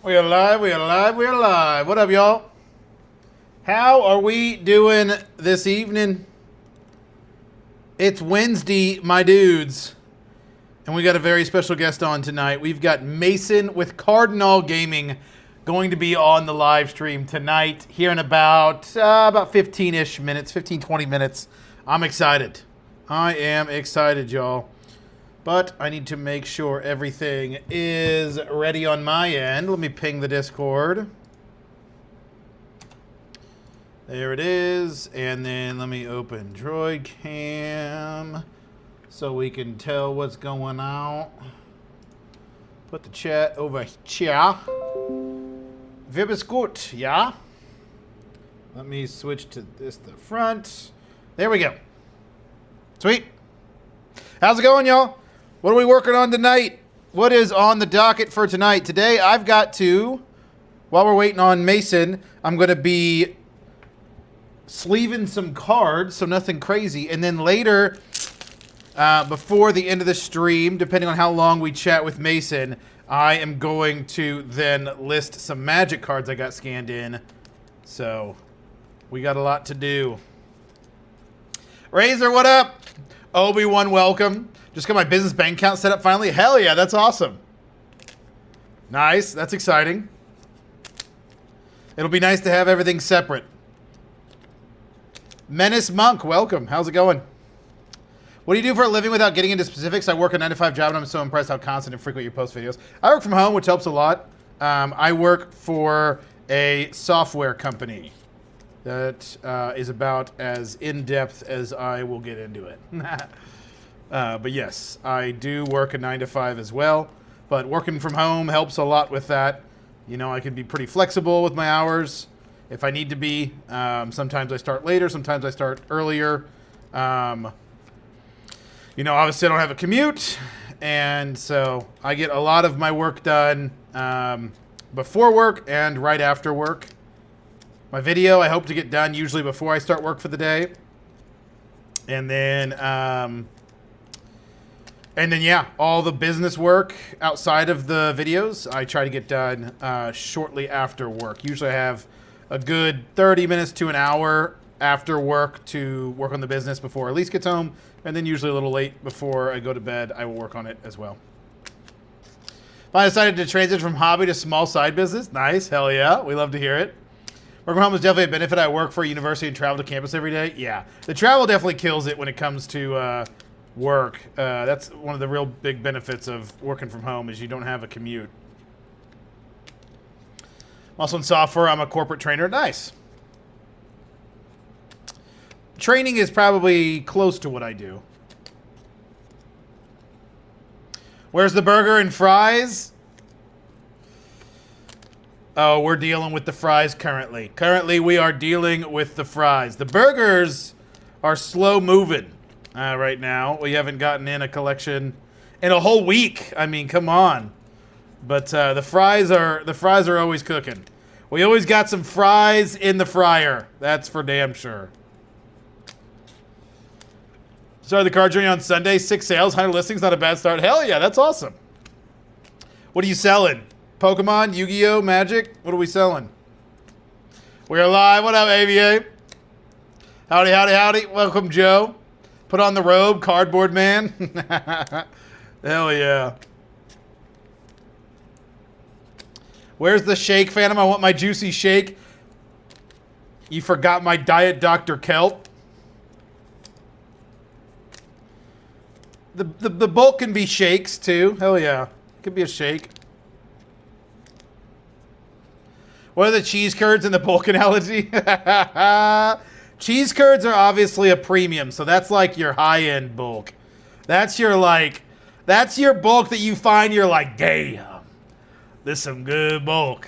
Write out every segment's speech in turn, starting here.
We are live, we are live, we are live. What up, y'all? How are we doing this evening? It's Wednesday, my dudes. And we got a very special guest on tonight. We've got Mason with Cardinal Gaming going to be on the live stream tonight here in about 15-ish minutes, 15, 20 minutes. I'm excited. I am excited, y'all. But I need to make sure everything is ready on my end. Let me ping the Discord. There it is. And then let me open Droid Cam so we can tell what's going on. Put the chat over here. Very gut, yeah? Let me switch to this, the front. There we go. Sweet. How's it going, y'all? What are we working on tonight? What is on the docket for tonight? Today, I've got to, while we're waiting on Mason, I'm going to be sleeving some cards, so nothing crazy. And then later, before the end of the stream, depending on how long we chat with Mason, I am going to then list some Magic cards I got scanned in. So, we got a lot to do. Razor, what up? Obi-Wan, welcome. Just got my business bank account set up finally. Hell yeah, that's awesome. Nice, that's exciting. It'll be nice to have everything separate. Menace Monk, welcome. How's it going? What do you do for a living without getting into specifics? I work a 9-to-5 job and I'm so impressed how constant and frequent you post videos. I work from home, which helps a lot. I work for a software company that is about as in-depth as I will get into it. But yes, I do work a 9-to-5 as well. But working from home helps a lot with that. You know, I can be pretty flexible with my hours if I need to be. Sometimes I start later, sometimes I start earlier. You know, obviously I don't have a commute, and so I get a lot of my work done before work and right after work. My video I hope to get done usually before I start work for the day. And then yeah, all the business work outside of the videos, I try to get done shortly after work. Usually I have a good 30 minutes to an hour after work to work on the business before Elise gets home, and then usually a little late before I go to bed, I will work on it as well. I decided to transition from hobby to small side business. Nice, hell yeah, we love to hear it. Work from home is definitely a benefit. I work for a university and travel to campus every day. Yeah, the travel definitely kills it when it comes to work. That's one of the real big benefits of working from home is you don't have a commute. Also in software, I'm a corporate trainer. Nice. Training is probably close to what I do. Where's the burger and fries? Oh, we're dealing with the fries currently. Currently, we are dealing with the fries. The burgers are slow moving right now. We haven't gotten in a collection in a whole week. I mean, come on. But the fries are always cooking. We always got some fries in the fryer. That's for damn sure. Started the card journey on Sunday. 6 sales, 100 listings. Not a bad start. Hell yeah, that's awesome. What are you selling? Pokemon, Yu-Gi-Oh, Magic? What are we selling? We're live. What up, ABA? Howdy, howdy, howdy. Welcome, Joe. Put on the robe, cardboard man. Hell yeah. Where's the shake, Phantom? I want my juicy shake. You forgot my Diet Dr. Kelp. The bulk can be shakes, too. Hell yeah. It could be a shake. What are the cheese curds in the bulk analogy? Cheese curds are obviously a premium, so that's like your high-end bulk. That's your bulk that you find you're like, damn, this is some good bulk.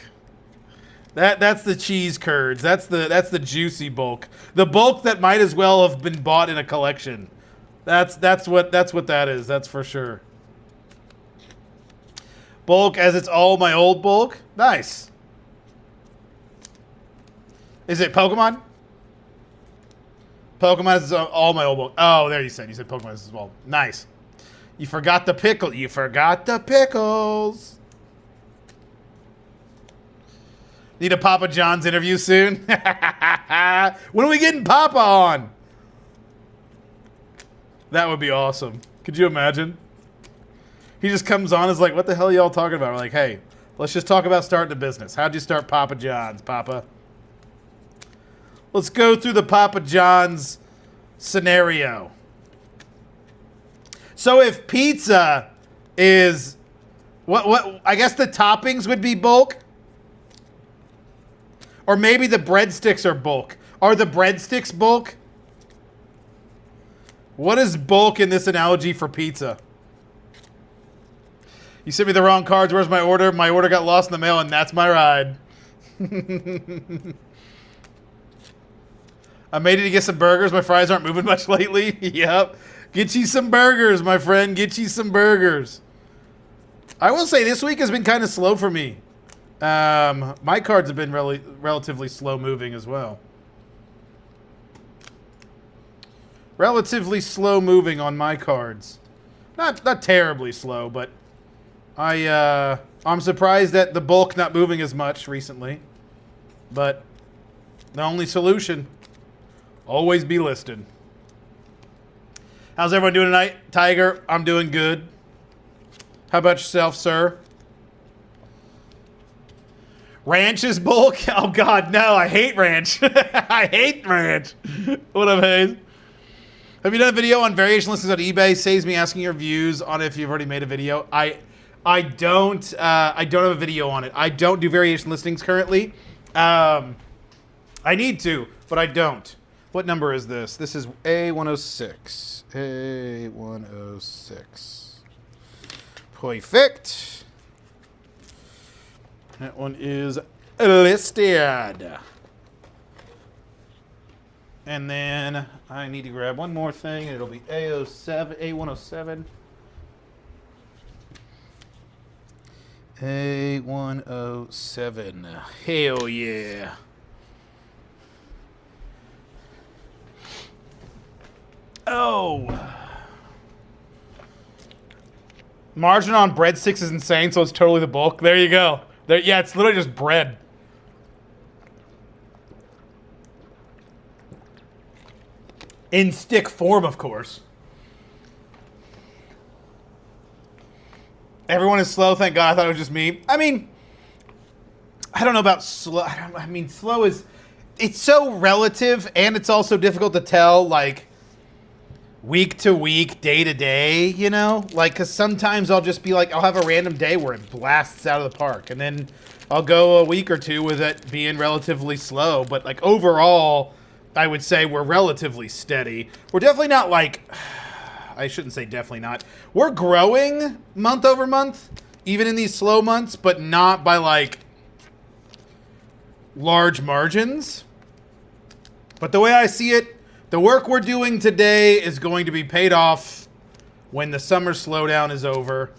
That's the cheese curds. That's the juicy bulk. The bulk that might as well have been bought in a collection. That's what that is. That's for sure. Bulk as it's all my old bulk. Nice. Is it Pokemon? Pokemon is all my old bulk. Oh, there you said Pokemon is as well. Nice. You forgot the pickle. You forgot the pickles. Need a Papa John's interview soon? When are we getting Papa on? That would be awesome. Could you imagine? He just comes on and is like, what the hell are y'all talking about? We're like, hey, let's just talk about starting a business. How'd you start Papa John's, Papa? Let's go through the Papa John's scenario. So if pizza is what I guess the toppings would be bulk, or maybe the breadsticks are bulk. Are the breadsticks bulk? What is bulk in this analogy for pizza? You sent me the wrong cards. Where's my order? My order got lost in the mail, and that's my ride. I made it to get some burgers. My fries aren't moving much lately. Yep. Get you some burgers, my friend. Get you some burgers. I will say this week has been kind of slow for me. My cards have been relatively slow moving as well. Relatively slow moving on my cards. Not terribly slow, but I'm surprised at the bulk not moving as much recently. But the only solution, always be listed. How's everyone doing tonight? Tiger, I'm doing good. How about yourself, sir? Ranch is bulk? Oh, God, no. I hate ranch. I hate ranch. What up, Hayes? Have you done a video on variation listings on eBay? Saves me asking your views on if you've already made a video. I don't have a video on it. I don't do variation listings currently. I need to, but I don't. What number is this? This is A106. A106. Perfect. That one is listed. And then I need to grab one more thing, and it'll be A107. A107. Hell yeah. Oh. Margin on breadsticks is insane, so it's totally the bulk. There you go. There, yeah, it's literally just bread. In stick form, of course. Everyone is slow, thank God. I thought it was just me. I mean, I don't know about slow. I mean, slow is... It's so relative, and it's also difficult to tell, like, week to week, day to day, you know? Like, because sometimes I'll just be like, I'll have a random day where it blasts out of the park, and then I'll go a week or two with it being relatively slow. But, like, overall, I would say we're relatively steady. We're definitely not, like... I shouldn't say definitely not. We're growing month over month, even in these slow months, but not by, like, large margins. But the way I see it, the work we're doing today is going to be paid off when the summer slowdown is over.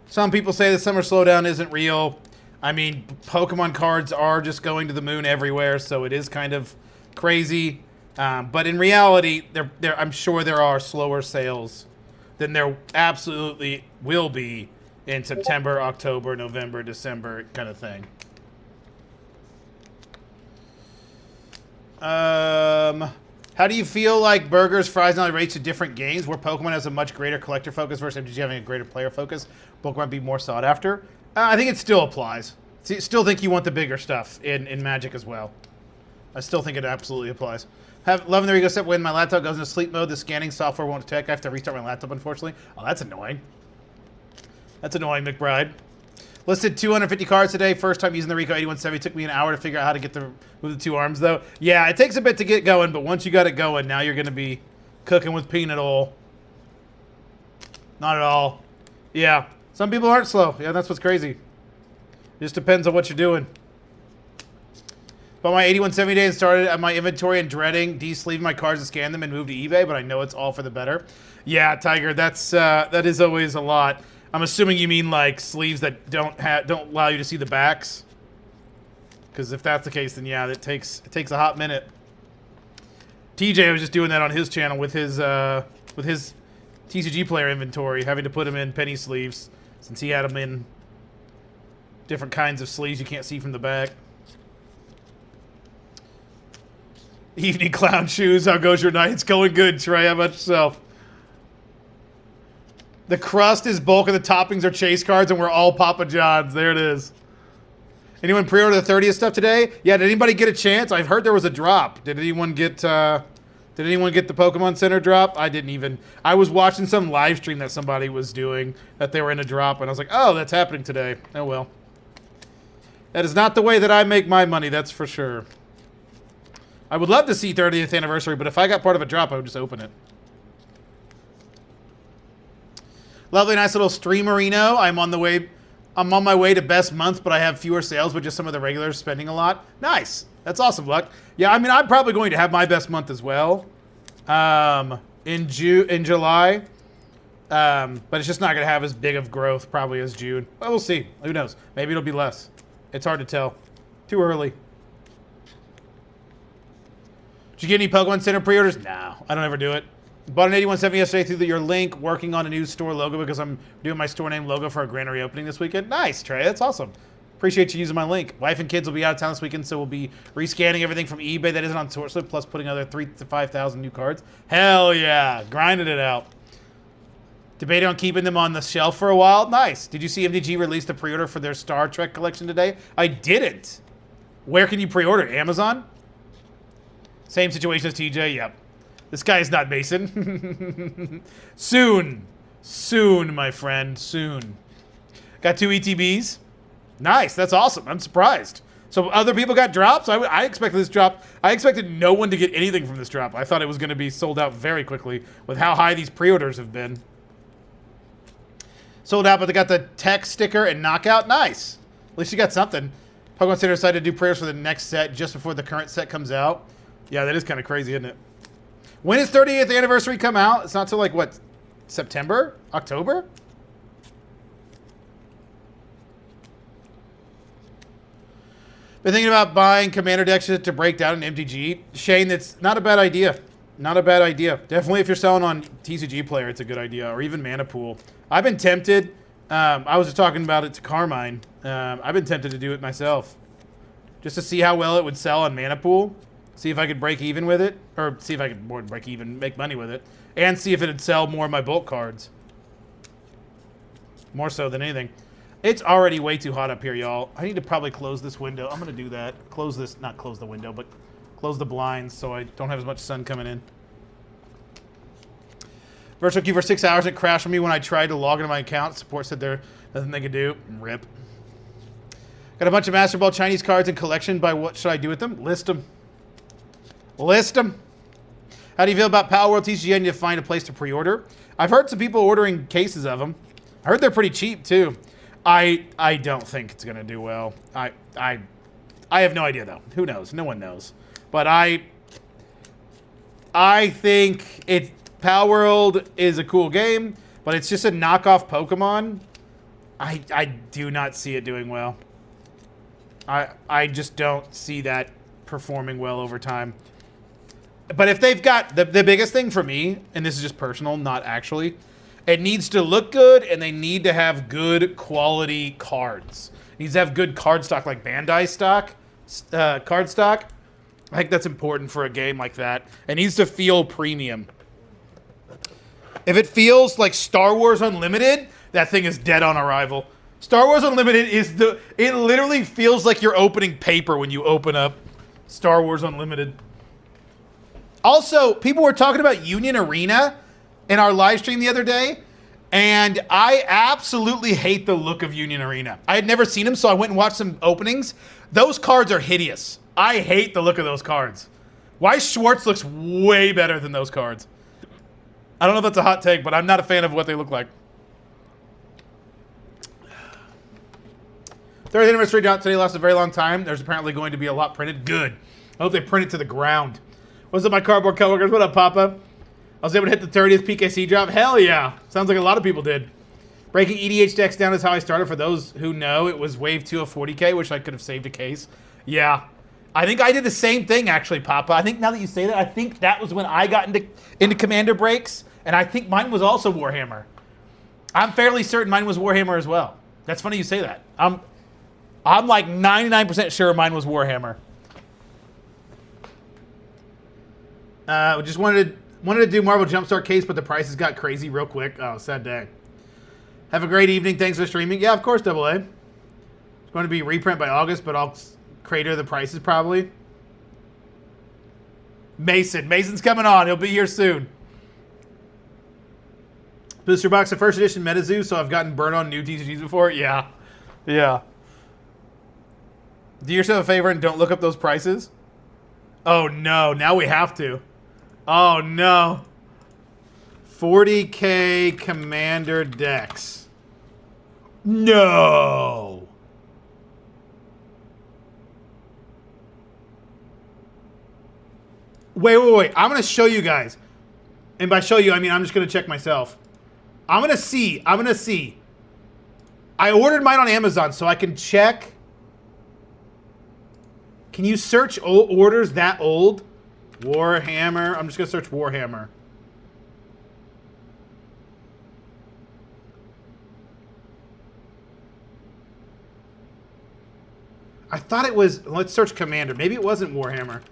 Some people say the summer slowdown isn't real. I mean, Pokemon cards are just going to the moon everywhere, so it is kind of crazy. But in reality, I'm sure there are slower sales than there absolutely will be in September, October, November, December kind of thing. How do you feel like burgers, fries, and all rates to different games where Pokemon has a much greater collector focus versus MTG having a greater player focus? Pokemon be more sought after? I think it still applies. Still think you want the bigger stuff in Magic as well. I still think it absolutely applies. Loving the Rego step when my laptop goes into sleep mode. The scanning software won't detect. I have to restart my laptop, unfortunately. Oh, that's annoying. That's annoying, McBride. Listed 250 cards today. First time using the Rico 8170. Took me an hour to figure out how to move the two arms, though. Yeah, it takes a bit to get going, but once you got it going, now you're going to be cooking with peanut oil. Not at all. Yeah, some people aren't slow. Yeah, that's what's crazy. It just depends on what you're doing. But my 8170 days started at my inventory and dreading de-sleeving my cards and scan them and move to eBay, but I know it's all for the better. Yeah, Tiger, that is always a lot. I'm assuming you mean like sleeves that don't allow you to see the backs. Because if that's the case, then yeah, it takes a hot minute. TJ was just doing that on his channel with his TCG player inventory, having to put them in penny sleeves since he had them in different kinds of sleeves you can't see from the back. Evening clown shoes. How goes your night? It's going good, Trey. How about yourself? The crust is bulk and the toppings are chase cards, and we're all Papa John's. There it is. Anyone pre-order the 30th stuff today? Yeah, did anybody get a chance? I've heard there was a drop. Did anyone get the Pokemon Center drop? I didn't even. I was watching some live stream that somebody was doing that they were in a drop, and I was like, oh, that's happening today. Oh, well. That is not the way that I make my money, that's for sure. I would love to see 30th anniversary, but if I got part of a drop, I would just open it. Lovely, nice little streamerino. I'm on my way to best month, but I have fewer sales, but just some of the regulars spending a lot. Nice. That's awesome, Luck. Yeah, I mean, I'm probably going to have my best month as well in July. But it's just not going to have as big of growth probably as June. Well, we'll see. Who knows? Maybe it'll be less. It's hard to tell. Too early. Did you get any Pokemon Center pre-orders? No, I don't ever do it. Bought an 8170 yesterday through your link, working on a new store logo because I'm doing my store name logo for a grand reopening this weekend. Nice, Trey. That's awesome. Appreciate you using my link. Wife and kids will be out of town this weekend, so we'll be rescanning everything from eBay that isn't on SourceFlip, plus putting another 3,000 to 5,000 new cards. Hell yeah. Grinding it out. Debating on keeping them on the shelf for a while. Nice. Did you see MTG release the pre-order for their Star Trek collection today? I didn't. Where can you pre-order? Amazon? Same situation as TJ? Yep. This guy is not Mason. Soon. Soon, my friend. Soon. Got 2 ETBs. Nice. That's awesome. I'm surprised. So other people got drops? I expected this drop. I expected no one to get anything from this drop. I thought it was going to be sold out very quickly with how high these pre-orders have been. Sold out, but they got the tech sticker and knockout. Nice. At least you got something. Pokemon Center decided to do pre-orders for the next set just before the current set comes out. Yeah, that is kind of crazy, isn't it? When does 30th anniversary come out? It's not till like, what, September? October? Been thinking about buying Commander decks to break down an MTG. Shane, that's not a bad idea. Not a bad idea. Definitely if you're selling on TCG Player, it's a good idea. Or even Mana Pool. I've been tempted. I was just talking about it to Carmine. I've been tempted to do it myself. Just to see how well it would sell on Mana Pool. See if I could break even with it. Or see if I could more break even, make money with it. And see if it would sell more of my bulk cards. More so than anything. It's already way too hot up here, y'all. I need to probably close this window. I'm going to do that. Close this, not close the window, but close the blinds so I don't have as much sun coming in. Virtual queue for 6 hours. It crashed on me when I tried to log into my account. Support said there nothing they could do. RIP. Got a bunch of Master Ball Chinese cards in collection. By what should I do with them? List them. List them. How do you feel about Power World TCG? I need to find a place to pre-order. I've heard some people ordering cases of them. I heard they're pretty cheap too. I don't think it's gonna do well. I have no idea though. Who knows? No one knows. But I think Power World is a cool game, but it's just a knockoff Pokemon. I do not see it doing well. I just don't see that performing well over time. But if they've got the biggest thing for me, and this is just personal, not actually, it needs to look good, and they need to have good quality cards. It needs to have good card stock, like Bandai stock, card stock. I think that's important for a game like that. It needs to feel premium. If it feels like Star Wars Unlimited, that thing is dead on arrival. Star Wars Unlimited is it literally feels like you're opening paper when you open up Star Wars Unlimited. Also, people were talking about Union Arena in our live stream the other day, and I absolutely hate the look of Union Arena. I had never seen them, so I went and watched some openings. Those cards are hideous. I hate the look of those cards. Weiss Schwartz looks way better than those cards. I don't know if that's a hot take, but I'm not a fan of what they look like. 30th anniversary drop today lasted a very long time. There's apparently going to be a lot printed. Good. I hope they print it to the ground. What's up, my cardboard coworkers? What up, Papa? I was able to hit the 30th PKC drop. Hell yeah. Sounds like a lot of people did. Breaking EDH decks down is how I started. For those who know, it was wave 2 of 40K, which I could have saved a case. Yeah. I think I did the same thing, actually, Papa. I think now that you say that, I think that was when I got into Commander breaks, and I think mine was also Warhammer. I'm fairly certain mine was Warhammer as well. That's funny you say that. I'm like 99% sure mine was Warhammer. Just wanted to do Marvel Jumpstart case, but the prices got crazy real quick. Oh, sad day. Have a great evening. Thanks for streaming. Yeah, of course, Double A. It's going to be reprint by August, but I'll crater the prices probably. Mason's coming on. He'll be here soon. Booster box of first edition MetaZoo, so I've gotten burnt on new TCGs before. Yeah. Yeah. Do yourself a favor and don't look up those prices. Oh, no. Now we have to. Oh, no. 40K Commander decks. No. Wait. I'm going to show you guys. And by show you, I mean I'm just going to check myself. I'm going to see. I ordered mine on Amazon so I can check. Can you search orders that old? Warhammer. I'm just going to search Warhammer. I thought it was... Let's search Commander. Maybe it wasn't Warhammer.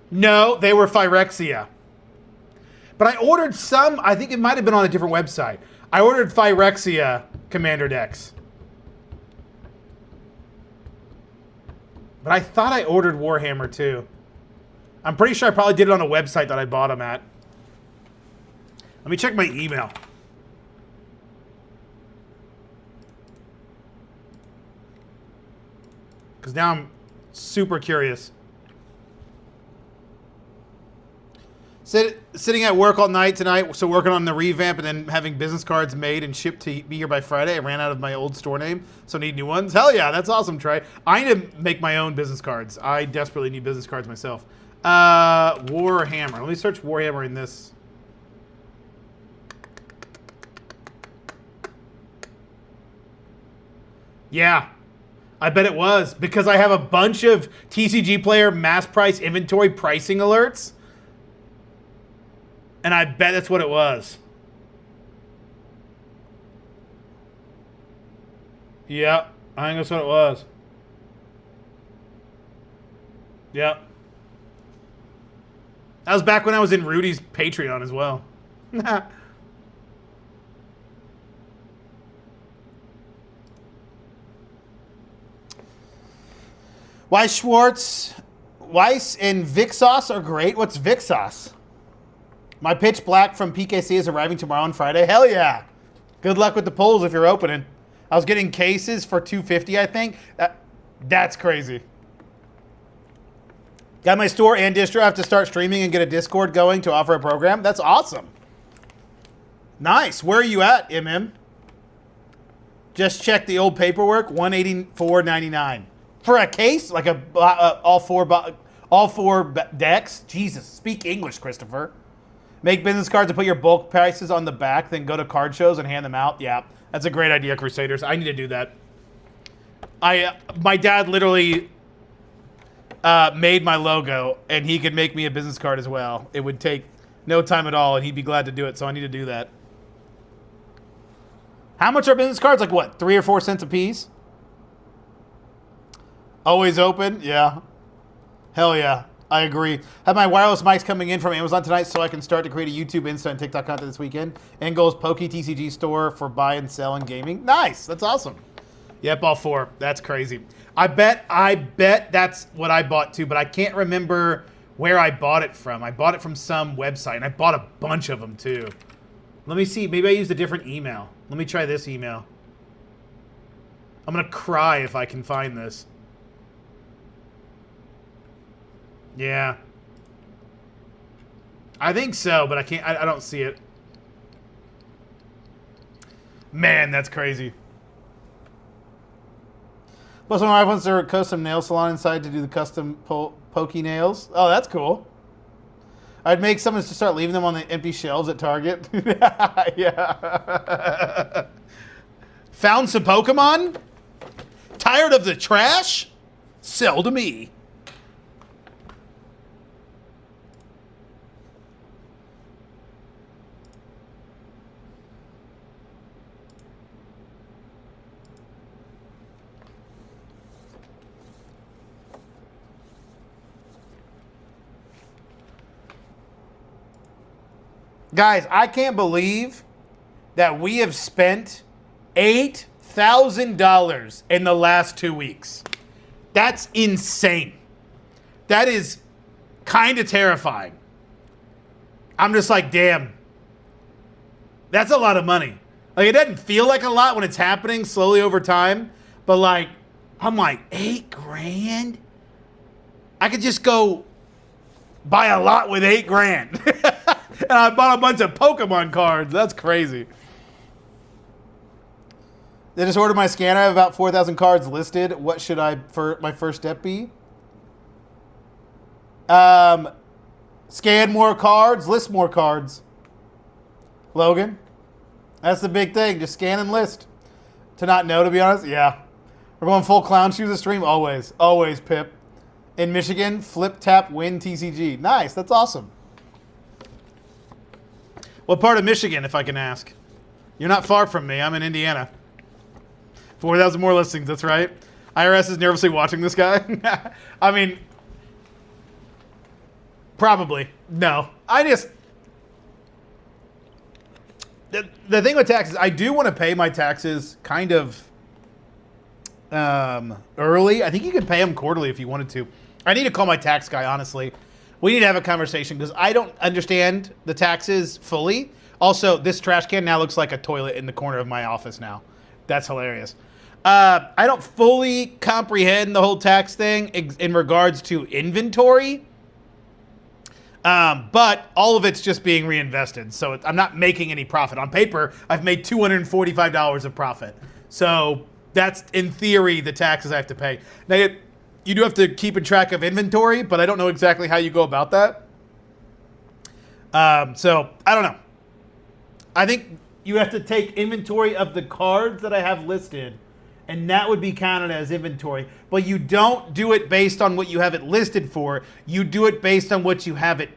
No, they were Phyrexia. But I ordered some... I think it might have been on a different website. I ordered Phyrexia Commander decks. But I thought I ordered Warhammer too. I'm pretty sure I probably did it on a website that I bought them at. Let me check my email. Because now I'm super curious. Sitting at work all night tonight, so working on the revamp and then having business cards made and shipped to be here by Friday. I ran out of my old store name, so need new ones. Hell yeah, that's awesome, Trey. I need to make my own business cards. I desperately need business cards myself. Warhammer. Let me search Warhammer in this. Yeah, I bet it was, because I have a bunch of TCG Player mass price inventory pricing alerts. And I bet that's what it was. Yep. I think that's what it was. Yep. That was back when I was in Rudy's Patreon as well. Weiss and Vixos are great. What's Vixos? My pitch black from PKC is arriving tomorrow on Friday. Hell yeah. Good luck with the polls if you're opening. I was getting cases for $250, I think. That's crazy. Got my store and distro. I have to start streaming and get a Discord going to offer a program. That's awesome. Nice. Where are you at, MM? Just check the old paperwork. $184.99 for a case, like all four decks. Jesus, speak English, Christopher. Make business cards and put your bulk prices on the back, then go to card shows and hand them out. Yeah, that's a great idea, Crusaders. I need to do that. My dad literally made my logo, and he could make me a business card as well. It would take no time at all, and he'd be glad to do it, so I need to do that. How much are business cards? Like what, 3 or 4 cents a piece? Always open? Yeah. Hell yeah. I agree. Have my wireless mics coming in from Amazon tonight so I can start to create a YouTube, Insta, and TikTok content this weekend. End goal is Pokey TCG store for buy and sell and gaming. Nice. That's awesome. Yep, all 4. That's crazy. I bet that's what I bought too, but I can't remember where I bought it from. I bought it from some website, and I bought a bunch of them too. Let me see. Maybe I used a different email. Let me try this email. I'm going to cry if I can find this. Yeah. I think so, but I can't. I don't see it. Man, that's crazy. Plus, one of my iPhones, there are a custom nail salon inside to do the custom pokey nails. Oh, that's cool. I'd make someone to start leaving them on the empty shelves at Target. Yeah. Found some Pokemon? Tired of the trash? Sell to me. Guys, I can't believe that we have spent $8,000 in the last 2 weeks. That's insane. That is kind of terrifying. I'm just like, damn. That's a lot of money. Like, it doesn't feel like a lot when it's happening slowly over time, but like, I'm like, 8 grand? I could just go buy a lot with 8 grand. And I bought a bunch of Pokemon cards. That's crazy. They just ordered my scanner. I have about 4,000 cards listed. What should for my first step be? Scan more cards, list more cards. Logan, that's the big thing. Just scan and list. To not know, to be honest, yeah. We're going full clown shoes to stream. Always, always, Pip. In Michigan, flip, tap, win, TCG. Nice, that's awesome. What part of Michigan, if I can ask? You're not far from me. I'm in Indiana. 4,000 more listings, that's right. IRS is nervously watching this guy. I mean, probably. No. The thing with taxes, I do want to pay my taxes kind of early. I think you could pay them quarterly if you wanted to. I need to call my tax guy, honestly. We need to have a conversation because I don't understand the taxes fully. Also, this trash can now looks like a toilet in the corner of my office now. That's hilarious. I don't fully comprehend the whole tax thing in regards to inventory. But all of it's just being reinvested. So I'm not making any profit. On paper, I've made $245 of profit. So that's, in theory, the taxes I have to pay. Now, you do have to keep in track of inventory, but I don't know exactly how you go about that. So I don't know. I think you have to take inventory of the cards that I have listed, and that would be counted as inventory. But you don't do it based on what you have it listed for. You do it based on what you have it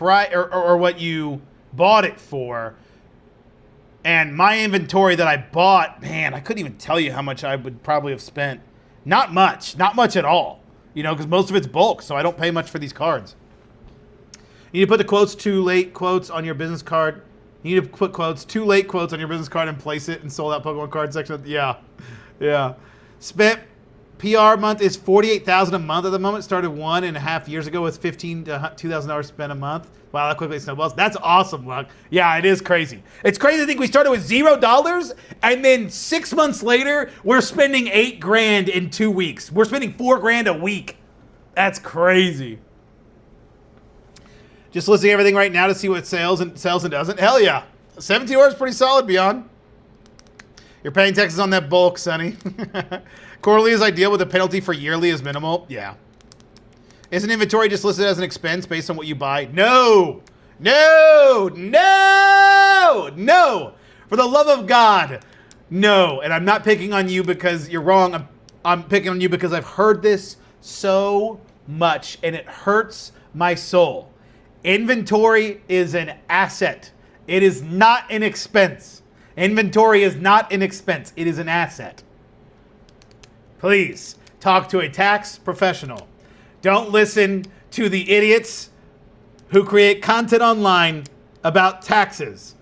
or what you bought it for. And my inventory that I bought, man, I couldn't even tell you how much I would probably have spent. Not much at all. You know, because most of it's bulk, so I don't pay much for these cards. You need to put the quotes too late quotes on your business card. You need to put quotes too late quotes on your business card and place it in sold out Pokemon card section. Yeah. Spent PR month is $48,000 a month at the moment. Started 1.5 years ago with $1,500 to $2,000 spent a month. Wow, that quickly snowballs. That's awesome, Luck. Yeah, it is crazy. It's crazy to think we started with $0, and then 6 months later, we're spending $8 grand in 2 weeks. We're spending $4 grand a week. That's crazy. Just listing everything right now to see what sells and doesn't. Hell yeah. 17 orders pretty solid, Beyond. You're paying taxes on that bulk, Sonny. Quarterly is ideal, with the penalty for yearly is minimal. Yeah. Isn't inventory just listed as an expense based on what you buy? No. For the love of God, no. And I'm not picking on you because you're wrong. I'm picking on you because I've heard this so much, and it hurts my soul. Inventory is an asset. It is not an expense. Inventory is not an expense. It is an asset. Please talk to a tax professional. Don't listen to the idiots who create content online about taxes,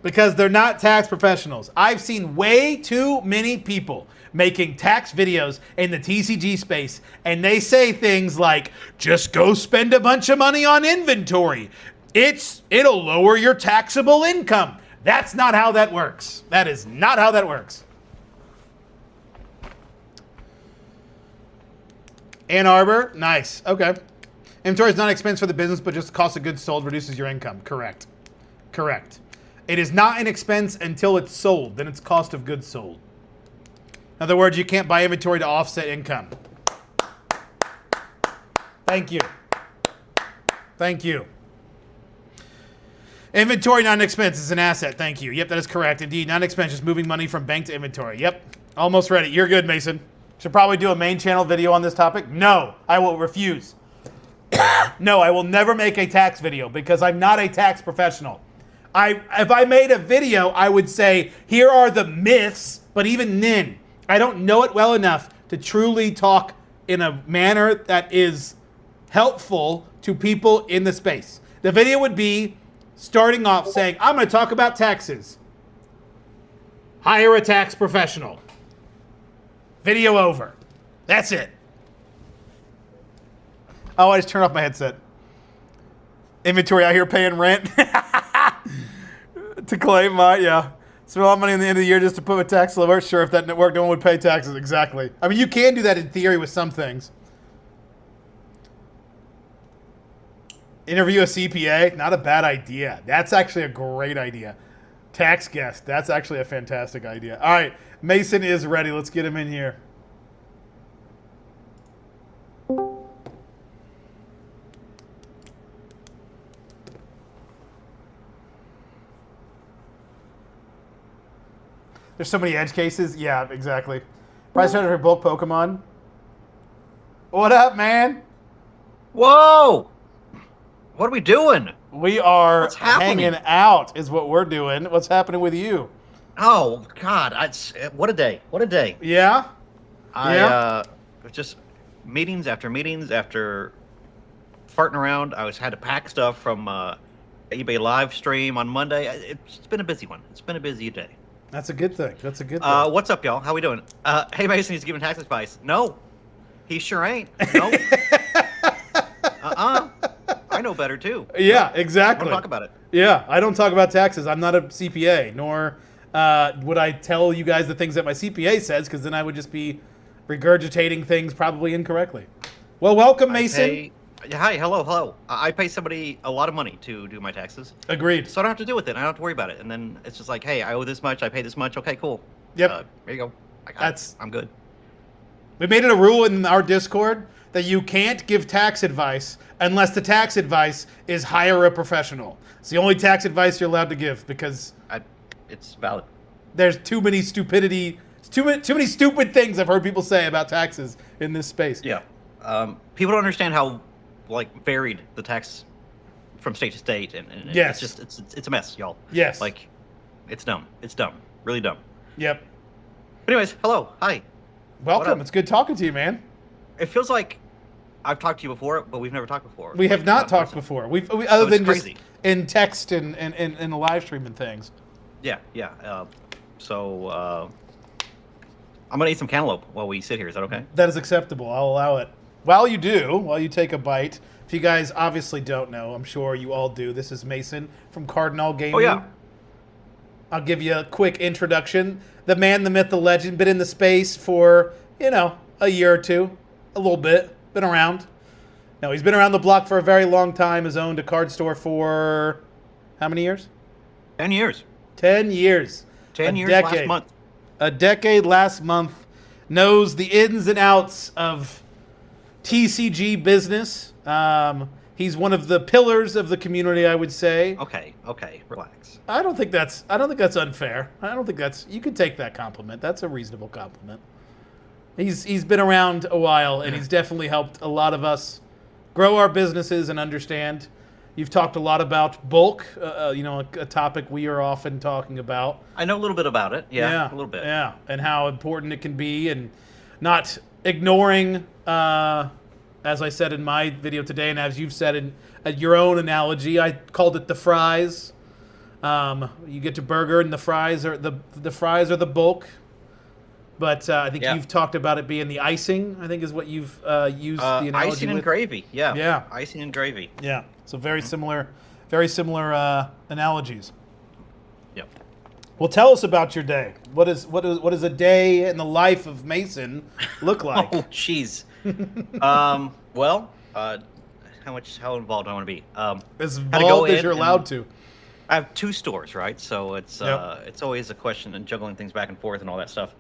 because they're not tax professionals. I've seen way too many people making tax videos in the TCG space, and they say things like, just go spend a bunch of money on inventory. It'll lower your taxable income. That's not how that works. That is not how that works. Ann Arbor, nice. Okay. Inventory is not an expense for the business, but just the cost of goods sold reduces your income. Correct. It is not an expense until it's sold. Then it's cost of goods sold. In other words, you can't buy inventory to offset income. Thank you. Inventory, not an expense, is an asset. Thank you. Yep, that is correct. Indeed, not an expense, just moving money from bank to inventory. Yep, almost ready. You're good, Mason. Should probably do a main channel video on this topic. No, I will refuse. No, I will never make a tax video because I'm not a tax professional. If I made a video, I would say, here are the myths, but even then, I don't know it well enough to truly talk in a manner that is helpful to people in the space. The video would be starting off saying, I'm going to talk about taxes. Hire a tax professional. Video over. That's it. Oh, I just turned off my headset. Inventory out here paying rent. To claim my, yeah. Spend a lot of money in the end of the year just to put a tax alert. Sure, if that didn't work, no one would pay taxes. Exactly. I mean, you can do that in theory with some things. Interview a CPA, not a bad idea. That's actually a great idea. Tax guest, that's actually a fantastic idea. All right, Mason is ready. Let's get him in here. There's so many edge cases. Yeah, exactly. Price tag for bulk Pokemon. What up, man? Whoa! What are we doing? We are hanging out is what we're doing. What's happening with you? Oh, God. What a day. What a day. Yeah? Just meetings after farting around. Had to pack stuff from eBay live stream on Monday. It's been a busy one. It's been a busy day. That's a good thing. That's a good thing. What's up, y'all? How we doing? Hey, Mason, he's giving tax advice. No, he sure ain't. No. I know better, too. Yeah, exactly. Don't talk about it. Yeah, I don't talk about taxes. I'm not a CPA, nor would I tell you guys the things that my CPA says, because then I would just be regurgitating things probably incorrectly. Well, welcome, Mason. Hi, hello. I pay somebody a lot of money to do my taxes. Agreed. So I don't have to deal with it. I don't have to worry about it. And then it's just like, hey, I owe this much. I pay this much. Okay, cool. Yep. There you go. I'm good. We made it a rule in our Discord that you can't give tax advice unless the tax advice is hire a professional. It's the only tax advice you're allowed to give because it's valid. There's too many stupidity, too many stupid things I've heard people say about taxes in this space. Yeah. People don't understand how varied the tax from state to state, and yes. it's a mess, y'all. Yes. It's dumb. It's dumb. Really dumb. Yep. But anyways, hello. Hi. Welcome. It's good talking to you, man. It feels like I've talked to you before, but we've never talked before. We have not talked before. We other than just in text and the live stream and things. Yeah. So I'm gonna eat some cantaloupe while we sit here. Is that okay? That is acceptable. I'll allow it. While you take a bite, if you guys obviously don't know, I'm sure you all do. This is Mason from Cardinal Gaming. Oh yeah. I'll give you a quick introduction. The man, the myth, the legend, been in the space for, a year or two, a little bit, been around. No, he's been around the block for a very long time, has owned a card store for how many years? 10 years. 10 years. 10 years last month. A decade last month. Knows the ins and outs of TCG Business. He's one of the pillars of the community, I would say. Okay, relax. I don't think that's unfair. You could take that compliment. That's a reasonable compliment. He's been around a while, and he's definitely helped a lot of us grow our businesses and understand. You've talked a lot about bulk, a topic we are often talking about. I know a little bit about it. Yeah, a little bit. Yeah, and how important it can be, and not ignoring, as I said in my video today, and as you've said in your own analogy, I called it the fries. You get to burger, and the fries are the bulk. But I think you've talked about it being the icing, I think is what you've used the analogy icing with. And gravy, yeah. Yeah. Icing and gravy. Yeah, so very similar analogies. Yep. Well, tell us about your day. What is a day in the life of Mason look like? Oh, jeez. How involved do I want to be? As involved as you're allowed to. I have 2 stores, right? So it's always a question and juggling things back and forth and all that stuff.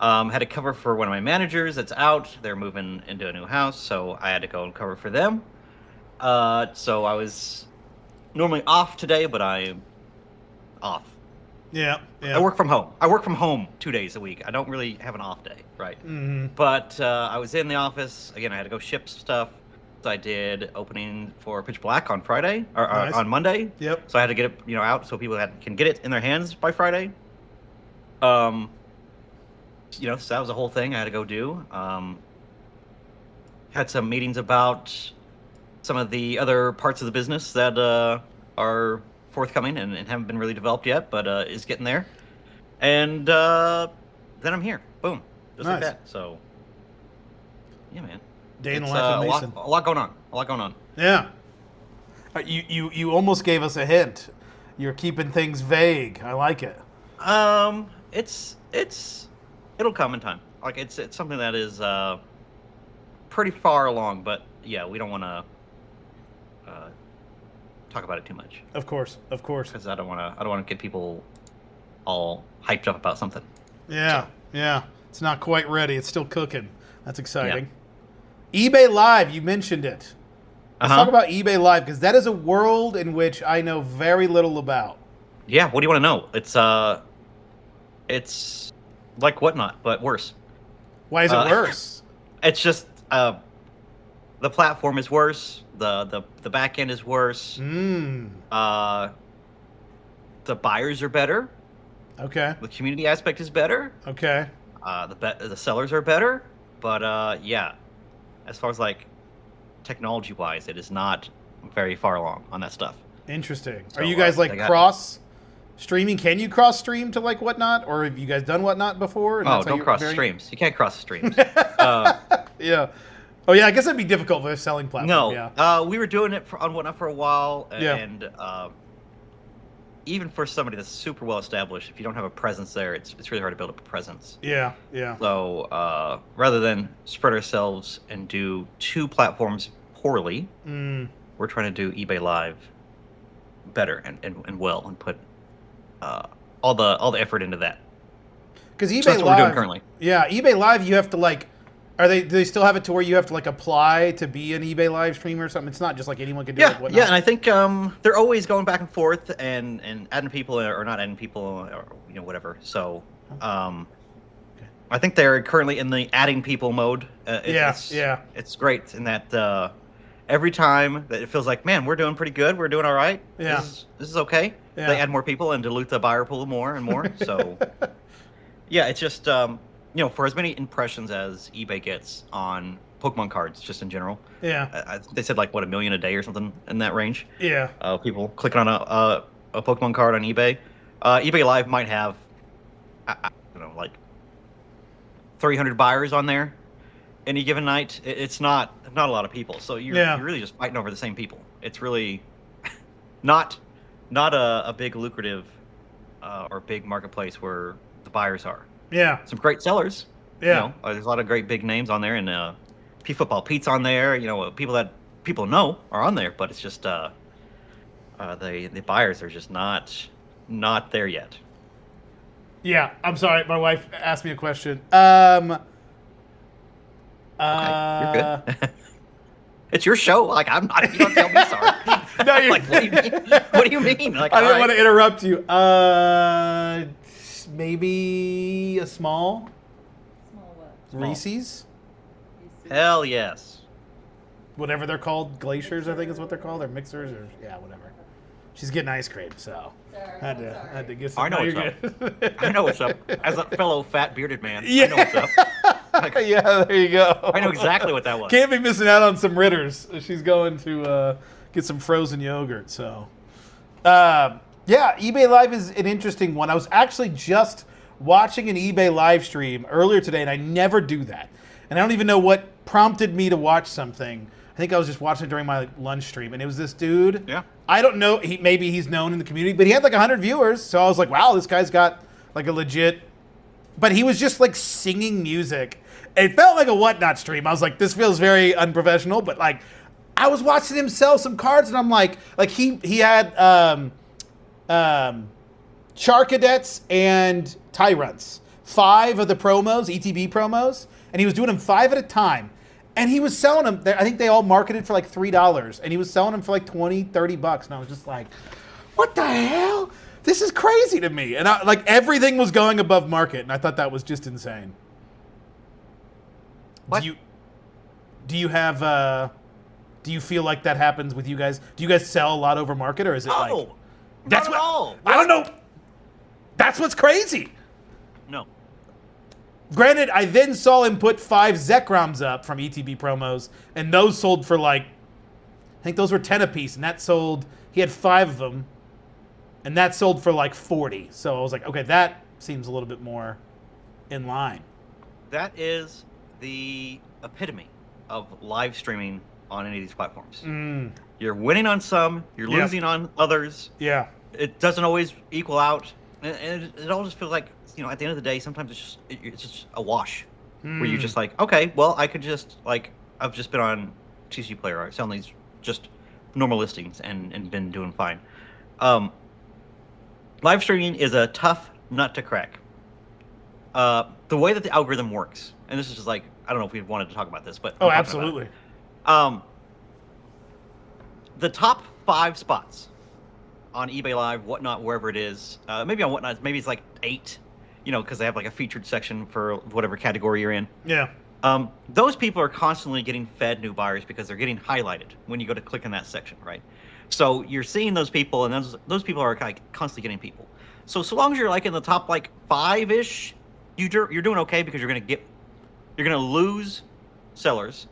Had to cover for one of my managers that's out. They're moving into a new house, so I had to go and cover for them. So I was normally off today, but I'm off. Yeah. I work from home 2 days a week. I don't really have an off day, right? Mm-hmm. But I was in the office. Again, I had to go ship stuff. So I did opening for Pitch Black on Friday, or nice. On Monday. Yep. So I had to get it, out so people can get it in their hands by Friday. So that was a whole thing I had to go do. Had some meetings about some of the other parts of the business that are forthcoming and haven't been really developed yet, but is getting there. And then I'm here. Boom. Just like Nice. that. So, yeah, man. Day in the It's, life of Mason. a lot going on. A lot going on. Yeah. You almost gave us a hint. You're keeping things vague. I like it. It'll come in time. Like it's something that is pretty far along, but yeah, we don't want to talk about it too much. Of course. Because I don't want to get people all hyped up about something. Yeah. Yeah. It's not quite ready. It's still cooking. That's exciting. Yeah. eBay Live, you mentioned it. Let's talk about eBay Live, because that is a world in which I know very little about. Yeah, what do you want to know? It's like Whatnot, but worse. Why is it worse? It's just the platform is worse. The back end is worse. The buyers are better. Okay. The community aspect is better. Okay. The sellers are better, but yeah, as far as like technology wise, it is not very far along on that stuff. Interesting. So, are you guys like cross streaming? Can you cross stream to like Whatnot, or have you guys done Whatnot before? And don't cross streams. You can't cross the streams. Yeah. Oh yeah, I guess that'd be difficult with a selling platform. No. Yeah. We were doing it on Whatnot for a while, Yeah. and even for somebody that's super well established, if you don't have a presence there, it's really hard to build up a presence. Yeah. Yeah. So rather than spread ourselves and do two platforms poorly, we're trying to do eBay Live better and well, and put all the effort into that. Because eBay so that's Live, what we're doing currently. Yeah, eBay Live, you have to like. Do they still have it to where you have to like apply to be an eBay live streamer or something? It's not just like anyone can do it. Yeah, and I think they're always going back and forth and adding people or not adding people or whatever. So I think they're currently in the adding people mode. It's great in that every time that it feels like, man, we're doing pretty good, we're doing all right. Yeah, this is okay. Yeah. They add more people and dilute the buyer pool more and more. So yeah, it's just for as many impressions as eBay gets on Pokemon cards, just in general. Yeah. They said like 1 million a day or something in that range. Yeah. People clicking on a Pokemon card on eBay. eBay Live might have, I don't know, like 300 buyers on there any given night. It's not a lot of people. So you're really just fighting over the same people. It's really not a big lucrative or big marketplace where the buyers are. Yeah. Some great sellers. Yeah. There's a lot of great big names on there, and P-Football Pete's on there. People that people know are on there, but it's just the buyers are just not there yet. Yeah. I'm sorry. My wife asked me a question. Okay, you're good. It's your show. Like I'm not. You don't tell me sorry. No, you're like what do you mean? What do you mean? Like I didn't want to interrupt you. Maybe a small what? Reese's? Hell yes. Whatever they're called, glaciers, I think is what they're called. They're mixers, or whatever. She's getting ice cream, so Sorry, had to get some. I know what's up. I know what's up. As a fellow fat bearded man, Yeah. I know what's up. Yeah, there you go. I know exactly what that was. Can't be missing out on some Ritters. She's going to get some frozen yogurt. So, eBay Live is an interesting one. I was actually just watching an eBay live stream earlier today, and I never do that. And I don't even know what prompted me to watch something. I think I was just watching it during my lunch stream, and it was this dude. Yeah. I don't know. Maybe he's known in the community, but he had like 100 viewers. So I was like, wow, this guy's got like a legit. But he was just like singing music. It felt like a Whatnot stream. I was like, this feels very unprofessional. But like, I was watching him sell some cards, and I'm like he had Char Cadets and Tyrants. 5 of the promos, ETB promos, and he was doing them 5 at a time. And he was selling them, I think they all marketed for like $3, and he was selling them for like $20, $30. And I was just like, what the hell? This is crazy to me. And everything was going above market, and I thought that was just insane. What? Do you have do you feel like that happens with you guys? Do you guys sell a lot over market, or is it like not at all. I don't know. That's what's crazy. No. Granted, I then saw him put 5 Zekrams up from ETB promos, and those sold for like, I think those were 10 a piece, and that sold, he had 5 of them, and that sold for like 40. So I was like, okay, that seems a little bit more in line. That is the epitome of live streaming on any of these platforms. You're winning on some, you're losing on others. Yeah. It doesn't always equal out, and it all just feels like, you know, at the end of the day, sometimes it's just a wash, where you're just like, okay, well, I could just, like, I've just been on TCG Player, selling these just normal listings and been doing fine. Live streaming is a tough nut to crack. The way that the algorithm works, and this is just like, I don't know if we wanted to talk about this, but oh, absolutely. The top 5 spots on eBay Live, Whatnot, wherever it is, maybe on Whatnot, maybe it's like 8, you know, because they have like a featured section for whatever category you're in. Yeah. Those people are constantly getting fed new buyers because they're getting highlighted when you go to click in that section, right? So you're seeing those people, and those people are like constantly getting people. So long as you're like in the top like 5-ish, you're doing okay, because you're gonna lose sellers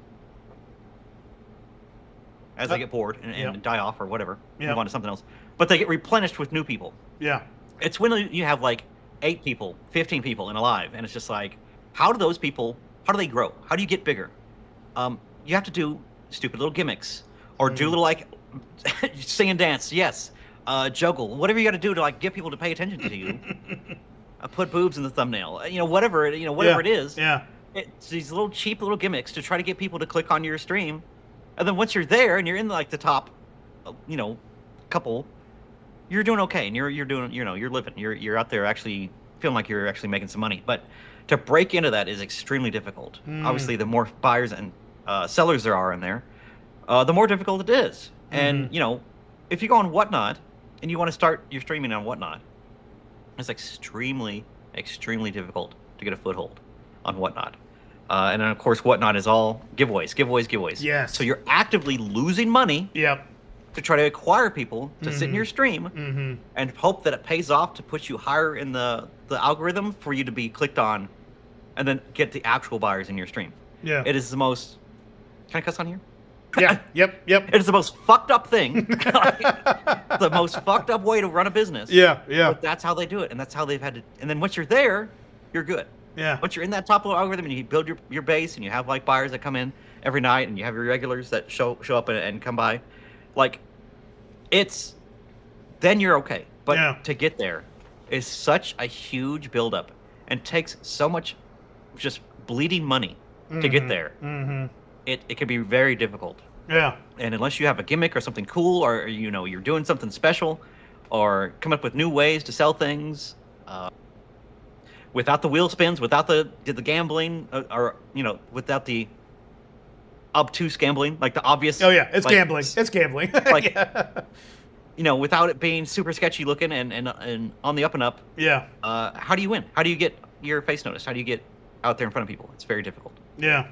as they get bored and die off or whatever, move on to something else. But they get replenished with new people. Yeah. It's when you have like 8 people, 15 people in a live, and it's just like, how do they grow? How do you get bigger? You have to do stupid little gimmicks, or do little like sing and dance, juggle, whatever you got to do to like get people to pay attention to you. Put boobs in the thumbnail, whatever it is. Yeah. It's these little cheap little gimmicks to try to get people to click on your stream, and then once you're there and you're in like the top, couple, you're doing okay, and you're doing, you're living, you're out there actually feeling like you're actually making some money. But to break into that is extremely difficult. Obviously, the more buyers and sellers there are in there, the more difficult it is. And if you go on Whatnot and you want to start your streaming on Whatnot, it's extremely, extremely difficult to get a foothold on Whatnot. And then, of course, Whatnot is all giveaways. Yes. So you're actively losing money. Yep. To try to acquire people to sit in your stream and hope that it pays off to put you higher in the algorithm for you to be clicked on, and then get the actual buyers in your stream. Yeah. It is the most... Can I cuss on here? Yeah. Yep. It is the most fucked up thing. The most fucked up way to run a business. Yeah. But that's how they do it, and that's how they've had to... And then once you're there, you're good. Yeah. Once you're in that top little algorithm and you build your base, and you have like buyers that come in every night, and you have your regulars that show up and come by, like, then you're okay. But to get there is such a huge buildup and takes so much just bleeding money to get there. It can be very difficult. Yeah. And unless you have a gimmick or something cool, or you're doing something special, or come up with new ways to sell things, without the wheel spins, without the gambling, or without the obtuse gambling, like the obvious. Oh yeah, it's like, gambling. It's gambling. Like, without it being super sketchy looking and on the up and up. Yeah. How do you win? How do you get your face noticed? How do you get out there in front of people? It's very difficult. Yeah.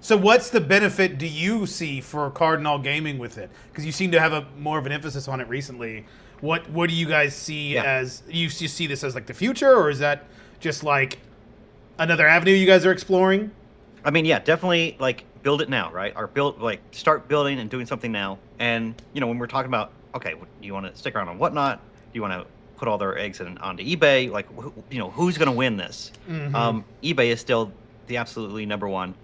So what's the benefit do you see for Cardinal Gaming with it? Because you seem to have more of an emphasis on it recently. What do you guys see as, you see this as like the future, or is that just like another avenue you guys are exploring? I mean, yeah, definitely like build it now, right? Or start building and doing something now. And when we're talking about, okay, do you want to stick around on Whatnot? Do you want to put all their eggs onto eBay? Like, who's going to win this? eBay is still the absolutely number one,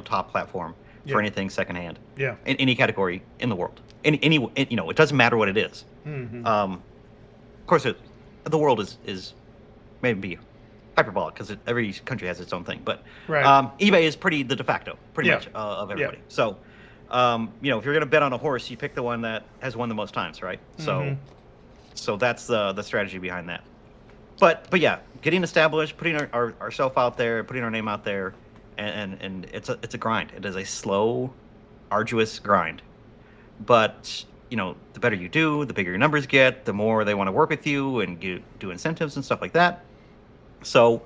top platform for anything secondhand. Yeah. In any category in the world. It doesn't matter what it is. Of course, the world is maybe hyperbolic because every country has its own thing, but eBay is pretty the de facto, pretty much of everybody. So, if you're gonna bet on a horse, you pick the one that has won the most times, right? So that's the strategy behind that. But yeah, getting established, putting ourself out there, putting our name out there, and it's a grind. It is a slow, arduous grind. But the better you do, the bigger your numbers get, the more they want to work with you and do incentives and stuff like that. So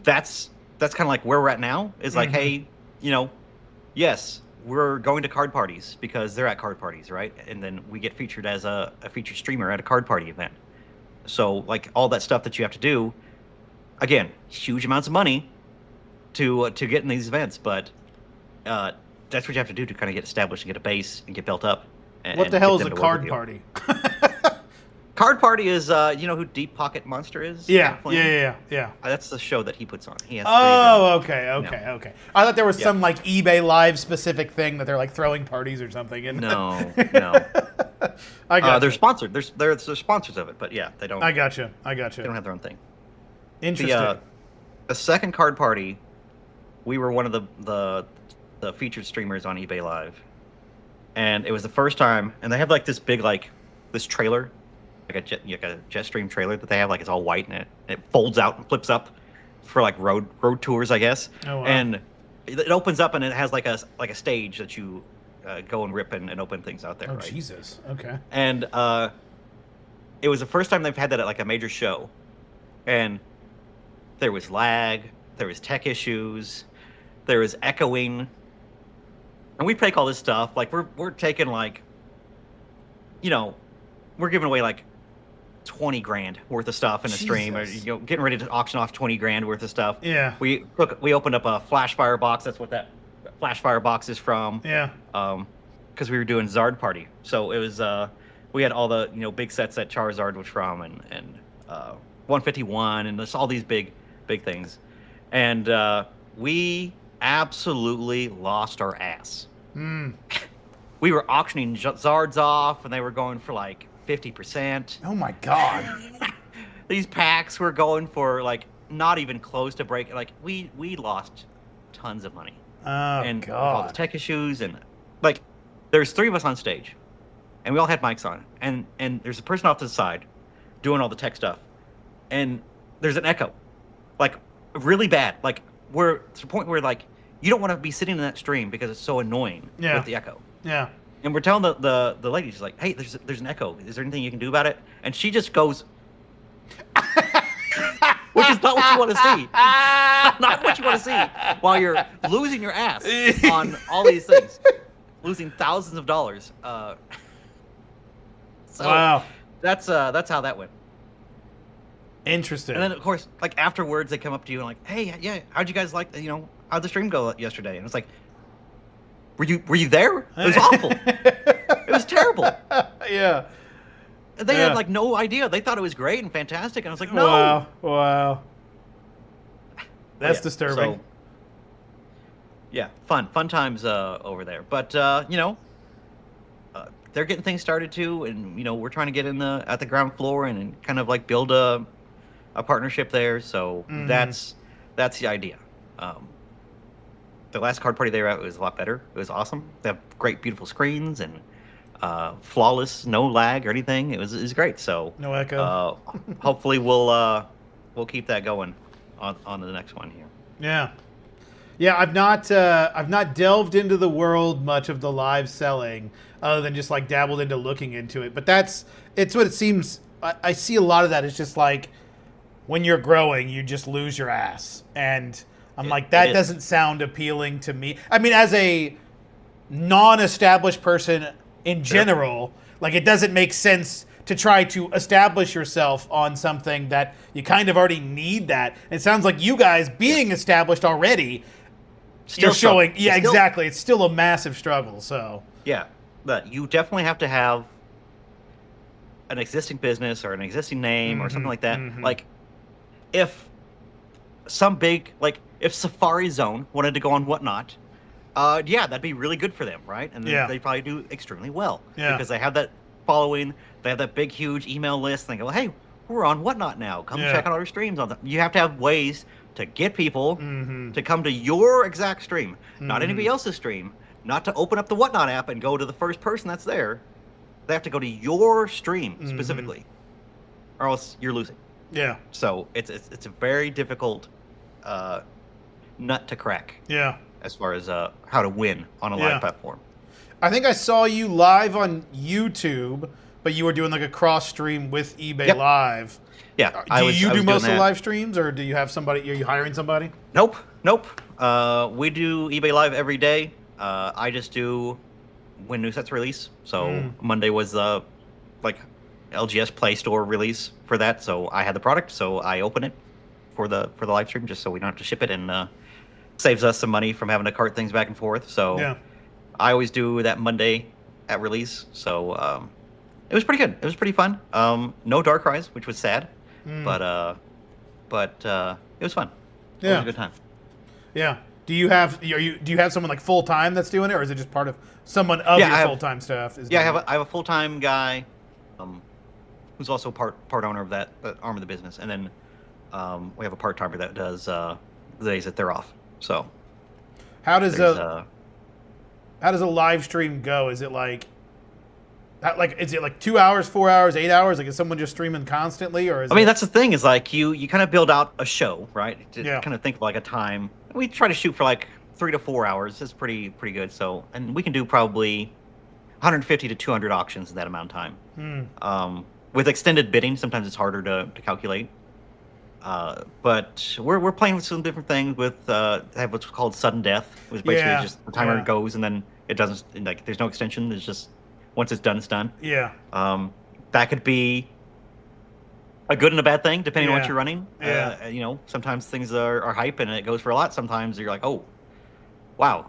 that's kind of like where we're at now. Is like, hey, yes, we're going to card parties because they're at card parties, right? And then we get featured as a featured streamer at a card party event. So like all that stuff that you have to do, again, huge amounts of money to get in these events, but that's what you have to do to kind of get established and get a base and get built up. What the hell is a card party? Card Party is you know who Deep Pocket Monster is? Yeah, Flynn? yeah. That's the show that he puts on. He has Oh, created, okay. I thought there was some like eBay Live specific thing that they're like throwing parties or something. And No. I got. They're sponsored. They're sponsors of it, but yeah, they don't. I gotcha. They don't have their own thing. Interesting. The second Card Party, we were one of the featured streamers on eBay Live, and it was the first time. And they have like this big this trailer, like a jet stream trailer that they have, like it's all white and it folds out and flips up for like road tours, I guess. Oh, wow. And it opens up and it has like a stage that you go and rip and open things out there. Oh, right? Jesus. Okay. And it was the first time they've had that at like a major show, and there was lag, there was tech issues, there was echoing, and we take all this stuff like we're taking like, you know, we're giving away like 20 grand worth of stuff in a stream, or getting ready to auction off 20 grand worth of stuff. Yeah. We opened up a flash fire box. That's what that flash fire box is from. Yeah. Because we were doing Zard Party, so it was we had all the big sets that Charizard was from, and 151, and just all these big things, and we absolutely lost our ass. We were auctioning Zards off, and they were going for like 50%. Oh my God. These packs were going for like not even close to break. Like we lost tons of money. Oh, and God. with all the tech issues, and like there's 3 of us on stage, and we all had mics on, and there's a person off to the side doing all the tech stuff, and there's an echo, like really bad. Like we're to the point where like you don't want to be sitting in that stream because it's so annoying with the echo. Yeah. And we're telling the lady, she's like, hey, there's an echo. Is there anything you can do about it? And she just goes, which is not what you want to see. Not what you want to see while you're losing your ass on all these things, losing thousands of dollars. So wow. That's how that went. Interesting. And then of course, like afterwards, they come up to you and like, hey, yeah, how'd you guys like, how'd the stream go yesterday? And it's like, were you there? It was awful. It was terrible. Yeah. They had like no idea. They thought it was great and fantastic, and I was like, no. Wow. That's disturbing. So, yeah, fun times over there. But they're getting things started too, and we're trying to get at the ground floor and kind of like build a partnership there. So that's the idea. The last Card Party they were at was a lot better. It was awesome. They have great, beautiful screens and flawless, no lag or anything. It was great. So no echo. Hopefully we'll keep that going on the next one here. Yeah. I've not delved into the world much of the live selling, other than just like dabbled into looking into it. But it's what it seems. I see a lot of that. It's just like when you're growing, you just lose your ass, and I'm like, that doesn't sound appealing to me. I mean, as a non-established person in general, like it doesn't make sense to try to establish yourself on something that you kind of already need that. It sounds like you guys being established already, you're showing. Yeah, exactly. It's still a massive struggle. So yeah, but you definitely have to have an existing business or an existing name or something like that. Like if some big, like if Safari Zone wanted to go on Whatnot, that'd be really good for them, right? And they probably do extremely well because they have that following. They have that big, huge email list. And they go, hey, we're on Whatnot now. Come check out our streams. You have to have ways to get people to come to your exact stream, not anybody else's stream, not to open up the Whatnot app and go to the first person that's there. They have to go to your stream specifically, or else you're losing. Yeah. So it's a very difficult nut to crack. Yeah. As far as how to win on a live platform. I think I saw you live on YouTube, but you were doing like a cross stream with eBay Live. Yeah. Do you do most of the live streams, or do you have somebody? Are you hiring somebody? Nope. We do eBay Live every day. I just do when new sets release. So Monday was like LGS Play Store release for that. So I had the product, so I open it for the live stream just so we don't have to ship it, and saves us some money from having to cart things back and forth. So I always do that Monday at release. So It was pretty good. It was pretty fun. No dark cries, which was sad, but it was fun. It was Yeah. a good time. Yeah. Do you have someone like full time that's doing it, or is it just part of someone of Yeah, your I have- full time staff? Yeah, I have a full time guy, who's also part owner of that arm of the business, and then we have a part timer that does the days that they're off. So How does there's, a live stream go? Is it like 2 hours, 4 hours, 8 hours? Like, is someone just streaming constantly, or is I mean, that's the thing is like you kind of build out a show, right? To Yeah. kind of think of like a time. We try to shoot for like 3 to 4 hours. It's pretty good. So, and we can do probably 150 to 200 auctions in that amount of time. With extended bidding, sometimes it's harder to calculate. But we're playing with some different things. With have what's called sudden death, which basically Yeah, just the timer yeah. goes and then it doesn't, like there's no extension. It's just once it's done, it's done. Yeah. That could be a good and a bad thing depending on Yeah. what you're running. Yeah. Sometimes things are hype and it goes for a lot. Sometimes you're like, oh, wow,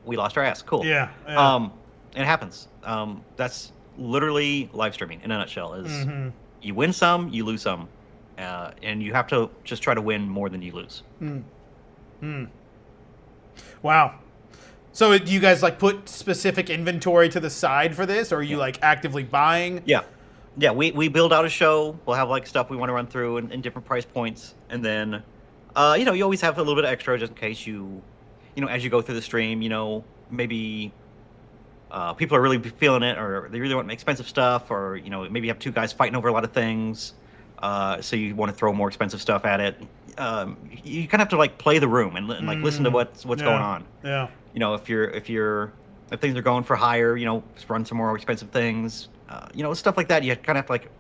we lost our ass. Cool. Yeah. It happens. That's literally live streaming in a nutshell. Is Mm-hmm. you win some, you lose some, and you have to just try to win more than you lose. Wow. So do you guys like put specific inventory to the side for this, or are you like actively buying? Yeah. We build out a show. We'll have like stuff we want to run through in different price points, and then you always have a little bit of extra just in case as you go through the stream, maybe people are really feeling it, or they really want expensive stuff, or maybe you have two guys fighting over a lot of things, so you want to throw more expensive stuff at it. You kind of have to like play the room and like listen to what's going on. Yeah. If things are going for higher, just run some more expensive things, stuff like that. You kind of have to like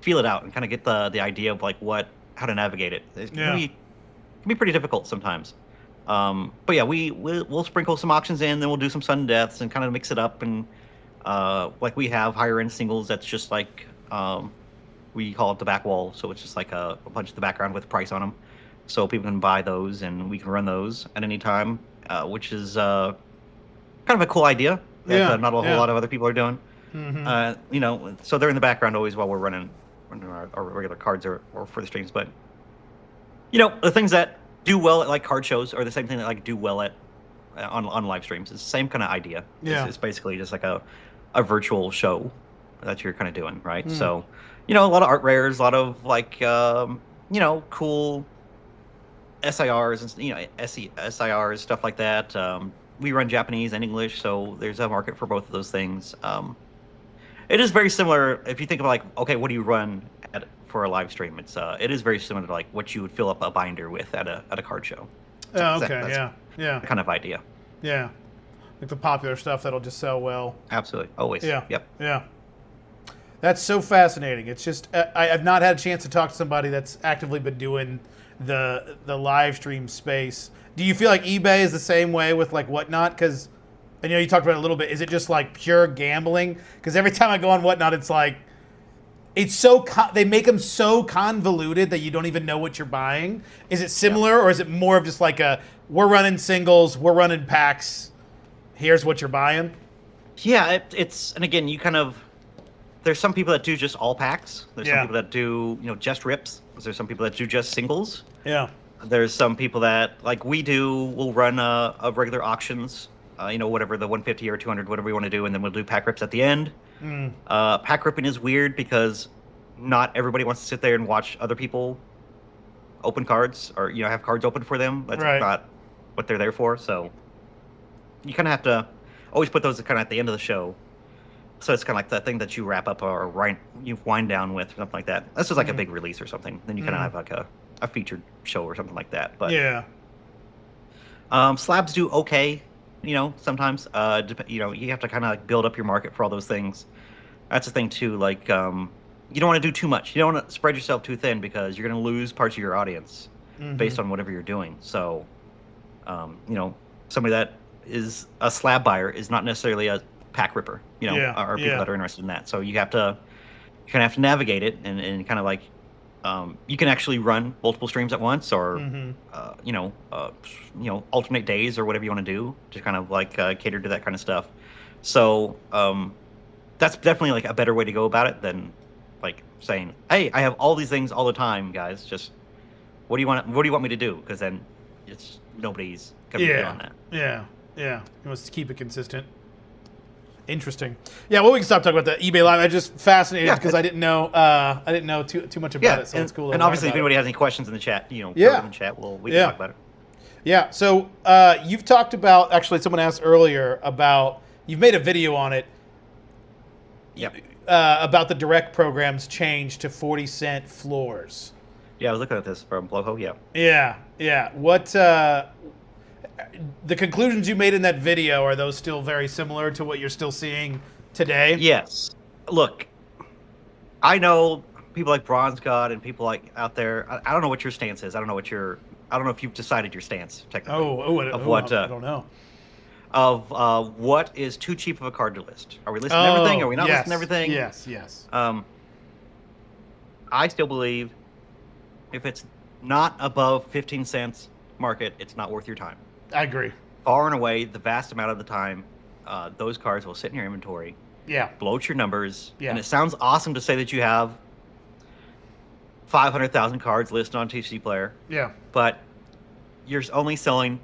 feel it out and kind of get the idea of like how to navigate it. It can be pretty difficult sometimes. But yeah, we'll sprinkle some auctions in, then we'll do some sudden deaths and kind of mix it up. And like we have higher end singles that's just like we call it the back wall, so it's just like a bunch of the background with a price on them, so people can buy those and we can run those at any time, which is kind of a cool idea that not a whole lot of other people are doing. Mm-hmm. So they're in the background always while we're running our regular cards or for the streams. But the things that do well at like card shows are the same thing that like do well at on live streams. It's the same kind of idea. Yeah. It's basically just like a virtual show that you're kind of doing, right? So a lot of art rares, a lot of like cool SIRs and SIRs, stuff like that. We run Japanese and English, so there's a market for both of those things. It is very similar if you think of like, okay, what do you run for a live stream? It is very similar to like what you would fill up a binder with at a card show. Oh, okay. That's Yeah. kind of idea. Yeah. Like the popular stuff that'll just sell well. Absolutely, always. Yeah. Yep. Yeah. That's so fascinating. It's just I've not had a chance to talk to somebody that's actively been doing the live stream space. Do you feel like eBay is the same way with like Whatnot? Because I know you talked about it a little bit. Is it just like pure gambling? Because every time I go on Whatnot, it's like they make them so convoluted that you don't even know what you're buying. Is it similar, or is it more of just like we're running singles, we're running packs, here's what you're buying? Yeah, and again, there's some people that do just all packs. There's some people that do just rips. There's some people that do just singles. Yeah. There's some people that like we'll run a regular auctions, whatever, the 150 or 200, whatever we want to do, and then we'll do pack rips at the end. Pack ripping is weird because not everybody wants to sit there and watch other people open cards or have cards open for them. That's not what they're there for. So you kind of have to always put those kind of at the end of the show. So it's kind of like the thing that you wrap up or you wind down with or something like that. That's just like a big release or something. Then you kind of have like a featured show or something like that. But slabs do okay. Sometimes you have to kind of like build up your market for all those things. That's the thing too. Like you don't want to do too much. You don't want to spread yourself too thin because you're going to lose parts of your audience based on whatever you're doing. So somebody that is a slab buyer is not necessarily a pack ripper. Or people that are interested in that. So you kind of have to navigate it and kind of like you can actually run multiple streams at once, or alternate days or whatever you want to do to kind of like cater to that kind of stuff. So that's definitely like a better way to go about it than like saying, "Hey, I have all these things all the time, guys. Just what do you want? What do you want me to do?" Because then it's nobody's gonna be doing that. Yeah. You must keep it consistent. Interesting. Yeah, well, we can stop talking about the eBay Live. I'm just fascinated because I didn't know too much about it. So it's cool. And obviously, if anybody has any questions in the chat, throw them in the chat. We can talk about it. Yeah. So you've talked about, actually, someone asked earlier about, you've made a video on it. Yep. About the direct programs change to 40-cent floors. Yeah, I was looking at this from Blowho. Yeah. What the conclusions you made in that video, are those still very similar to what you're still seeing today? Yes. Look, I know people like Bronze God and people like out there. I don't know what your stance is. I don't know if you've decided your stance technically. I don't know. Of what is too cheap of a card to list. Are we listing everything? Are we not listing everything? Yes. I still believe if it's not above 15 cents market, it's not worth your time. I agree. Far and away, the vast amount of the time, those cards will sit in your inventory. Yeah. Bloat your numbers. Yeah. And it sounds awesome to say that you have 500,000 cards listed on TCG Player. Yeah. But you're only selling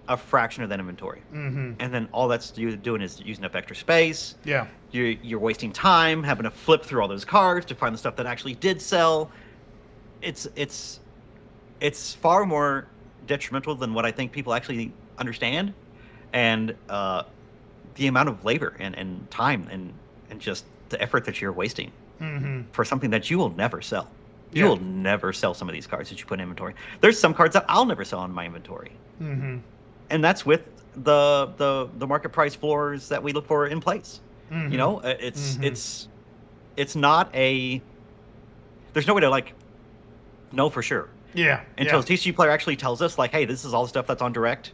a fraction of that inventory. Mm-hmm. And then all that's doing is using up extra space. Yeah. You're wasting time having to flip through all those cards to find the stuff that actually did sell. It's far more detrimental than what I think people actually understand, and the amount of labor and time and just the effort that you're wasting for something that you will never sell. You will never sell some of these cards that you put in inventory. There's some cards that I'll never sell in my inventory, and that's with the market price floors that we look for in place. You know, it's not a. There's no way to like know for sure. Yeah. Until TCG Player actually tells us, like, hey, this is all the stuff that's on direct.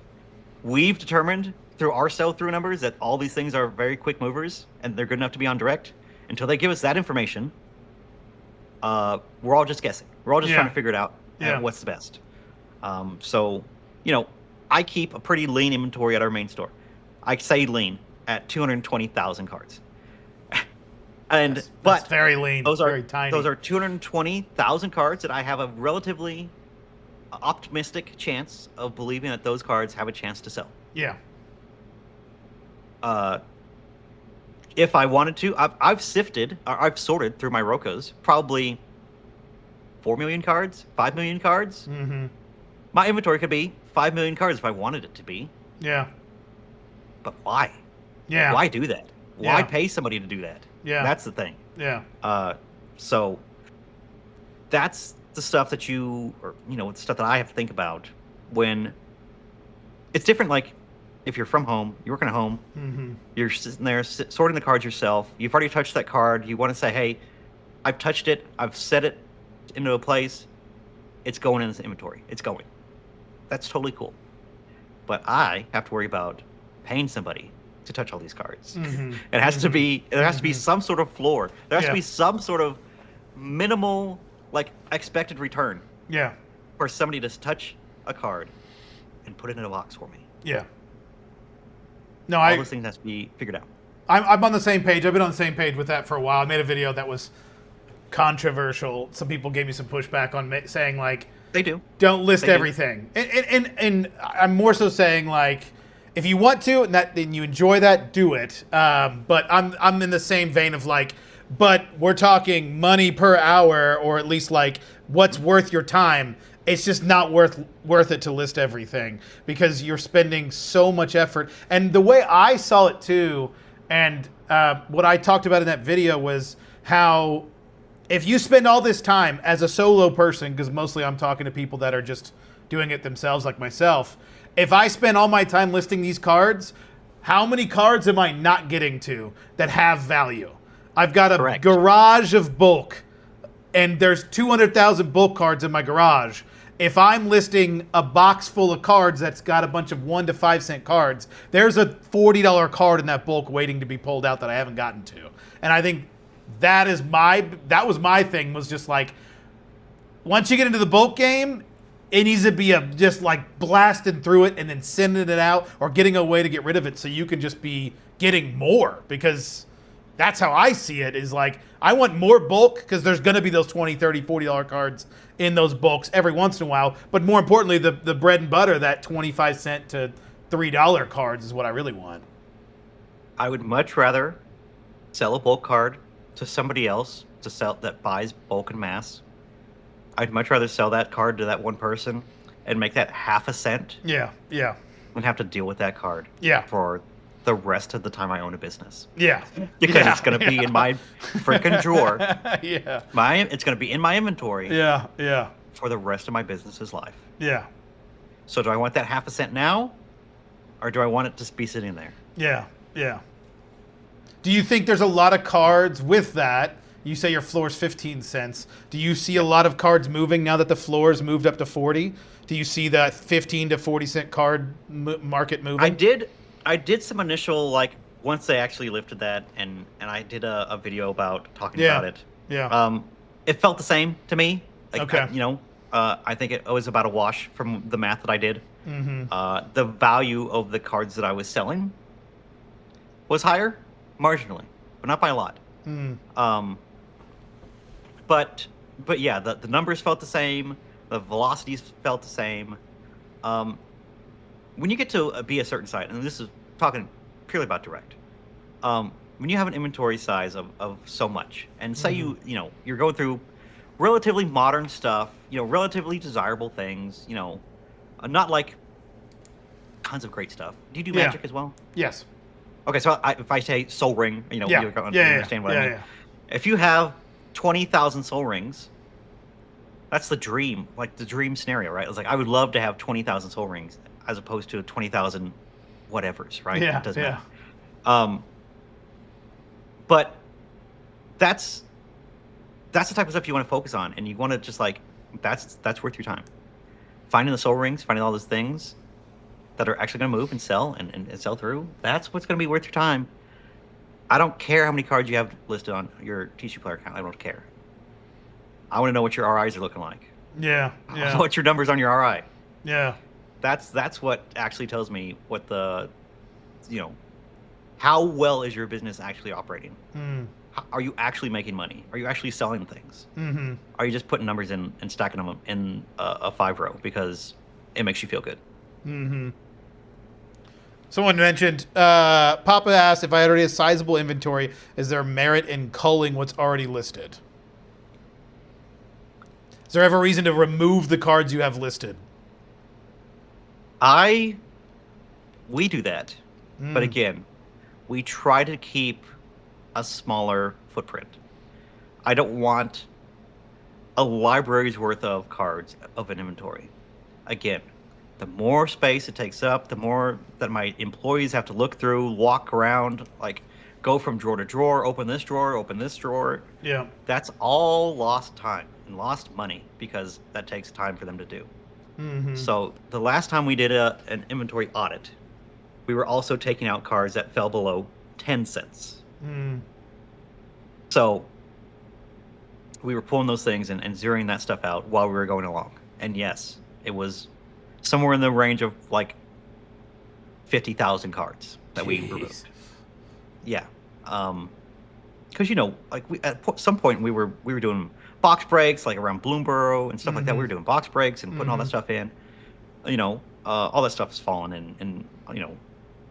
We've determined through our sell-through numbers that all these things are very quick movers and they're good enough to be on direct. Until they give us that information, we're all just guessing. We're all just trying to figure it out what's the best. So, I keep a pretty lean inventory at our main store. I say lean at 220,000 cards. That's very lean. Those are very tiny. Those are 220,000 cards that I have a relatively optimistic chance of believing that those cards have a chance to sell. Yeah. If I wanted to, I've sorted through my Rokos probably 4 million cards, 5 million cards. Mm-hmm. My inventory could be 5 million cards if I wanted it to be. Yeah. But why? Yeah. Why do that? Why pay somebody to do that? Yeah. That's the thing. Yeah. So that's the stuff that the stuff that I have to think about when it's different. Like if you're from home, you're working at home, you're sitting there sorting the cards yourself. You've already touched that card. You want to say, hey, I've touched it. I've set it into a place. It's going in this inventory. It's going. That's totally cool. But I have to worry about paying somebody to touch all these cards. It has to be. There has to be some sort of floor. There has to be some sort of minimal, like expected return. Yeah. For somebody to touch a card and put it in a box for me. Yeah. No, all those things has to be figured out. I'm on the same page. I've been on the same page with that for a while. I made a video that was controversial. Some people gave me some pushback on saying like they don't list everything, and I'm more so saying like, if you want to and you enjoy that, do it. But I'm in the same vein of like, but we're talking money per hour, or at least like what's worth your time. It's just not worth it to list everything because you're spending so much effort. And the way I saw it too, and what I talked about in that video was how if you spend all this time as a solo person, because mostly I'm talking to people that are just doing it themselves like myself, if I spend all my time listing these cards, how many cards am I not getting to that have value? I've got a garage of bulk, and there's 200,000 bulk cards in my garage. If I'm listing a box full of cards that's got a bunch of 1 to 5 cent cards, there's a $40 card in that bulk waiting to be pulled out that I haven't gotten to. And I think that was my thing, was just like, once you get into the bulk game, it needs to be just like blasting through it and then sending it out or getting a way to get rid of it so you can just be getting more, because That's how I see it, is like, I want more bulk because there's going to be those $20, $30, $40 cards in those bulks every once in a while. But more importantly, the bread and butter, that 25 cent to $3 cards is what I really want. I would much rather sell a bulk card to somebody else to sell that buys bulk and mass. I'd much rather sell that card to that one person and make that half a cent. Yeah. And have to deal with that card. Yeah. For the rest of the time I own a business. Yeah. Because it's going to be in my freaking drawer. Yeah. It's going to be in my inventory. Yeah. For the rest of my business's life. Yeah. So do I want that half a cent now? Or do I want it to be sitting there? Yeah. Do you think there's a lot of cards with that? You say your floor's 15 cents. Do you see a lot of cards moving now that the floor's moved up to 40? Do you see that 15 to 40 cent card market moving? I did some initial, like, once they actually lifted that, and I did a video about talking about it. Yeah. It felt the same to me. Like, okay. I think it was about a wash from the math that I did. Mm-hmm. The value of the cards that I was selling was higher, marginally, but not by a lot. But yeah, the numbers felt the same. The velocities felt the same. When you get to be a certain size, and this is talking purely about direct, when you have an inventory size of so much, and say you're going through relatively modern stuff, relatively desirable things, not like tons of great stuff. Do you do Magic as well? Yes. Okay, so if I say Soul Ring, you understand what I mean. Yeah. If you have 20,000 Soul Rings, that's the dream, like the dream scenario, right? It's like I would love to have 20,000 Soul Rings as opposed to 20,000 whatevers, right? Yeah, it doesn't matter. But that's the type of stuff you want to focus on, and you want to just like that's worth your time. Finding the Soul Rings, finding all those things that are actually going to move and sell and sell through. That's what's going to be worth your time. I don't care how many cards you have listed on your TCG Player account. I don't care. I want to know what your RIs are looking like. Yeah. What's your numbers on your RI? Yeah. That's what actually tells me what the, how well is your business actually operating? Are you actually making money? Are you actually selling things? Mm-hmm. Are you just putting numbers in and stacking them in a 5-row because it makes you feel good? Mm-hmm. Someone mentioned, Papa asked if I had already a sizable inventory, is there merit in culling what's already listed? Is there ever reason to remove the cards you have listed? We do that. But again, we try to keep a smaller footprint. I don't want a library's worth of cards of an inventory. Again, the more space it takes up, the more that my employees have to look through, walk around, like go from drawer to drawer, open this drawer. Yeah. That's all lost time and lost money because that takes time for them to do. Mm-hmm. So the last time we did an inventory audit, we were also taking out cards that fell below 10 cents. So we were pulling those things and zeroing that stuff out while we were going along. And yes, it was somewhere in the range of like 50,000 cards that we removed. Yeah. Because like at some point we were doing box breaks like around Bloomborough and stuff like that. We were doing box breaks and putting all that stuff in. All that stuff is falling and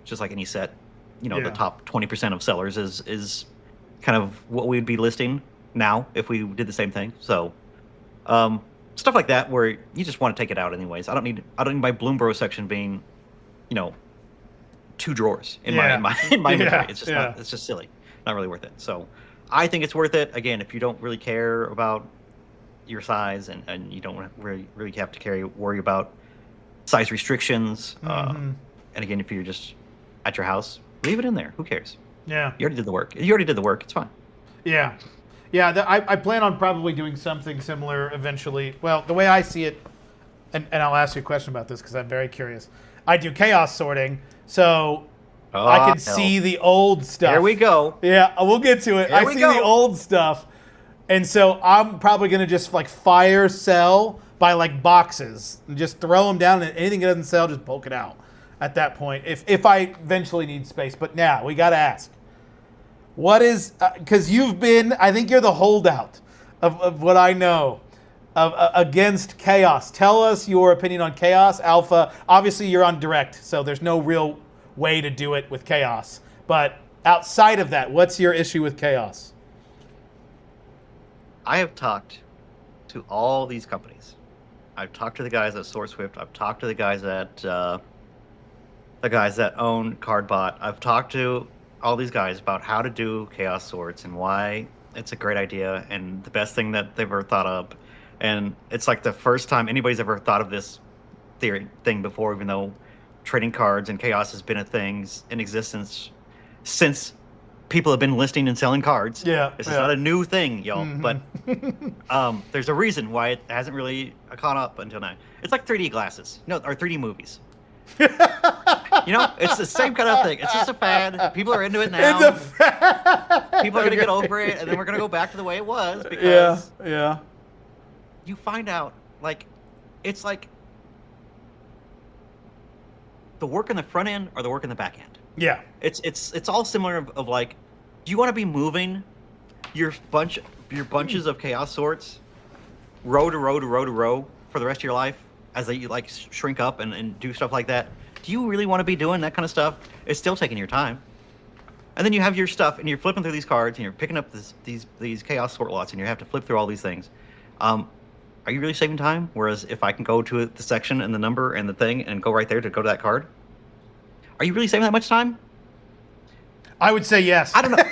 just like any set, the top 20% of sellers is kind of what we'd be listing now if we did the same thing. So stuff like that where you just want to take it out anyways. I don't need my Bloomborough section being, 2 drawers in my inventory. It's just not, it's just silly. Not really worth it. So I think it's worth it. Again, if you don't really care about your size and you don't really have to worry about size restrictions. And again, if you're just at your house, leave it in there. Who cares? Yeah. You already did the work. It's fine. Yeah. Yeah, I plan on probably doing something similar eventually. Well, the way I see it, and I'll ask you a question about this because I'm very curious. I do chaos sorting, so I can see the old stuff. There we go. Yeah, we'll get to it. I see the old stuff. And so I'm probably going to just like fire sell by like boxes and just throw them down, and anything that doesn't sell, just bulk it out at that point if I eventually need space. But now we got to ask, What is, because you've been, I think you're the holdout of what I know against chaos. Tell us your opinion on chaos, alpha. Obviously, you're on direct, so there's no real way to do it with chaos. But outside of that, what's your issue with chaos? I have talked to all these companies. I've talked to the guys at SourceSwift. I've talked to the guys that own Cardbot. I've talked to all these guys about how to do chaos sorts and why it's a great idea and the best thing that they've ever thought of. And it's like the first time anybody's ever thought of this thing before, even though trading cards and chaos has been a thing in existence since people have been listing and selling cards. Yeah, this is not a new thing, y'all. But there's a reason why it hasn't really caught up until now. It's like 3D glasses, or 3D movies. It's the same kind of thing. It's just a fad. People are into it now. It's a fad. People are gonna get over it, and then we're gonna go back to the way it was because you find out it's like the work in the front end or the work in the back end. Yeah, it's all similar of like, do you want to be moving your bunches of chaos sorts row to row to row to row for the rest of your life as they shrink up and do stuff like that? Do you really want to be doing that kind of stuff? It's still taking your time. And then you have your stuff and you're flipping through these cards and you're picking up these chaos sort lots and you have to flip through all these things. Are you really saving time? Whereas if I can go to the section and the number and the thing and go right there to go to that card, are you really saving that much time? I would say yes. I don't know.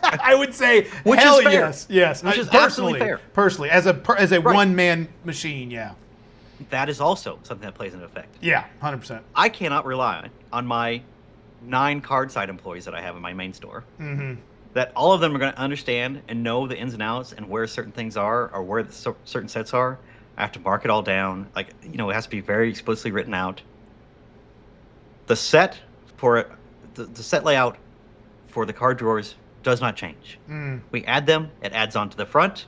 I would say which hell is fair. Yes. Which is absolutely fair. Personally, as a one-man machine, yeah. That is also something that plays into effect. Yeah, 100%. I cannot rely on my 9 card side employees that I have in my main store. Mm-hmm. That all of them are going to understand and know the ins and outs and where certain things are or where the certain sets are. I have to mark it all down. It has to be very explicitly written out. The set for the set layout for the card drawers does not change. We add them, it adds on to the front,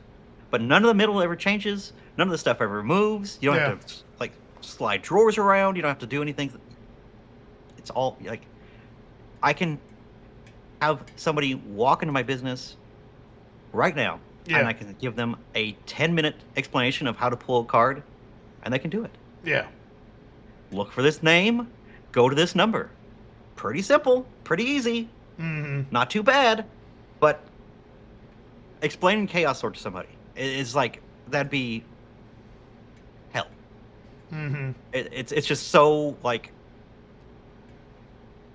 but none of the middle ever changes. None of the stuff ever moves. You don't have to slide drawers around. You don't have to do anything. It's all I can have somebody walk into my business right now and I can give them a 10-minute explanation of how to pull a card and they can do it. Yeah. Look for this name, go to this number. Pretty simple, pretty easy. Not too bad, but explaining chaos sort to somebody is that'd be hell. It's just so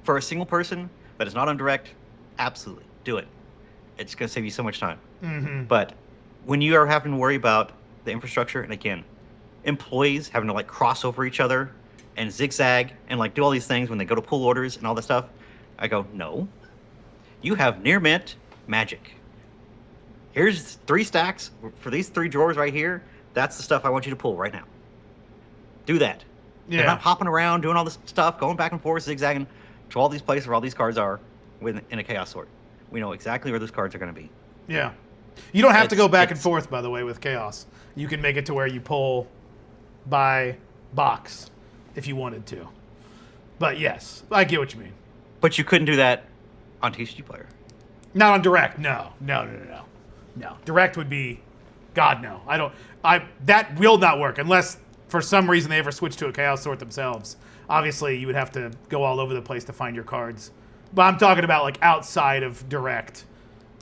for a single person that is not on direct, absolutely do it. It's going to save you so much time. But when you are having to worry about the infrastructure, and again, employees having to cross over each other and zigzag and do all these things when they go to pull orders and all that stuff, I go, no. You have near mint magic. Here's 3 stacks for these 3 drawers right here. That's the stuff I want you to pull right now. Do that. They're not hopping around, doing all this stuff, going back and forth, zigzagging to all these places where all these cards are in a chaos sort. We know exactly where those cards are going to be. Yeah. You don't have to go back and forth, by the way, with chaos. You can make it to where you pull by box if you wanted to. But yes, I get what you mean. But you couldn't do that on TCG Player. Not on direct. No. Direct would be, God no. That will not work unless for some reason they ever switch to a chaos sort themselves. Obviously, you would have to go all over the place to find your cards. But I'm talking about outside of direct.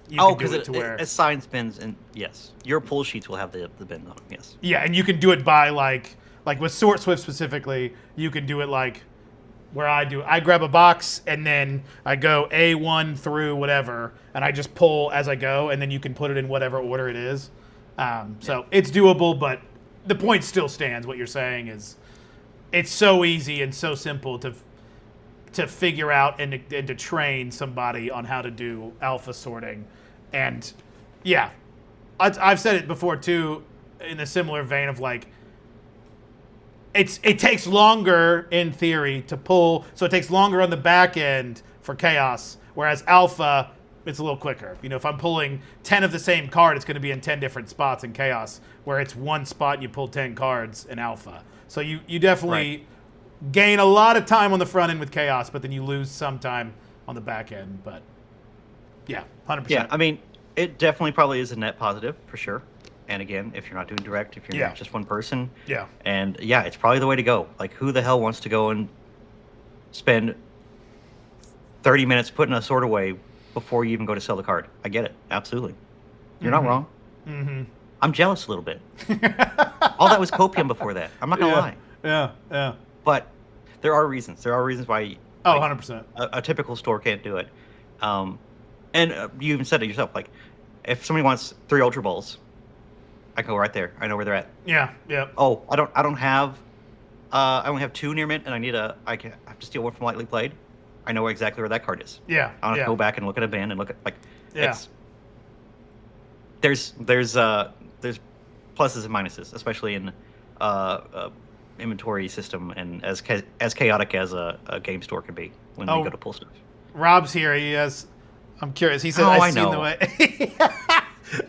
Because it assigns bins, and yes, your pull sheets will have the bins on them. Yes. Yeah, and you can do it by like with SourceSwift specifically. You can do it where I grab a box and then I go A1 through whatever, and I just pull as I go, and then you can put it in whatever order it is. So it's doable, but the point still stands. What you're saying is, it's so easy and so simple to figure out and to train somebody on how to do alpha sorting. And yeah, I've said it before too, in a similar vein of it takes longer in theory to pull, so it takes longer on the back end for chaos, whereas alpha, it's a little quicker. If I'm pulling 10 of the same card, it's going to be in 10 different spots in chaos, where it's one spot and you pull 10 cards in alpha. So you definitely gain a lot of time on the front end with chaos, but then you lose some time on the back end. But Yeah, 100%. Yeah, I mean, it definitely probably is a net positive for sure. And again, if you're not doing direct, if you're just one person, and it's probably the way to go. Like, who the hell wants to go and spend 30 minutes putting a sword away before you even go to sell the card? I get it, absolutely. You're not wrong. Mm-hmm. I'm jealous a little bit. All that was copium before that. I'm not gonna lie. Yeah. But there are reasons. There are reasons why. Oh, 100%. A typical store can't do it. And you even said it yourself. Like, if somebody wants 3 Ultra Balls, I can go right there. I know where they're at. Yeah. Oh, I don't have. I only have 2 near mint, and I have to steal one from Lightly Played. I know exactly where that card is. Yeah. I don't have to go back and look at a bin and look at Yeah. There's pluses and minuses, especially in inventory system and as chaotic as a game store can be when you go to pull stuff. Rob's here. I'm curious. He said, I seen know. the way.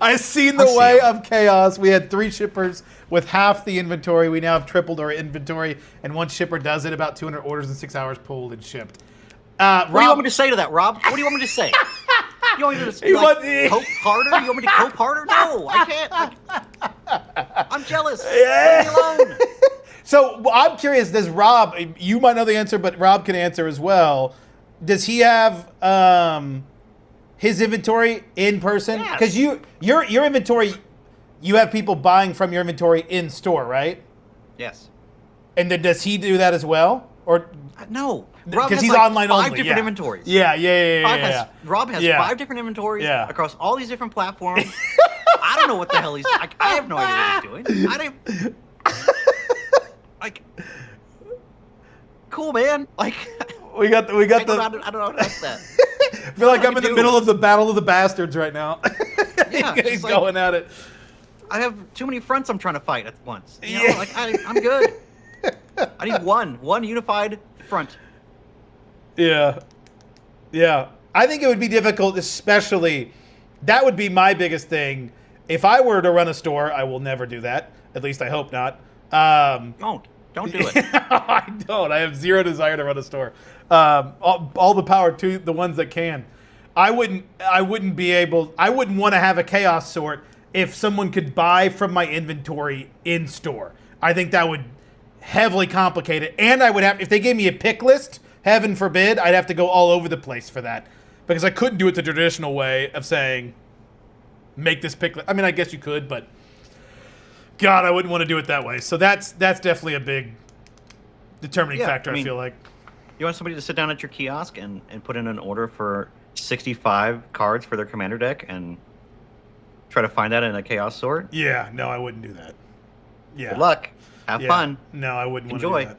I've seen the way of chaos. We had 3 shippers with half the inventory. We now have tripled our inventory, and one shipper does it. About 200 orders in 6 hours pulled and shipped. What do you want me to say to that, Rob? What do you want me to say? You want me to cope harder? You want me to cope harder? No, I can't. I'm jealous. Leave me alone. So I'm curious, does Rob, you might know the answer, but Rob can answer as well. Does he have his inventory in person? Because your inventory, you have people buying from your inventory in store, right? Yes. And then does he do that as well? Or no. Because he's online only. 5 different inventories. Yeah. Rob has 5 different inventories across all these different platforms. I don't know what the hell he's. I have no idea what he's doing. I don't. Like, cool, man. Like, we got the. I don't know how to ask that. I feel like I'm in the middle of the Battle of the Bastards right now. Yeah, he's going at it. I have too many fronts I'm trying to fight at once. You know, like I'm good. I need one unified front. Yeah. I think it would be difficult, especially. That would be my biggest thing. If I were to run a store, I will never do that. At least I hope not. Don't do it. I don't. I have zero desire to run a store. All the power to the ones that can. I wouldn't want to have a chaos sort if someone could buy from my inventory in store. I think that would heavily complicate it. And I would have, if they gave me a pick list, heaven forbid, I'd have to go all over the place for that. Because I couldn't do it the traditional way of saying, make this pick list. I mean, I guess you could, but God, I wouldn't want to do it that way. So that's definitely a big determining factor, I feel like. You want somebody to sit down at your kiosk and put in an order for 65 cards for their commander deck and try to find that in a chaos sort? Yeah, no, I wouldn't do that. Yeah. Good luck. Have fun. No, I wouldn't want to Enjoy. do that.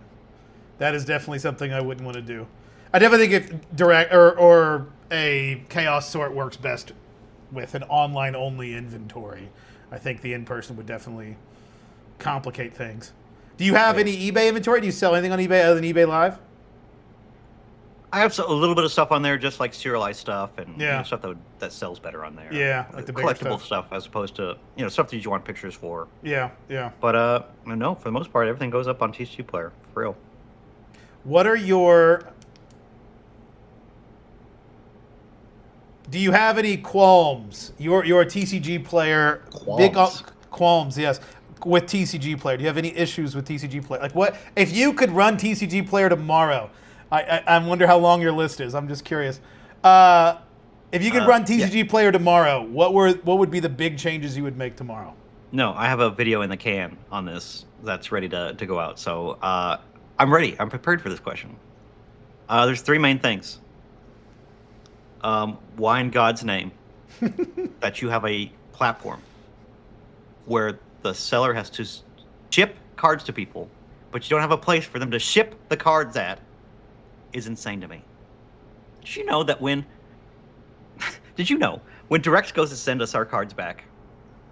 That is definitely something I wouldn't want to do. I definitely think if direct or a chaos sort works best with an online only inventory. I think the in-person would definitely complicate things. Do you have any eBay inventory? Do you sell anything on eBay other than eBay Live? I have a little bit of stuff on there, just like serialized stuff and stuff that sells better on there. Yeah, like the bigger collectible stuff as opposed to stuff that you want pictures for. Yeah. But no, for the most part, everything goes up on TCG Player for real. What are your? Do you have any qualms? You're a TCG player. Qualms. Big qualms, yes. With TCG Player, do you have any issues with TCG Player? Like, what if you could run TCG Player tomorrow? I wonder how long your list is. I'm just curious. If you could run TCG Player tomorrow, what would be the big changes you would make tomorrow? No, I have a video in the can on this that's ready to go out. So I'm ready. I'm prepared for this question. There's 3 main things. Why in God's name that you have a platform where the seller has to ship cards to people, but you don't have a place for them to ship the cards at is insane to me. Did you know that when Direct goes to send us our cards back,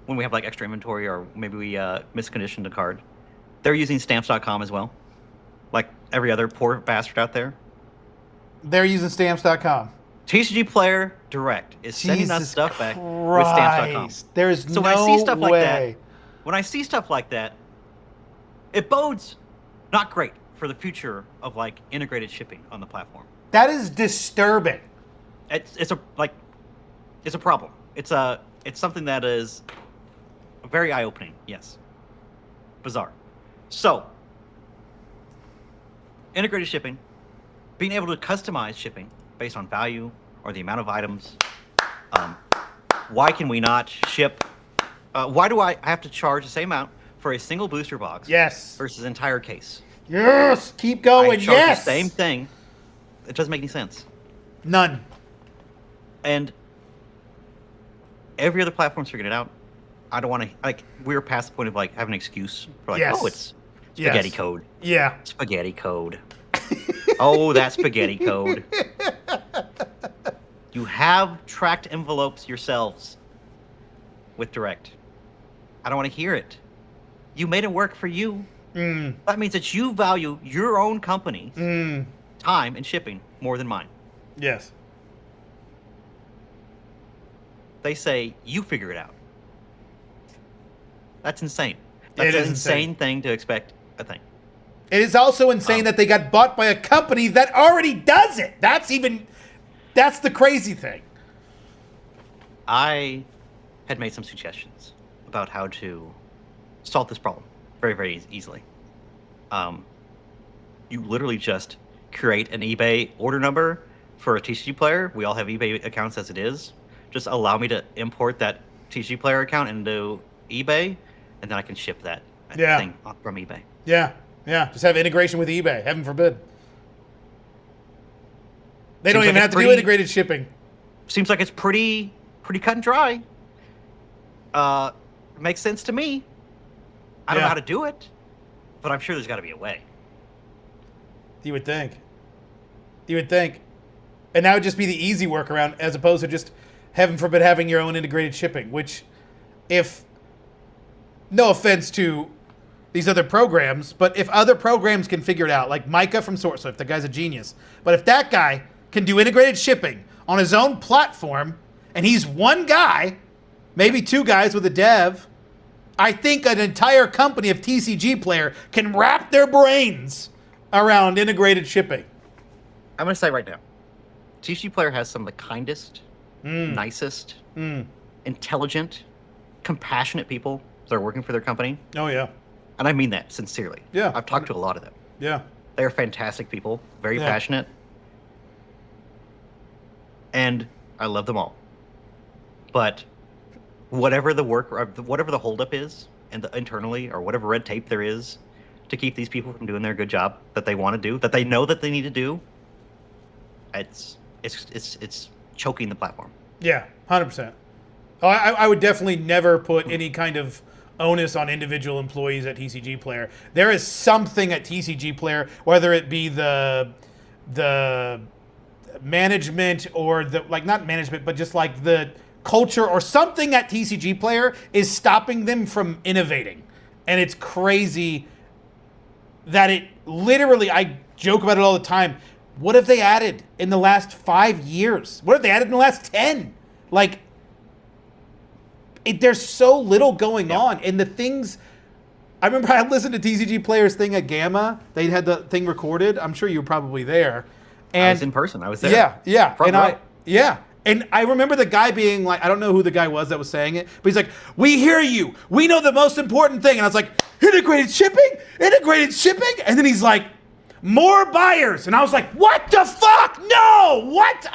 when we have like extra inventory or maybe we misconditioned a card, they're using stamps.com as well? Like every other poor bastard out there? They're using stamps.com. TCG Player Direct is sending us stuff back with stamps.com. There's so no when I see stuff way. like that, when I see stuff like that, it bodes not great for the future of like integrated shipping on the platform. That is disturbing. It's a like It's a problem. It's something that is very eye-opening. Yes. Bizarre. So, integrated shipping, being able to customize shipping based on value or the amount of items. Why can we not ship? Why do I have to charge the same amount for a single booster box? Yes. Versus entire case. Yes. Keep going. I charge Yes. the same thing. It doesn't make any sense. None. And every other platform's figured it out. I don't want to, like, we're past the point of, like, having an excuse for, like, Yes. oh, it's spaghetti Yes. code. Yeah. Spaghetti code. Oh, that spaghetti code. You have tracked envelopes yourselves with Direct. I don't want to hear it. You made it work for you. That means that you value your own company's time and shipping more than mine. Yes. They say, you figure it out. That's insane. That's It an is insane insane. thing to expect a thing. It is also insane that they got bought by a company that already does it. That's the crazy thing. I had made some suggestions about how to solve this problem very, very easily. You literally just create an eBay order number for a TCG player. We all have eBay accounts as it is. Just allow me to import that TCG player account into eBay, and then I can ship that thing from eBay. Yeah. Yeah. Just have integration with eBay. Heaven forbid. They don't Seems even like have it's to do pretty- integrated shipping. Seems like it's pretty cut and dry. Makes sense to me. I don't know Yeah. how to do it, but I'm sure there's got to be a way. You would think. You would think. And that would just be the easy workaround as opposed to just, heaven forbid, having your own integrated shipping, which, if, no offense to these other programs, but if other programs can figure it out, like Micah from SourceSwift, the guy's a genius, but if that guy can do integrated shipping on his own platform, and he's one guy, maybe two guys with a dev, I think an entire company of TCG Player can wrap their brains around integrated shipping. I'm going to say right now, TCG Player has some of the kindest, nicest, intelligent, compassionate people that are working for their company. Oh, yeah. And I mean that sincerely. Yeah. I've talked to a lot of them. Yeah. They are fantastic people, very Yeah. passionate. And I love them all. But whatever the work, or whatever the holdup is, and internally, or whatever red tape there is to keep these people from doing their good job that they want to do, that they know that they need to do, it's choking the platform. Yeah, 100%. Oh, I would definitely never put any kind of onus on individual employees at TCG Player. There is something at TCG Player, whether it be the management or the, like, not management, but just like the culture or something at TCG Player is stopping them from innovating. And it's crazy that it literally, I joke about it all the time. What have they added in the last 5 years? What have they added in the last 10? Like, there's so little going on. And the things, I remember I listened to TCG Player's thing at Gamma. They had the thing recorded. I'm sure you were probably there. And I was in person. I was there. Yeah. Front row. And I remember the guy being like, I don't know who the guy was that was saying it, but he's like, we hear you. We know the most important thing. And I was like, integrated shipping? Integrated shipping? And then he's like, more buyers. And I was like, what the fuck? No, what?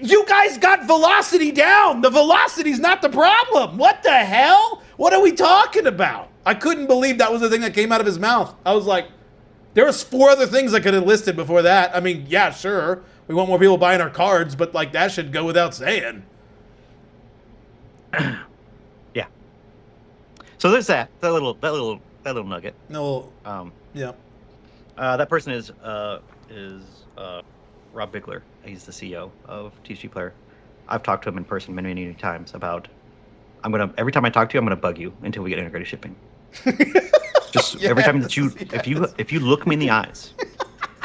You guys got velocity down. The velocity's not the problem. What the hell? What are we talking about? I couldn't believe that was the thing that came out of his mouth. I was like, there was 4 other things I could have listed before that. I mean, yeah, sure. We want more people buying our cards, but like that should go without saying. Yeah. So there's that little nugget. No. Yeah. That person is Rob Bigler. He's the CEO of TCG Player. I've talked to him in person many, many times about. Every time I talk to you, I'm gonna bug you until we get integrated shipping. Just every time that if you look me in the eyes,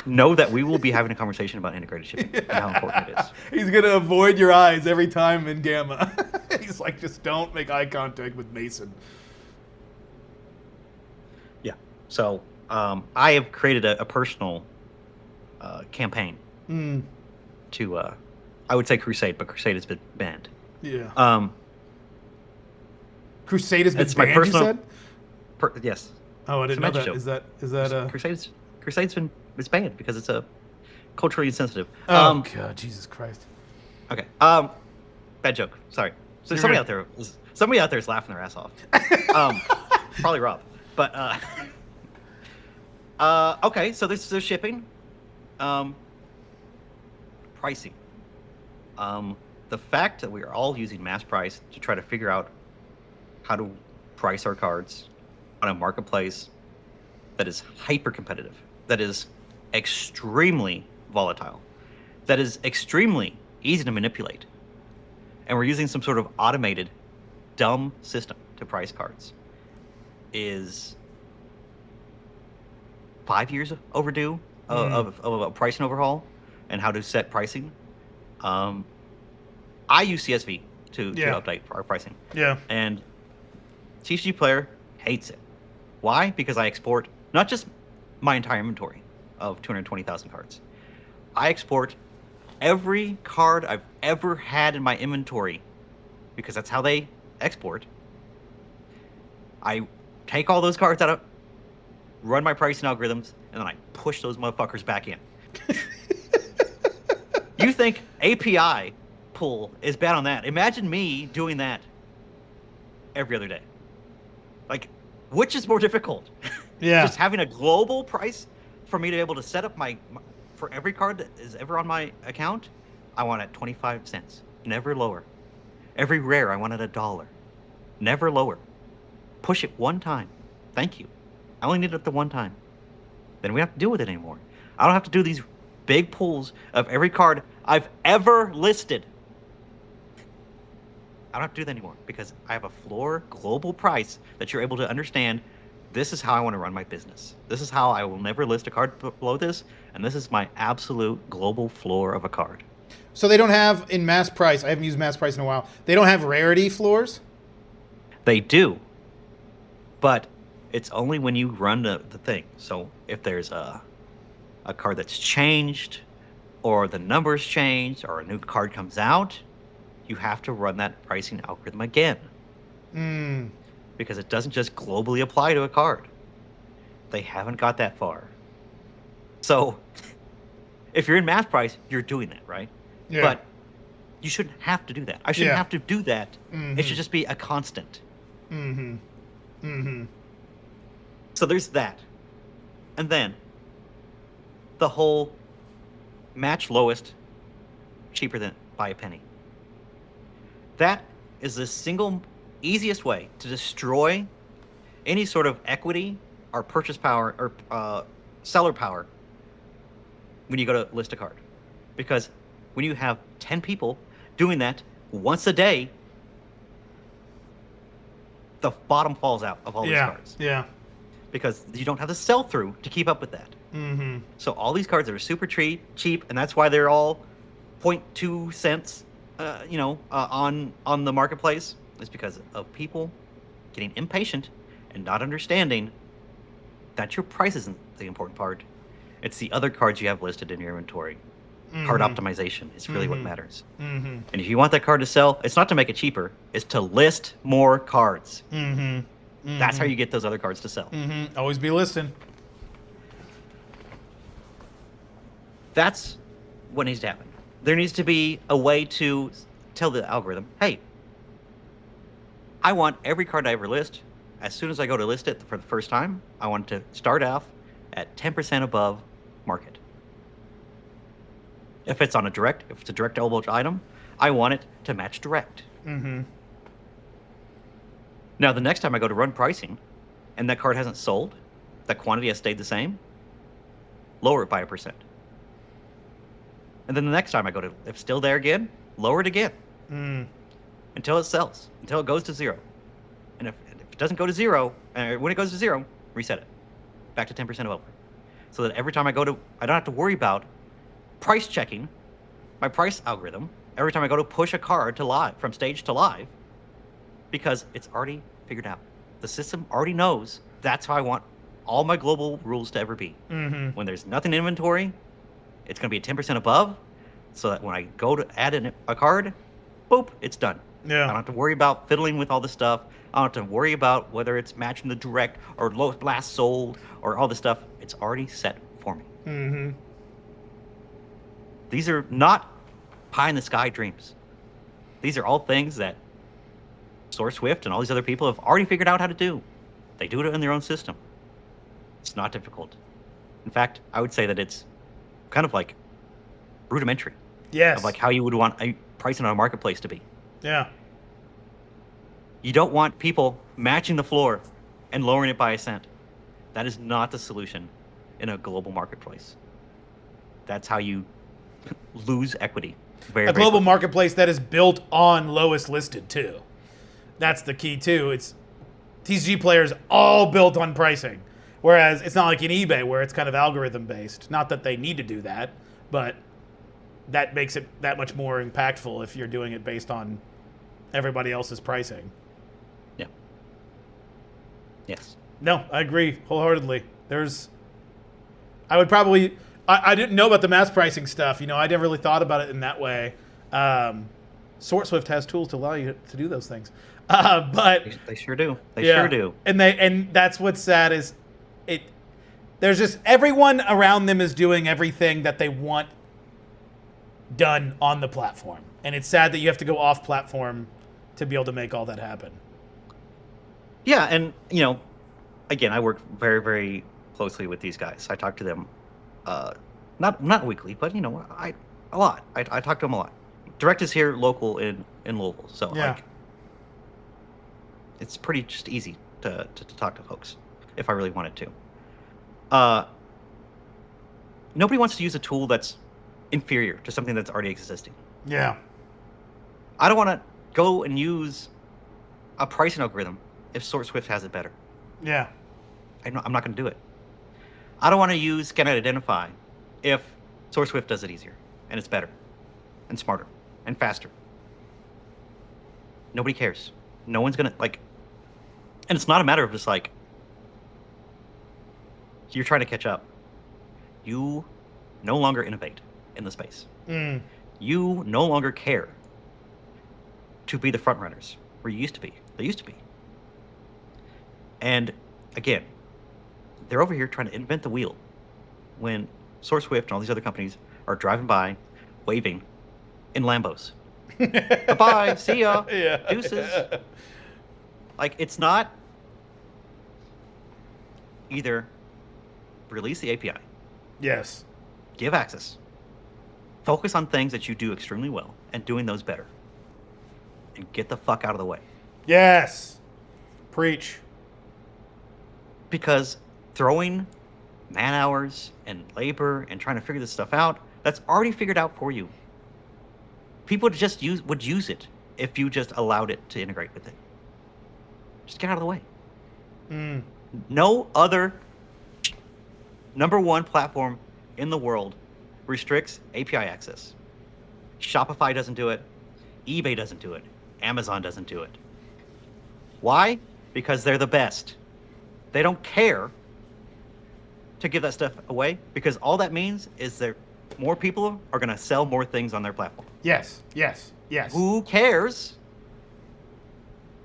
know that we will be having a conversation about integrated shipping and how important it is. He's going to avoid your eyes every time in Gamma. He's like, just don't make eye contact with Mason. Yeah. So I have created a personal campaign to I would say Crusade, but Crusade has been banned. Yeah. Crusade has been It's my banned, you personal- said? Yes. Oh, I didn't know Magic that. show. Is that Crusade's banned because it's a culturally insensitive. Oh God, Jesus Christ. Okay. Bad joke. Sorry. So somebody out there is laughing their ass off. Probably Rob. But okay, so this is shipping. Pricing. The fact that we are all using mass price to try to figure out how to price our cards on a marketplace that is hyper competitive, that is extremely volatile, that is extremely easy to manipulate, and we're using some sort of automated, dumb system to price cards, is 5 years overdue of a pricing overhaul and how to set pricing. I use CSV to update our pricing. Yeah. And TCG player hates it. Why? Because I export not just my entire inventory of 220,000 cards. I export every card I've ever had in my inventory because that's how they export. I take all those cards out, run my pricing algorithms, and then I push those motherfuckers back in. You think API pull is bad on that? Imagine me doing that every other day. Like, which is more difficult? Yeah. Just having a global price for me to be able to set up my for every card that is ever on my account, I want it 25 cents, never lower. Every rare, I want it $1, never lower. Push it one time. Thank you. I only need it the one time. Then we don't have to deal with it anymore. I don't have to do these big pulls of every card I've ever listed. I don't have to do that anymore because I have a floor global price that you're able to understand. This is how I want to run my business. This is how I will never list a card below this, and this is my absolute global floor of a card. So they don't have in mass price. I haven't used mass price in a while. They don't have rarity floors. They do, but it's only when you run the thing. So if there's a card that's changed, or the numbers changed, or a new card comes out, you have to run that pricing algorithm again. Because it doesn't just globally apply to a card. They haven't got that far. So if you're in mass price, you're doing that, right? Yeah. But you shouldn't have to do that. I shouldn't have to do that. It should just be a constant. So there's that. And then the whole match lowest, cheaper than by a penny. That is the single easiest way to destroy any sort of equity or purchase power or seller power when you go to list a card. Because when you have 10 people doing that once a day, the bottom falls out of all these cards. Yeah. Because you don't have the sell-through to keep up with that. So all these cards are super cheap, and that's why they're all 0.2 cents, on the marketplace. Is because of people getting impatient and not understanding that your price isn't the important part. It's the other cards you have listed in your inventory. Card optimization is really what matters. And if you want that card to sell, it's not to make it cheaper. It's to list more cards. That's how you get those other cards to sell. Always be listing. That's what needs to happen. There needs to be a way to tell the algorithm, hey, I want every card I ever list, as soon as I go to list it for the first time, I want it to start off at 10% above market. If it's a direct elbow item, I want it to match direct. Now, the next time I go to run pricing and that card hasn't sold, that quantity has stayed the same, lower it by 1%. And then the next time I go to, if it's still there again, lower it again. Until it sells, until it goes to zero. And if it doesn't go to zero, when it goes to zero, reset it back to 10% over. So that every time I go to, I don't have to worry about price checking my price algorithm every time I go to push a card to live, from stage to live, because it's already figured out. The system already knows that's how I want all my global rules to ever be. When there's nothing in inventory, it's going to be at 10% above. so that when I go to add in a card, boop, it's done. Yeah. I don't have to worry about fiddling with all this stuff. I don't have to worry about whether it's matching the direct or last sold or all this stuff. It's already set for me. Mm-hmm. These are not pie in the sky dreams. These are all things that SourceSwift and all these other people have already figured out how to do. They do it in their own system. It's not difficult. In fact, I would say that it's kind of like rudimentary. Yes. Of like how you would want a pricing on a marketplace to be. Yeah. You don't want people matching the floor and lowering it by a cent. That is not the solution in a global marketplace. That's how you lose equity. A global marketplace that is built on lowest listed too. That's the key too. It's TCG players all built on pricing. Whereas it's not like in eBay where it's kind of algorithm based. Not that they need to do that, but that makes it that much more impactful if you're doing it based on everybody else's pricing. Yeah. Yes. No, I agree wholeheartedly. I didn't know about the mass pricing stuff. I never really thought about it in that way. SourceSwift has tools to allow you to do those things. But they sure do. They sure do. And that's what's sad is there's just everyone around them is doing everything that they want done on the platform. And it's sad that you have to go off platform to be able to make all that happen. Yeah, and again, I work very, very closely with these guys. I talk to them not weekly, but a lot. I talk to them a lot. Direct is here local in Louisville. So yeah. It's pretty just easy to talk to folks if I really wanted to. Nobody wants to use a tool that's inferior to something that's already existing. Yeah. I don't want to go and use a pricing algorithm if SourceSwift has it better. Yeah. I'm not going to do it. I don't want to use Scan and Identify if SourceSwift does it easier and it's better and smarter and faster. Nobody cares. No one's going to and it's not a matter of just you're trying to catch up. You no longer innovate in the space. Mm. You no longer care to be the front runners where you used to be. They used to be. And again, they're over here trying to invent the wheel when SourceSwift and all these other companies are driving by, waving in Lambos. Bye-bye, see ya, yeah. Deuces. It's not either release the API. Yes. Give access. Focus on things that you do extremely well and doing those better. And get the fuck out of the way. Yes. Preach. Because throwing man hours and labor and trying to figure this stuff out, that's already figured out for you. People would use it if you just allowed it to integrate with it. Just get out of the way. Mm. No other number one platform in the world restricts API access. Shopify doesn't do it. eBay doesn't do it. Amazon doesn't do it. Why? Because they're the best. They don't care to give that stuff away because all that means is that more people are going to sell more things on their platform. Yes. Who cares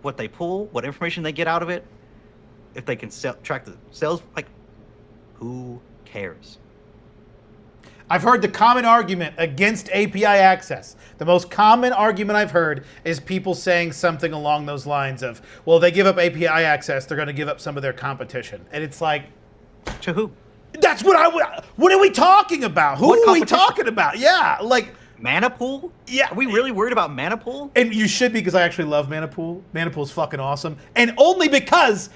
what they pull, what information they get out of it, if they can track the sales? Who cares? I've heard the common argument against API access. The most common argument I've heard is people saying something along those lines of, well, they give up API access, they're going to give up some of their competition. And it's like... To who? That's what are we talking about? Who are we talking about? Yeah, Mana Pool? Yeah. Are we really worried about Mana Pool? And you should be, because I actually love Mana Pool. Mana Pool's fucking awesome. And only because...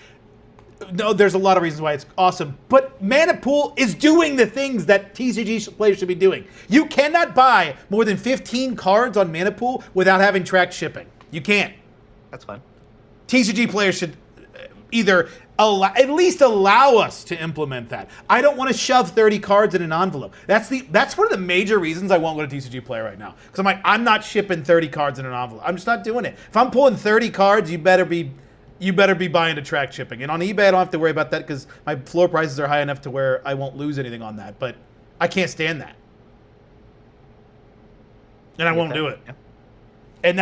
No, there's a lot of reasons why it's awesome, but Mana Pool is doing the things that TCG players should be doing. You cannot buy more than 15 cards on Mana Pool without having tracked shipping. You can't. That's fine. TCG players should either at least allow us to implement that. I don't want to shove 30 cards in an envelope. That's one of the major reasons I won't go to TCG Play right now. Because I'm not shipping 30 cards in an envelope. I'm just not doing it. If I'm pulling 30 cards, you better be buying to track shipping. And on eBay, I don't have to worry about that because my floor prices are high enough to where I won't lose anything on that. But I can't stand that. And I Get won't that? do it. Yeah. And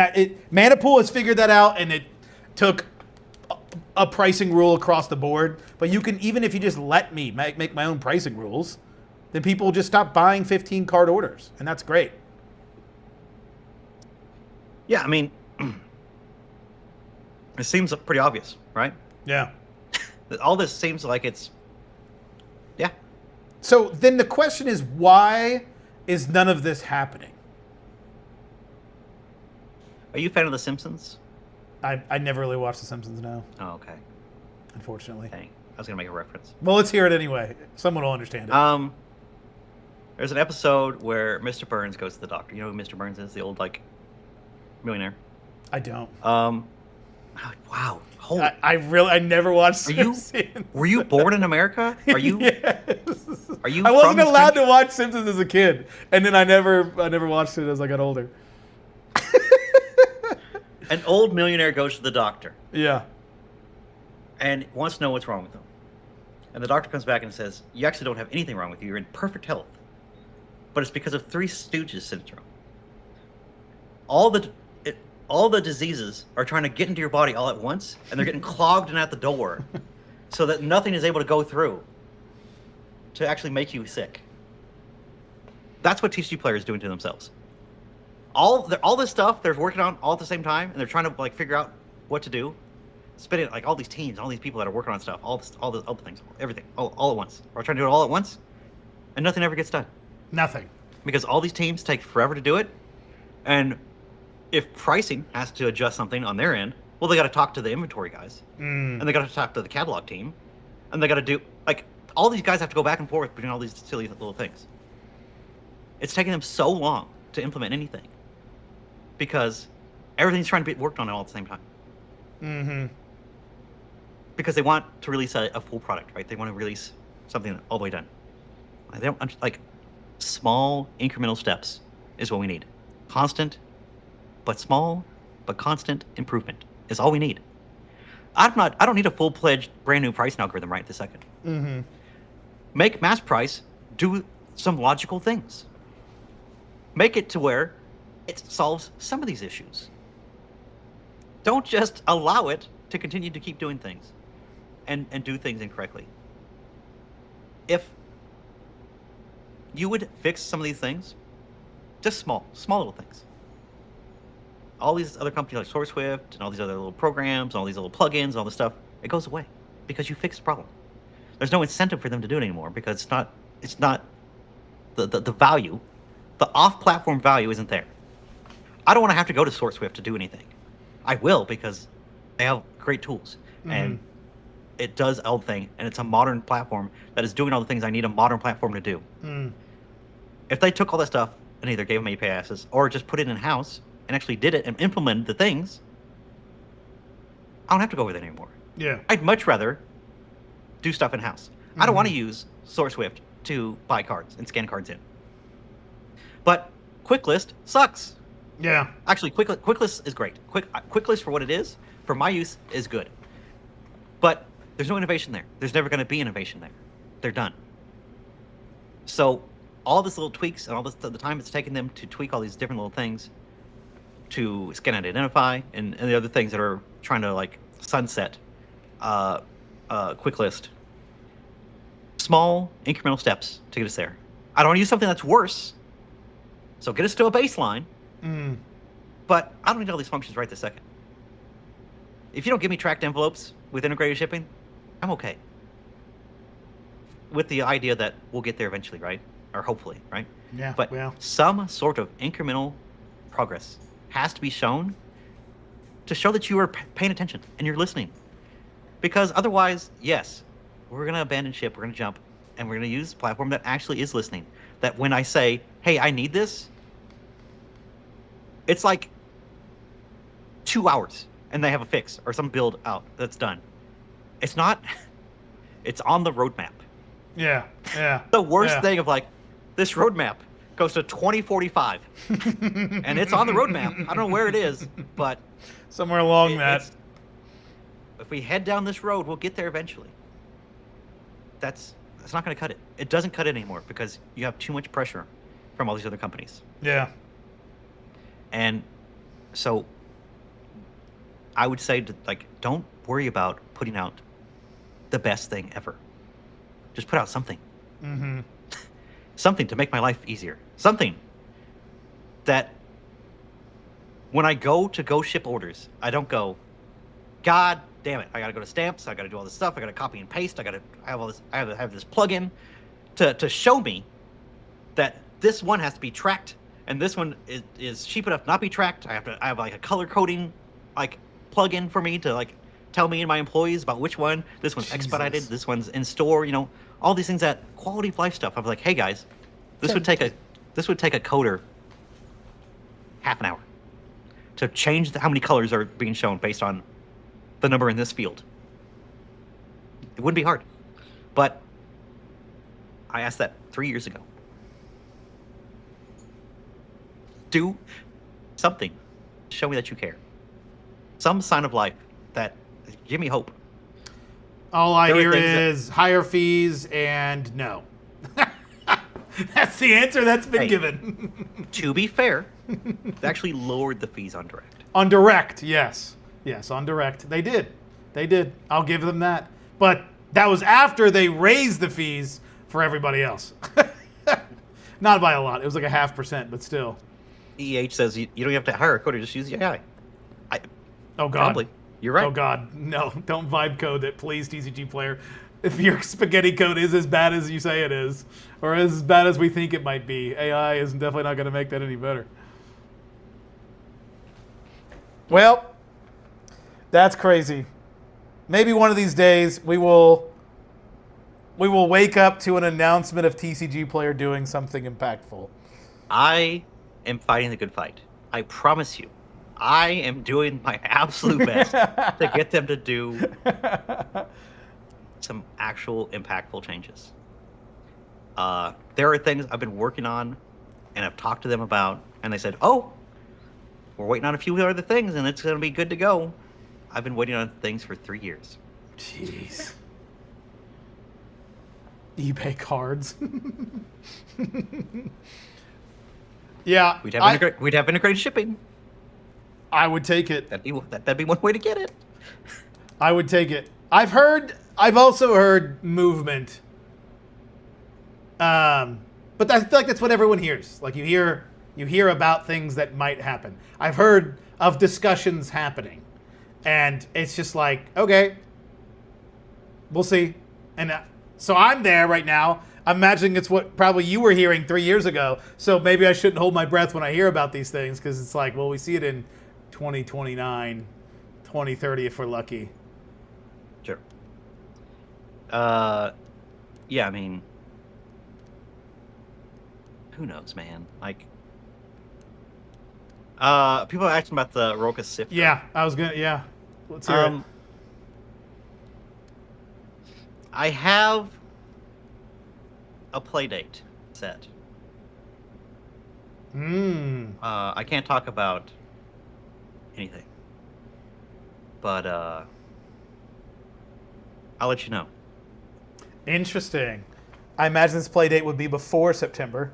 Manapool has figured that out, and it took a pricing rule across the board. But you can, even if you just let me make my own pricing rules, then people will just stop buying 15 card orders, and that's great. Yeah, I mean, it seems pretty obvious, right? Yeah. All this seems like it's, yeah. So then the question is, why is none of this happening? Are you a fan of The Simpsons? I never really watched The Simpsons now, Oh, okay. unfortunately. Dang. I was gonna make a reference. Well, let's hear it anyway. Someone will understand it. There's an episode where Mr. Burns goes to the doctor. You know who Mr. Burns is? The old millionaire. I don't. Wow. Holy. I never watched. Were you born in America? Are you? Yes. Are you? I from wasn't this allowed country? to watch Simpsons as a kid, and then I never watched it as I got older. An old millionaire goes to the doctor Yeah. and wants to know what's wrong with him. And the doctor comes back and says, "You actually don't have anything wrong with you. You're in perfect health. But it's because of Three Stooges syndrome. All the diseases are trying to get into your body all at once, and they're getting clogged in at the door, so that nothing is able to go through to actually make you sick." That's what TCG players are doing to themselves. All this stuff they're working on all at the same time, and they're trying to figure out what to do. Spinning all these teams, all these people that are working on stuff, all the other things, everything, all at once. We're trying to do it all at once, and nothing ever gets done. Nothing. Because all these teams take forever to do it, and if pricing has to adjust something on their end, well, they got to talk to the inventory guys, and they got to talk to the catalog team, and they got to do all these guys have to go back and forth between all these silly little things. It's taking them so long to implement anything because everything's trying to be worked on all at the same time. Mm-hmm. Because they want to release a full product, right? They want to release something all the way done. They don't small incremental steps is what we need. Constant, but small, but constant improvement is all we need. I don't need a full-fledged brand new pricing algorithm right this second. Mm-hmm. Make mass price do some logical things. Make it to where it solves some of these issues. Don't just allow it to continue to keep doing things and do things incorrectly. If you would fix some of these things, just small little things. All these other companies like SourceSwift and all these other little programs, all these little plugins, all this stuff, it goes away because you fixed the problem. There's no incentive for them to do it anymore because it's not the value, the off-platform value isn't there. I don't want to have to go to SourceSwift to do anything. I will because they have great tools and it does all the thing, and it's a modern platform that is doing all the things I need a modern platform to do. If they took all that stuff and either gave them API access or just put it in-house and actually did it and implemented the things, I don't have to go over there anymore. Yeah. I'd much rather do stuff in-house. I don't want to use SourceSwift to buy cards and scan cards in. But QuickList sucks. Yeah. Actually, QuickList is great. QuickList for what it is, for my use, is good. But there's no innovation there. There's never going to be innovation there. They're done. So all this little tweaks and all this the time it's taken them to tweak all these different little things to scan and identify and the other things that are trying to sunset QuickList. Small incremental steps to get us there. I don't want to use something that's worse. So get us to a baseline. But I don't need all these functions right this second. If you don't give me tracked envelopes with integrated shipping, I'm okay. With the idea that we'll get there eventually, right? Or hopefully, right? Yeah. But some sort of incremental progress has to be shown to show that you are paying attention and you're listening. Because otherwise, yes, we're going to abandon ship, we're going to jump, and we're going to use a platform that actually is listening. That when I say, hey, I need this, it's 2 hours and they have a fix or some build out that's done. It's not, it's on the roadmap. Yeah. Yeah. The worst thing of this roadmap goes to 2045 and it's on the roadmap. I don't know where it is, but somewhere along that. If we head down this road, we'll get there eventually. That's not going to cut it. It doesn't cut it anymore because you have too much pressure from all these other companies. Yeah. And so I would say, like, don't worry about putting out the best thing ever. Just put out something. Mm-hmm. Something to make my life easier. Something that when I go ship orders, I don't go, God damn it, I gotta go to stamps, I gotta do all this stuff, I gotta copy and paste, I have all this, I have this plugin to show me that this one has to be tracked and this one is cheap enough not be tracked. I have like a color coding like plugin for me to like tell me and my employees about which one. This one's expedited, this one's in store, you know, all these things, that quality of life stuff. I was like, hey guys, this would take a coder half an hour to change how many colors are being shown based on the number in this field. It wouldn't be hard. But I asked that 3 years ago. Do something. Show me that you care. Some sign of life that give me hope. All I hear is higher fees and no. That's the answer that's been given. To be fair, they actually lowered the fees on direct. On direct, yes. Yes, on direct. They did. They did. I'll give them that. But that was after they raised the fees for everybody else. Not by a lot. It was like 0.5%, but still. EH says you don't have to hire a coder, just use the AI. Oh, God. Probably. You're right. Oh, God. No, don't vibe code it, please, TCG player. If your spaghetti code is as bad as you say it is, or as bad as we think it might be, AI is definitely not going to make that any better. Well, that's crazy. Maybe one of these days we will wake up to an announcement of TCG player doing something impactful. I am fighting the good fight. I promise you. I am doing my absolute best to get them to do some actual impactful changes. There are things I've been working on and I've talked to them about, and they said, oh, we're waiting on a few other things and it's going to be good to go. I've been waiting on things for 3 years. Jeez. eBay cards. Yeah. We'd have integrated shipping. I would take it. That'd be one way to get it. I would take it. I've also heard movement. But I feel like that's what everyone hears. Like you hear about things that might happen. I've heard of discussions happening. And it's just like, okay, we'll see. And so I'm there right now. I'm imagining it's what probably you were hearing 3 years ago. So maybe I shouldn't hold my breath when I hear about these things, because it's like, well, we see it in 2029, 2030 if we're lucky. Sure. Yeah, I mean, who knows, man? Like, people are asking about the Roka Sifter. Yeah, yeah. Let's hear it. I have a play date set. I can't talk about anything, but I'll let you know. Interesting. I imagine this play date would be before September.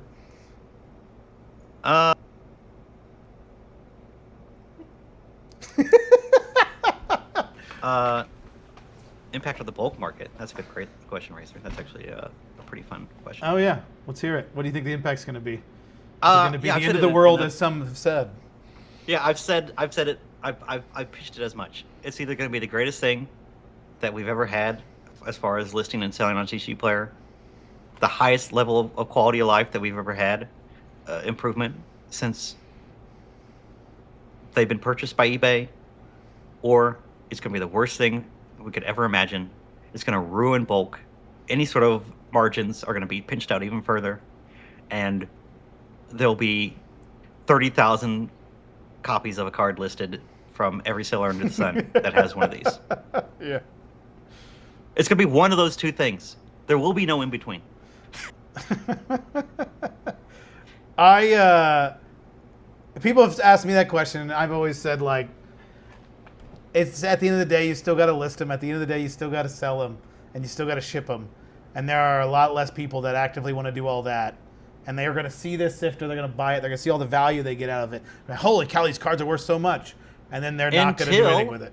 Impact of the bulk market. That's a good, great question, Racer. That's actually a pretty fun question. Oh yeah, let's hear it. What do you think the impact's going to be? Is it going to be the end of the world, as some have said? Yeah, I've said it. I've pitched it as much. It's either going to be the greatest thing that we've ever had as far as listing and selling on TCG Player, the highest level of quality of life that we've ever had, improvement since they've been purchased by eBay, or it's going to be the worst thing we could ever imagine. It's going to ruin bulk. Any sort of margins are going to be pinched out even further, and there'll be 30,000 copies of a card listed from every seller under the sun that has one of these. Yeah. It's going to be one of those two things. There will be no in between. People have asked me that question, and I've always said, like, it's at the end of the day, you still got to list them. At the end of the day, you still got to sell them, and you still got to ship them. And there are a lot less people that actively want to do all that. and they are going to see this sifter. They're going to buy it. They're going to see all the value they get out of it. Holy cow, these cards are worth so much. And then they're not going to do anything with it.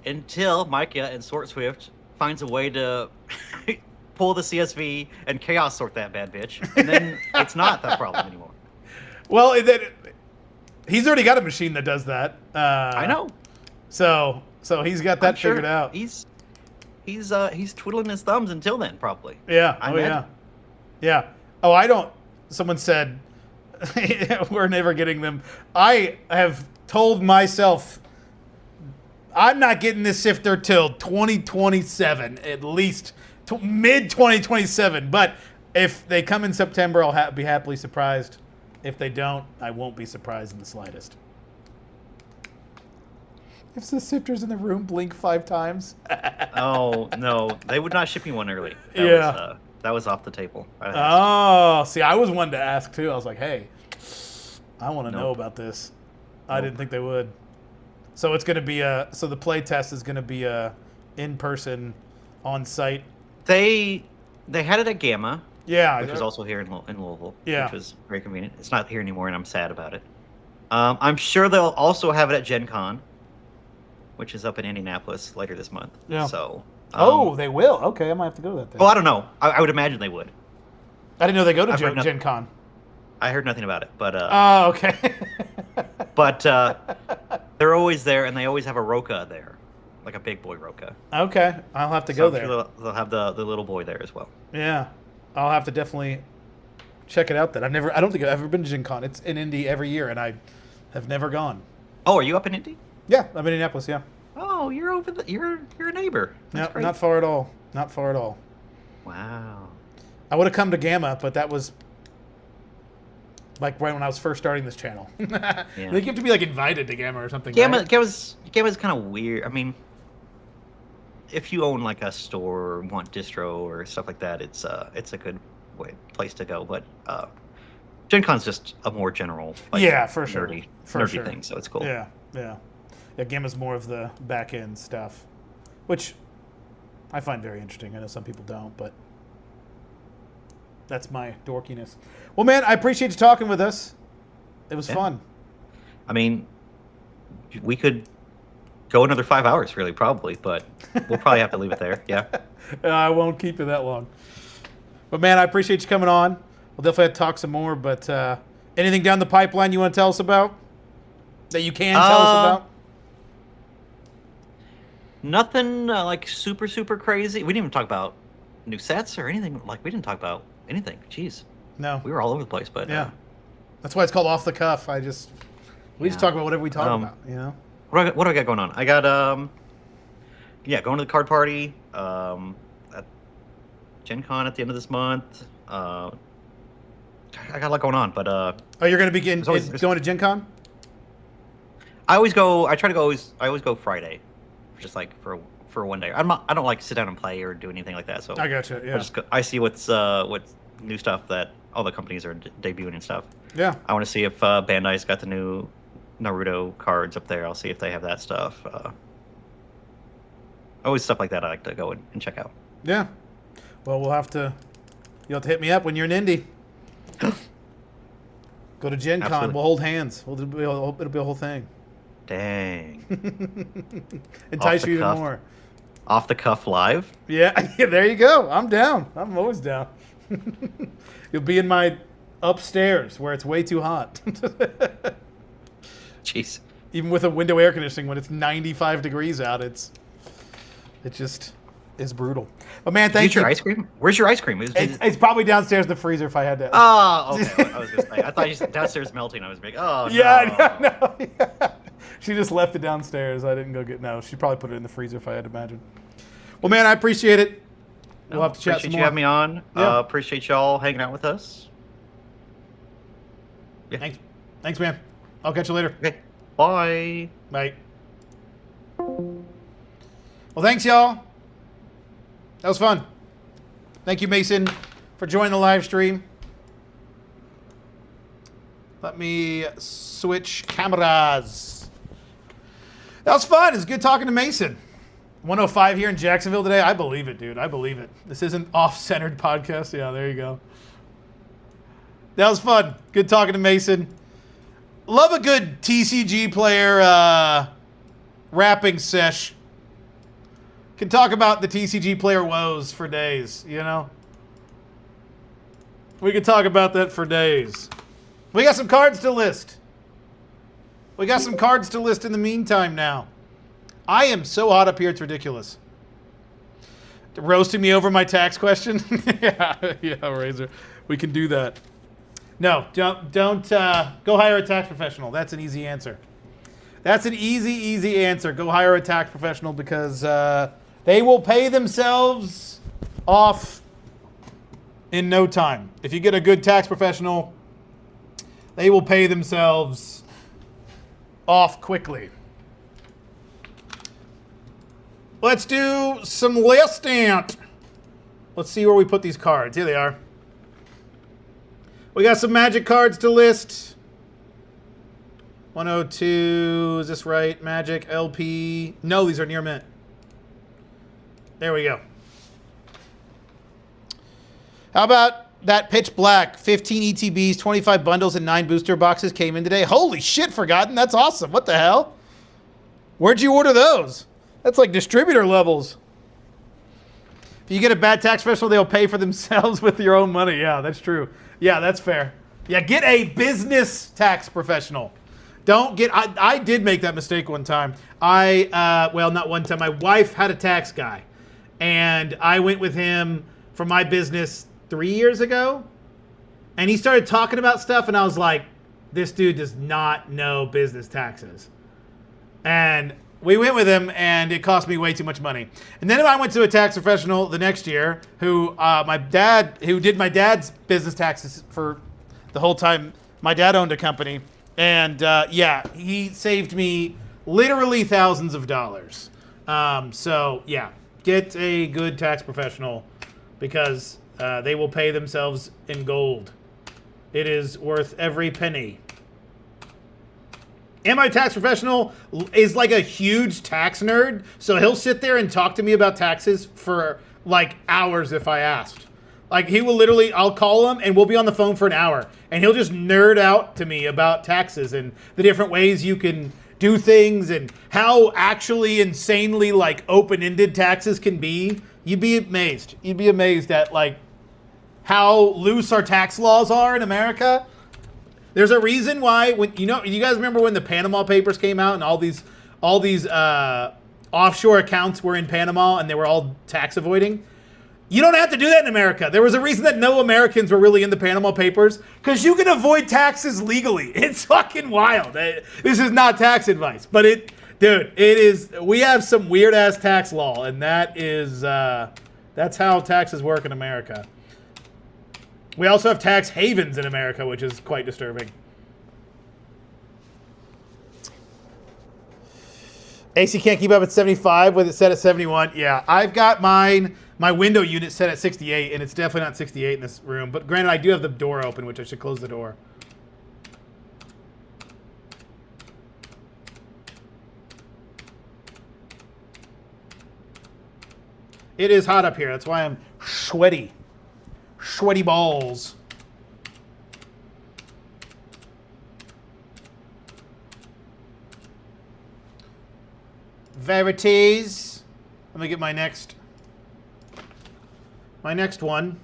Until Micah and Sort Swift finds a way to pull the CSV and chaos sort that bad bitch, and then it's not that problem anymore. Well, he's already got a machine that does that. I know. So he's got that figured out. He's twiddling his thumbs until then, probably. Yeah. Yeah. Oh, I don't. Someone said we're never getting them. I have told myself I'm not getting this sifter till 2027, at least mid 2027. But if they come in September, I'll be happily surprised. If they don't, I won't be surprised in the slightest. If the sifter's in the room, blink 5 times. Oh no, they would not ship me one early. That was off the table. Oh, see, I was one to ask too. I was like, hey, I want to know about this. I didn't think they would. So it's going to be so the play test is going to be in person, on site. They had it at Gamma. Yeah, which was also here in Louisville. Yeah, which was very convenient. It's not here anymore, and I'm sad about it. I'm sure they'll also have it at Gen Con, which is up in Indianapolis later this month. Yeah. So. They will. Okay, I might have to go to that then. Well, I don't know. I would imagine they would. I didn't know they go to Gen Con. I heard nothing about it, but. Oh, okay. But they're always there, and they always have a Roka there, like a big boy Roka. Okay, I'll have to go there. Sure they'll have the little boy there as well. Yeah, I'll have to definitely check it out. Then I don't think I've ever been to Gen Con. It's in Indy every year, and I have never gone. Oh, are you up in Indy? Yeah, I'm in Indianapolis. Yeah. Oh, you're over you're a neighbor. No, not far at all. Not far at all. Wow. I would have come to Gamma, but that was like right when I was first starting this channel. Yeah. I think you have to be like invited to Gamma or something. Gamma's kind of weird. I mean, if you own like a store or want distro or stuff like that, it's a good place to go. But Gen Con's just a more general, for sure, nerdy thing. So it's cool. Yeah. Yeah, Gamma's more of the back end stuff, which I find very interesting. I know some people don't, but that's my dorkiness. Well, man, I appreciate you talking with us. It was fun. I mean, we could go another 5 hours, really, probably, but we'll probably have to leave it there. Yeah. I won't keep it that long. But, man, I appreciate you coming on. We'll definitely have to talk some more, but anything down the pipeline you want to tell us about that you can tell us about? Nothing like super crazy. We didn't even talk about new sets or anything. Like we didn't talk about anything. Jeez. No. We were all over the place, but yeah. That's why it's called Off the Cuff. We just talk about whatever we talk about. You know. What do I got going on? I got going to the card party at Gen Con at the end of this month. I got a lot going on, but you're going to be going to Gen Con? I always go. I always go Friday. Just like for one day. I don't like sit down and play or do anything like that. So I gotcha. Yeah. I see what's new stuff that all the companies are debuting and stuff. Yeah. I want to see if Bandai's got the new Naruto cards up there. I'll see if they have that stuff. Always stuff like that I like to go and check out. Yeah. Well, you'll have to hit me up when you're in Indy. Go to Gen Con. We'll hold hands. It'll be a whole thing. Dang. Entice you even more. Off the cuff live? Yeah, there you go. I'm down. I'm always down. You'll be in my upstairs where it's way too hot. Jeez. Even with a window air conditioning, when it's 95 degrees out, it just is brutal. But man, thank you. Your ice cream? Where's your ice cream? It's probably downstairs in the freezer if I had to. Oh, okay. I was going to say. I thought you said downstairs melting. I was like, oh, yeah, no. Yeah. She just left it downstairs. I didn't go get. No, she probably put it in the freezer if I had to imagine. Well, man, I appreciate it. We'll have to chat some more. Appreciate you having me on. Yeah. Appreciate y'all hanging out with us. Yeah. Thanks, man. I'll catch you later. Okay. Bye. Bye. Well, thanks, y'all. That was fun. Thank you, Mason, for joining the live stream. Let me switch cameras. That was fun. It's good talking to Mason. 105 here in Jacksonville today. I believe it, dude. I believe it. This isn't off-centered podcast. Yeah, there you go. That was fun. Good talking to Mason. Love a good TCG player rapping sesh. Can talk about the TCG player woes for days, you know? We could talk about that for days. We got some cards to list. We got some cards to list in the meantime now. I am so hot up here, it's ridiculous. Roasting me over my tax question? yeah, Razor. We can do that. No, don't go hire a tax professional. That's an easy answer. That's an easy answer. Go hire a tax professional because they will pay themselves off in no time. If you get a good tax professional, they will pay themselves off quickly. Let's do some listing. Let's see where we put these cards. Here they are. We got some Magic cards to list. 102, is this right? Magic, LP. No, these are near mint. There we go. How about that Pitch Black? 15 ETBs, 25 bundles, and 9 booster boxes came in today. Holy shit, Forgotten. That's awesome. What the hell? Where'd you order those? That's like distributor levels. If you get a bad tax professional, they'll pay for themselves with your own money. Yeah, that's true. Yeah, that's fair. Yeah, get a business tax professional. Don't get... I did make that mistake one time. Well, not one time. My wife had a tax guy. And I went with him for my business 3 years ago. And he started talking about stuff, and I was like, this dude does not know business taxes. And we went with him, and it cost me way too much money. And then I went to a tax professional the next year who did my dad's business taxes for the whole time my dad owned a company. And yeah, he saved me literally thousands of dollars. So yeah, get a good tax professional because they will pay themselves in gold. It is worth every penny. And my tax professional is like a huge tax nerd, so he'll sit there and talk to me about taxes for like hours if I asked. Like he will literally, I'll call him and we'll be on the phone for an hour, and he'll just nerd out to me about taxes and the different ways you can do things and how actually insanely like open-ended taxes can be. You'd be amazed. You'd be amazed at like how loose our tax laws are in America. There's a reason why you guys remember when the Panama Papers came out and all these offshore accounts were in Panama and they were all tax avoiding? You don't have to do that in America. There was a reason that no Americans were really in the Panama Papers, because you can avoid taxes legally. It's fucking wild. This is not tax advice, but it is. We have some weird ass tax law, and that's how taxes work in America. We also have tax havens in America, which is quite disturbing. AC can't keep up at 75 with it set at 71. Yeah, I've got my window unit set at 68, and it's definitely not 68 in this room. But granted, I do have the door open, which I should close the door. It is hot up here. That's why I'm sweaty. Sweaty balls. Verities. Let me get my next one.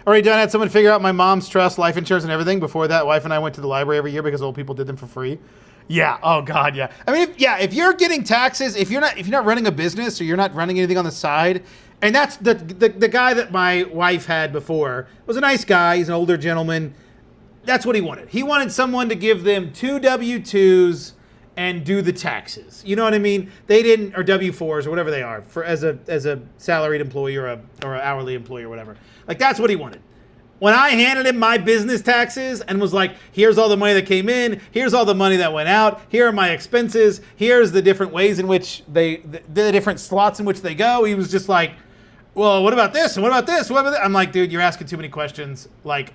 Already done. I had someone figure out my mom's trust, life insurance, and everything. Before that, wife and I went to the library every year because old people did them for free. Yeah. Oh God. Yeah. I mean, if you're getting taxes, if you're not running a business or you're not running anything on the side, and that's the guy that my wife had before was a nice guy. He's an older gentleman. That's what he wanted. He wanted someone to give them 2 W-2s and do the taxes. You know what I mean? They didn't, or W-4s or whatever they are, for as a salaried employee or an hourly employee or whatever. Like that's what he wanted. When I handed him my business taxes and was like, here's all the money that came in, here's all the money that went out, here are my expenses, here's the different ways in which the different slots in which they go, he was just like, well, what about this? And what about this? What about that? I'm like, dude, you're asking too many questions. Like,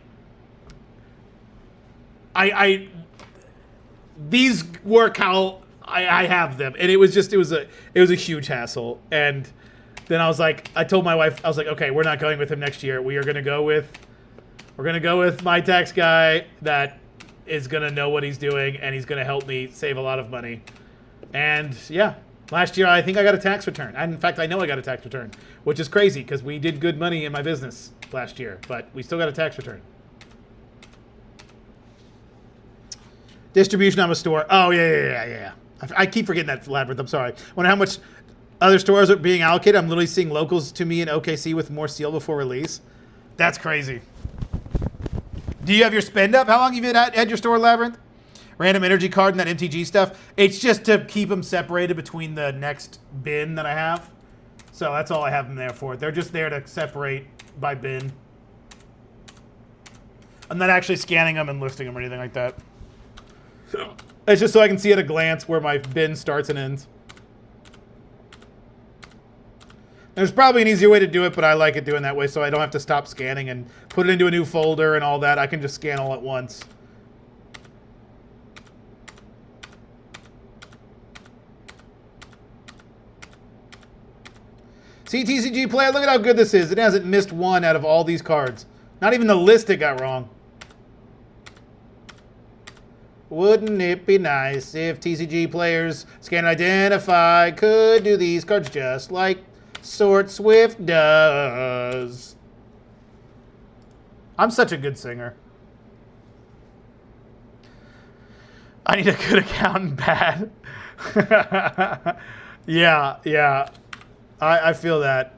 these work how I have them, and it was a huge hassle. And then I told my wife, I was like, okay, we're not going with him next year. We're gonna go with my tax guy that is gonna know what he's doing, and he's gonna help me save a lot of money. And yeah, last year I think I got a tax return. In fact, I know I got a tax return, which is crazy because we did good money in my business last year, but we still got a tax return. Distribution, I'm a store. Oh, yeah. I keep forgetting that, Labyrinth. I'm sorry. Wonder how much other stores are being allocated. I'm literally seeing locals to me in OKC with more steel before release. That's crazy. Do you have your spend up? How long have you had your store, Labyrinth? Random energy card and that MTG stuff. It's just to keep them separated between the next bin that I have. So that's all I have them there for. They're just there to separate by bin. I'm not actually scanning them and listing them or anything like that. It's just so I can see at a glance where my bin starts and ends. There's probably an easier way to do it, but I like it doing that way so I don't have to stop scanning and put it into a new folder and all that. I can just scan all at once. See, TCG player, look at how good this is. It hasn't missed one out of all these cards. Not even the list it got wrong. Wouldn't it be nice if TCG players scan and identify could do these cards just like Sort Swift does? I'm such a good singer. I need a good accountant bad. Yeah. I feel that.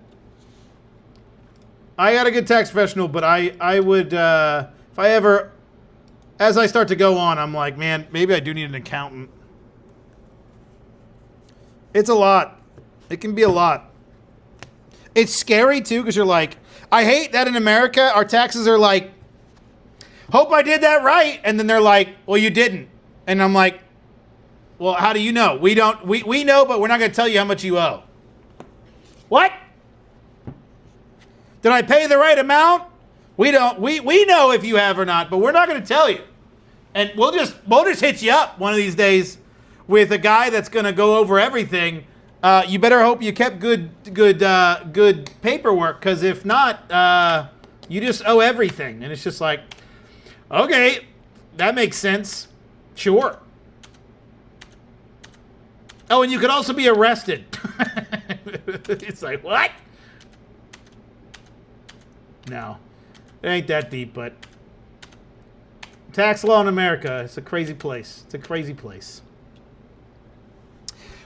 I got a good tax professional, but I would, if I ever... As I start to go on, I'm like, man, maybe I do need an accountant. It's a lot. It can be a lot. It's scary, too, because you're like, I hate that in America, our taxes are like, hope I did that right. And then they're like, well, you didn't. And I'm like, well, how do you know? We know, but we're not going to tell you how much you owe. What? Did I pay the right amount? We don't. We know if you have or not, but we're not going to tell you. And we'll just hit you up one of these days with a guy that's going to go over everything. You better hope you kept good paperwork, because if not, you just owe everything. And it's just like, okay, that makes sense. Sure. Oh, and you could also be arrested. It's like, what? No. It ain't that deep, but tax law in America, it's a crazy place. It's a crazy place.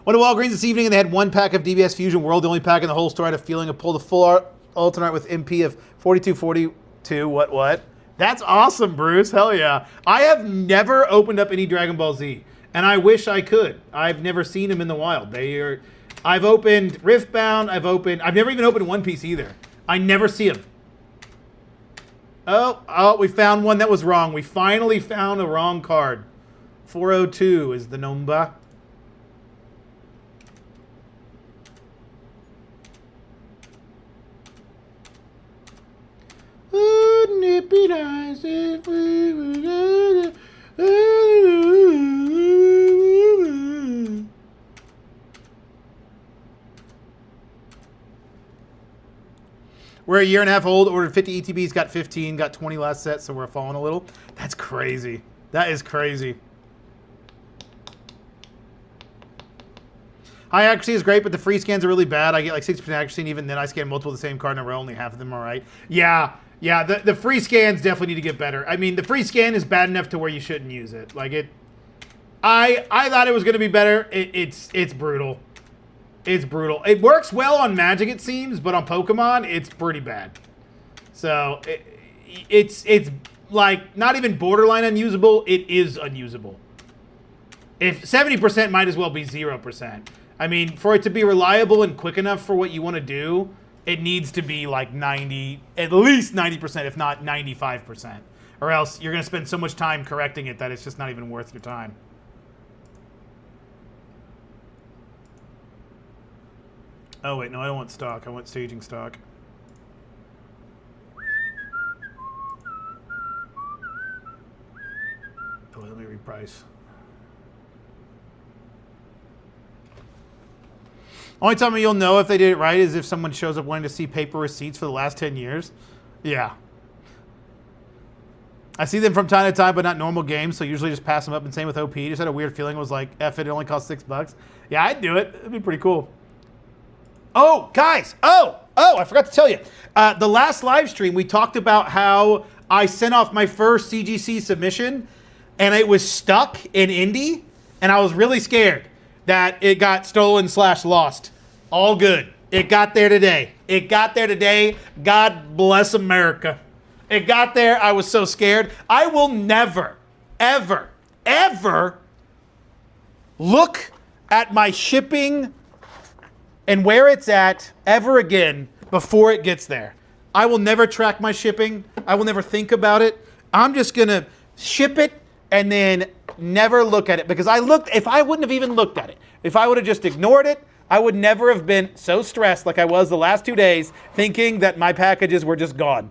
Went to Walgreens this evening and they had one pack of DBS Fusion World, the only pack in the whole store. I had a feeling I pulled a full alternate with MP of 4242. What? That's awesome, Bruce. Hell yeah. I have never opened up any Dragon Ball Z, and I wish I could. I've never seen them in the wild. I've opened Riftbound. I've never even opened One Piece either. I never see them. Oh, we found one that was wrong. We finally found a wrong card. 402 is the number. Wouldn't it be nice if we were... We're a year and a half old, ordered 50 ETBs, got 15, got 20 last set, so we're falling a little. That's crazy. That is crazy. High accuracy is great, but the free scans are really bad. I get like 60% accuracy, and even then I scan multiple of the same card in a row, only half of them are right. Yeah, the free scans definitely need to get better. I mean, the free scan is bad enough to where you shouldn't use it. Like it, I thought it was going to be better. It's brutal. It's brutal. It works well on Magic, it seems, but on Pokemon, it's pretty bad. So it's like not even borderline unusable. It is unusable. If 70% might as well be 0%. I mean, for it to be reliable and quick enough for what you want to do, it needs to be like 90, at least 90%, if not 95%. Or else you're going to spend so much time correcting it that it's just not even worth your time. Oh, wait, no, I don't want stock. I want staging stock. Oh, let me reprice. Only time you'll know if they did it right is if someone shows up wanting to see paper receipts for the last 10 years. Yeah. I see them from time to time, but not normal games, so usually just pass them up. And same with OP. Just had a weird feeling. It was like, F it only costs $6. Yeah, I'd do it. It'd be pretty cool. Oh, guys. Oh, I forgot to tell you. The last live stream, we talked about how I sent off my first CGC submission, and it was stuck in Indy, and I was really scared that it got stolen/lost. All good. It got there today. God bless America. It got there. I was so scared. I will never, ever, ever look at my shipping and where it's at ever again before it gets there. I will never track my shipping. I will never think about it. I'm just going to ship it and then never look at it, because if I wouldn't have even looked at it, if I would have just ignored it, I would never have been so stressed like I was the last 2 days thinking that my packages were just gone.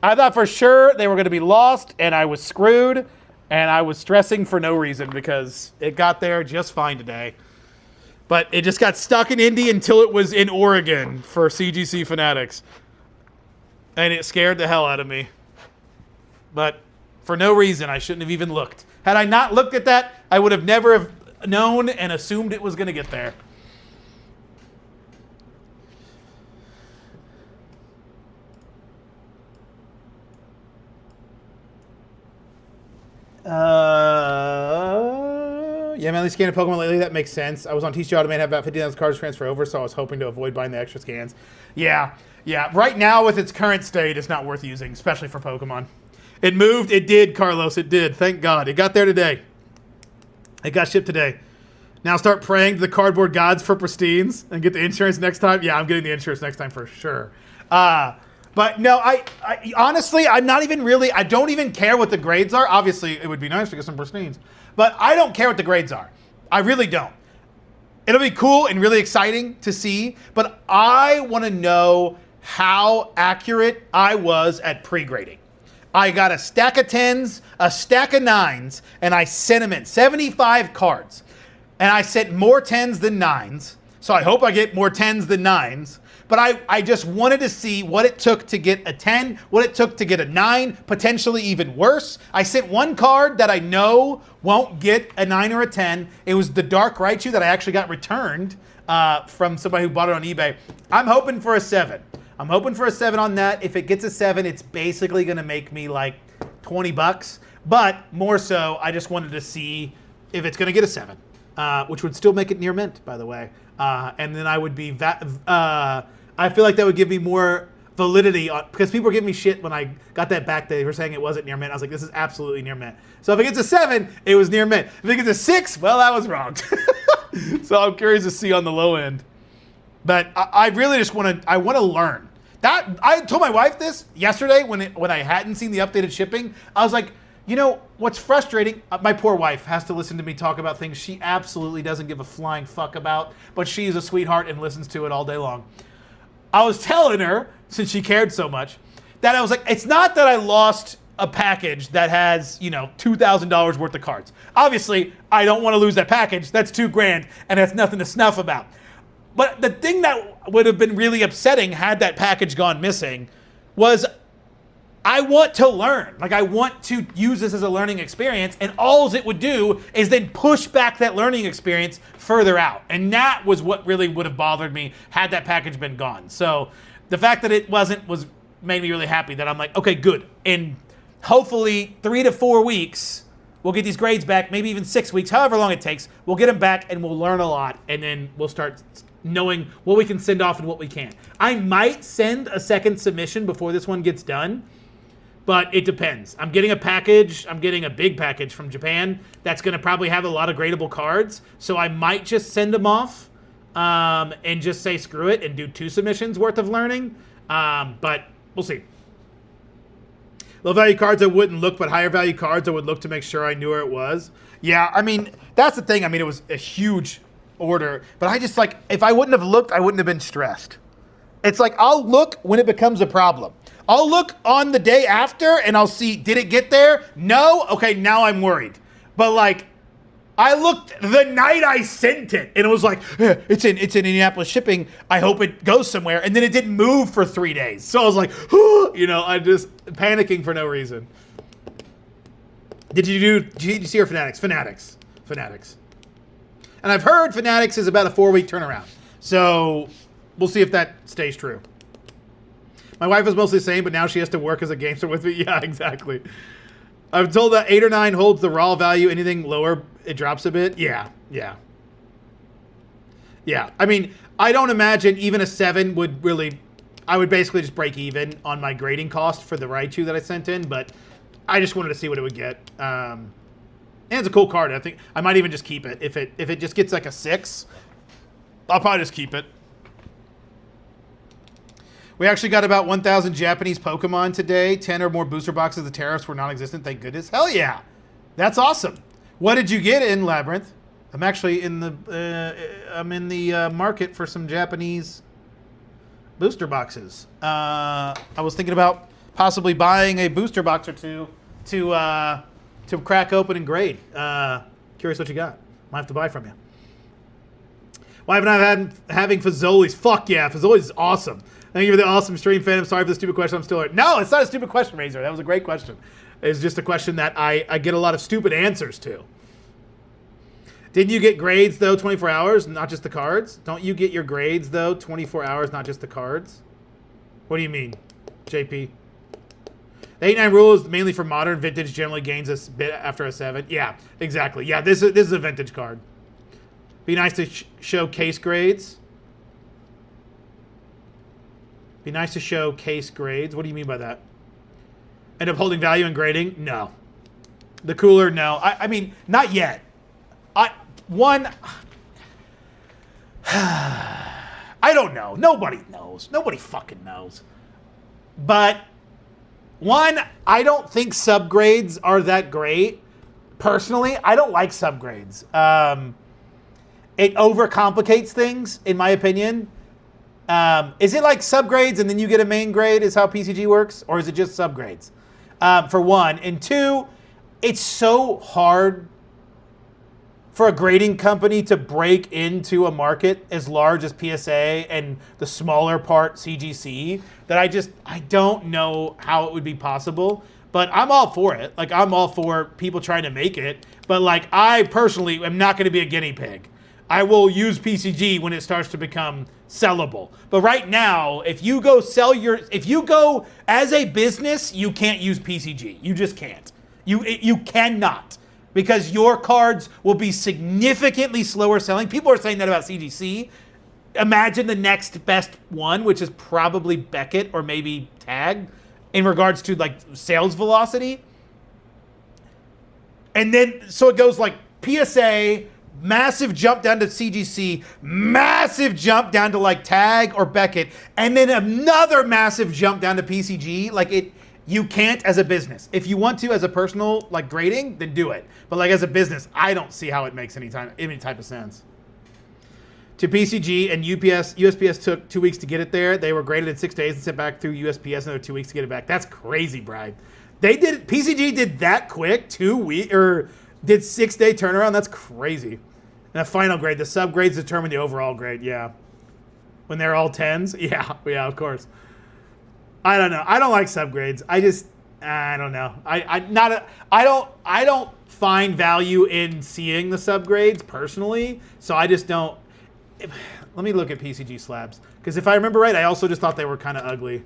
I thought for sure they were going to be lost, and I was screwed, and I was stressing for no reason because it got there just fine today. But it just got stuck in Indy until it was in Oregon for CGC Fanatics. And it scared the hell out of me. But for no reason, I shouldn't have even looked. Had I not looked at that, I would have never have known and assumed it was going to get there. Yeah, man, they scanned a Pokemon lately. That makes sense. I was on TCG Automated, have about 50,000 cards to transfer over, so I was hoping to avoid buying the extra scans. Yeah. Right now, with its current state, it's not worth using, especially for Pokemon. It moved. It did, Carlos. It did. Thank God. It got there today. It got shipped today. Now start praying to the cardboard gods for pristines and get the insurance next time. Yeah, I'm getting the insurance next time for sure. But no, I honestly, I'm not even really, I don't even care what the grades are. Obviously, it would be nice to get some pristines, but I don't care what the grades are. I really don't. It'll be cool and really exciting to see, but I want to know how accurate I was at pre-grading. I got a stack of 10s, a stack of 9s, and I sent them in. 75 cards. And I sent more 10s than 9s, so I hope I get more 10s than 9s. But I just wanted to see what it took to get a 10, what it took to get a 9, potentially even worse. I sent one card that I know won't get a 9 or a 10. It was the Dark Raichu that I actually got returned from somebody who bought it on eBay. I'm hoping for a 7. I'm hoping for a 7 on that. If it gets a 7, it's basically going to make me like $20. But more so, I just wanted to see if it's going to get a 7, which would still make it near mint, by the way. And then I would be I feel like that would give me more validity because people were giving me shit when I got that back. They were saying it wasn't near mint. I was like, this is absolutely near mint. So if it gets a 7, it was near mint. If it gets a 6, well, that was wrong. So I'm curious to see on the low end. But I really just want to learn. That I told my wife this yesterday when I hadn't seen the updated shipping. I was like, you know, what's frustrating, my poor wife has to listen to me talk about things she absolutely doesn't give a flying fuck about, but she's a sweetheart and listens to it all day long. I was telling her, since she cared so much, that I was like, it's not that I lost a package that has, $2,000 worth of cards. Obviously, I don't want to lose that package. That's $2,000, and that's nothing to snuff about. But the thing that would have been really upsetting had that package gone missing was I want to learn. Like, I want to use this as a learning experience, and all it would do is then push back that learning experience further out. And that was what really would have bothered me had that package been gone. So the fact that it wasn't made me really happy that I'm like, okay, good. In hopefully 3 to 4 weeks, we'll get these grades back, maybe even 6 weeks, however long it takes. We'll get them back, and we'll learn a lot, and then we'll start knowing what we can send off and what we can't. I might send a second submission before this one gets done, but it depends. I'm getting a big package from Japan that's going to probably have a lot of gradable cards, so I might just send them off and just say screw it and do 2 submissions worth of learning, but we'll see. Low value cards I wouldn't look, but higher value cards I would look to make sure I knew where it was. Yeah, I mean, that's the thing. I mean, it was a huge order, but I just if I wouldn't have looked, I wouldn't have been stressed. It's like, I'll look when it becomes a problem. I'll look on the day after and I'll see, did it get there? No? Okay, now I'm worried. But I looked the night I sent it, and it was like, it's in Indianapolis shipping. I hope it goes somewhere. And then it didn't move for 3 days. So I was like, I'm just panicking for no reason. Did you see your Fanatics? Fanatics. And I've heard Fanatics is about a 4-week turnaround. So we'll see if that stays true. My wife was mostly the same, but now she has to work as a gamester with me. Yeah, exactly. I'm told that 8 or 9 holds the raw value. Anything lower, it drops a bit. Yeah. I mean, I don't imagine even a 7 would really... I would basically just break even on my grading cost for the Raichu that I sent in, but I just wanted to see what it would get. And it's a cool card. I think I might even just keep it. If it just gets like a 6, I'll probably just keep it. We actually got about 1,000 Japanese Pokemon today. 10 or more booster boxes of tariffs were non-existent. Thank goodness. Hell yeah. That's awesome. What did you get in Labyrinth? I'm actually in the market for some Japanese booster boxes. I was thinking about possibly buying a booster box or two to crack open and grade. Curious what you got. Might have to buy from you. Why haven't I had having Fazoli's? Fuck yeah, Fazoli's is awesome. Thank you for the awesome stream, fan. I'm sorry for the stupid question. I'm still here. No, it's not a stupid question, Razor. That was a great question. It's just a question that I get a lot of stupid answers to. Didn't you get grades, though, 24 hours, not just the cards? Don't you get your grades, though, 24 hours, not just the cards? What do you mean, JP? The 8-9 rule is mainly for modern. Vintage generally gains a bit after a 7. Yeah, exactly. Yeah, this is a vintage card. Be nice to show case grades. Be nice to show case grades. What do you mean by that? End up holding value in grading? No. The cooler? No. I mean, not yet. I don't know. Nobody knows. Nobody fucking knows. But one, I don't think subgrades are that great. Personally, I don't like subgrades. It overcomplicates things, in my opinion. Is it like subgrades and then you get a main grade is how PCG works? Or is it just subgrades? For one. And two, it's so hard for a grading company to break into a market as large as PSA and the smaller part CGC that I don't know how it would be possible. But I'm all for it. Like, I'm all for people trying to make it. But, like, I personally am not going to be a guinea pig. I will use PCG when it starts to become sellable. But right now, if you go as a business, you can't use PCG. You just can't. You cannot. Because your cards will be significantly slower selling. People are saying that about CGC. Imagine the next best one, which is probably Beckett or maybe Tag, in regards to like sales velocity. And then, so it goes like PSA, massive jump down to CGC, massive jump down to like Tag or Beckett, and then another massive jump down to PCG. Like it, you can't as a business. If you want to as a personal like grading, then do it. But like as a business, I don't see how it makes any type of sense. To PCG and USPS took 2 weeks to get it there. They were graded in 6 days and sent back through USPS another 2 weeks to get it back. That's crazy, Bride. PCG did that quick, 2 weeks, or did 6 day turnaround. That's crazy. And a final grade, the subgrades determine the overall grade. Yeah. When they're all 10s. Yeah, of course. I don't know. I don't like subgrades. I don't know. I don't find value in seeing the subgrades personally. So I just don't. Let me look at PCG slabs. Because if I remember right, I also just thought they were kind of ugly.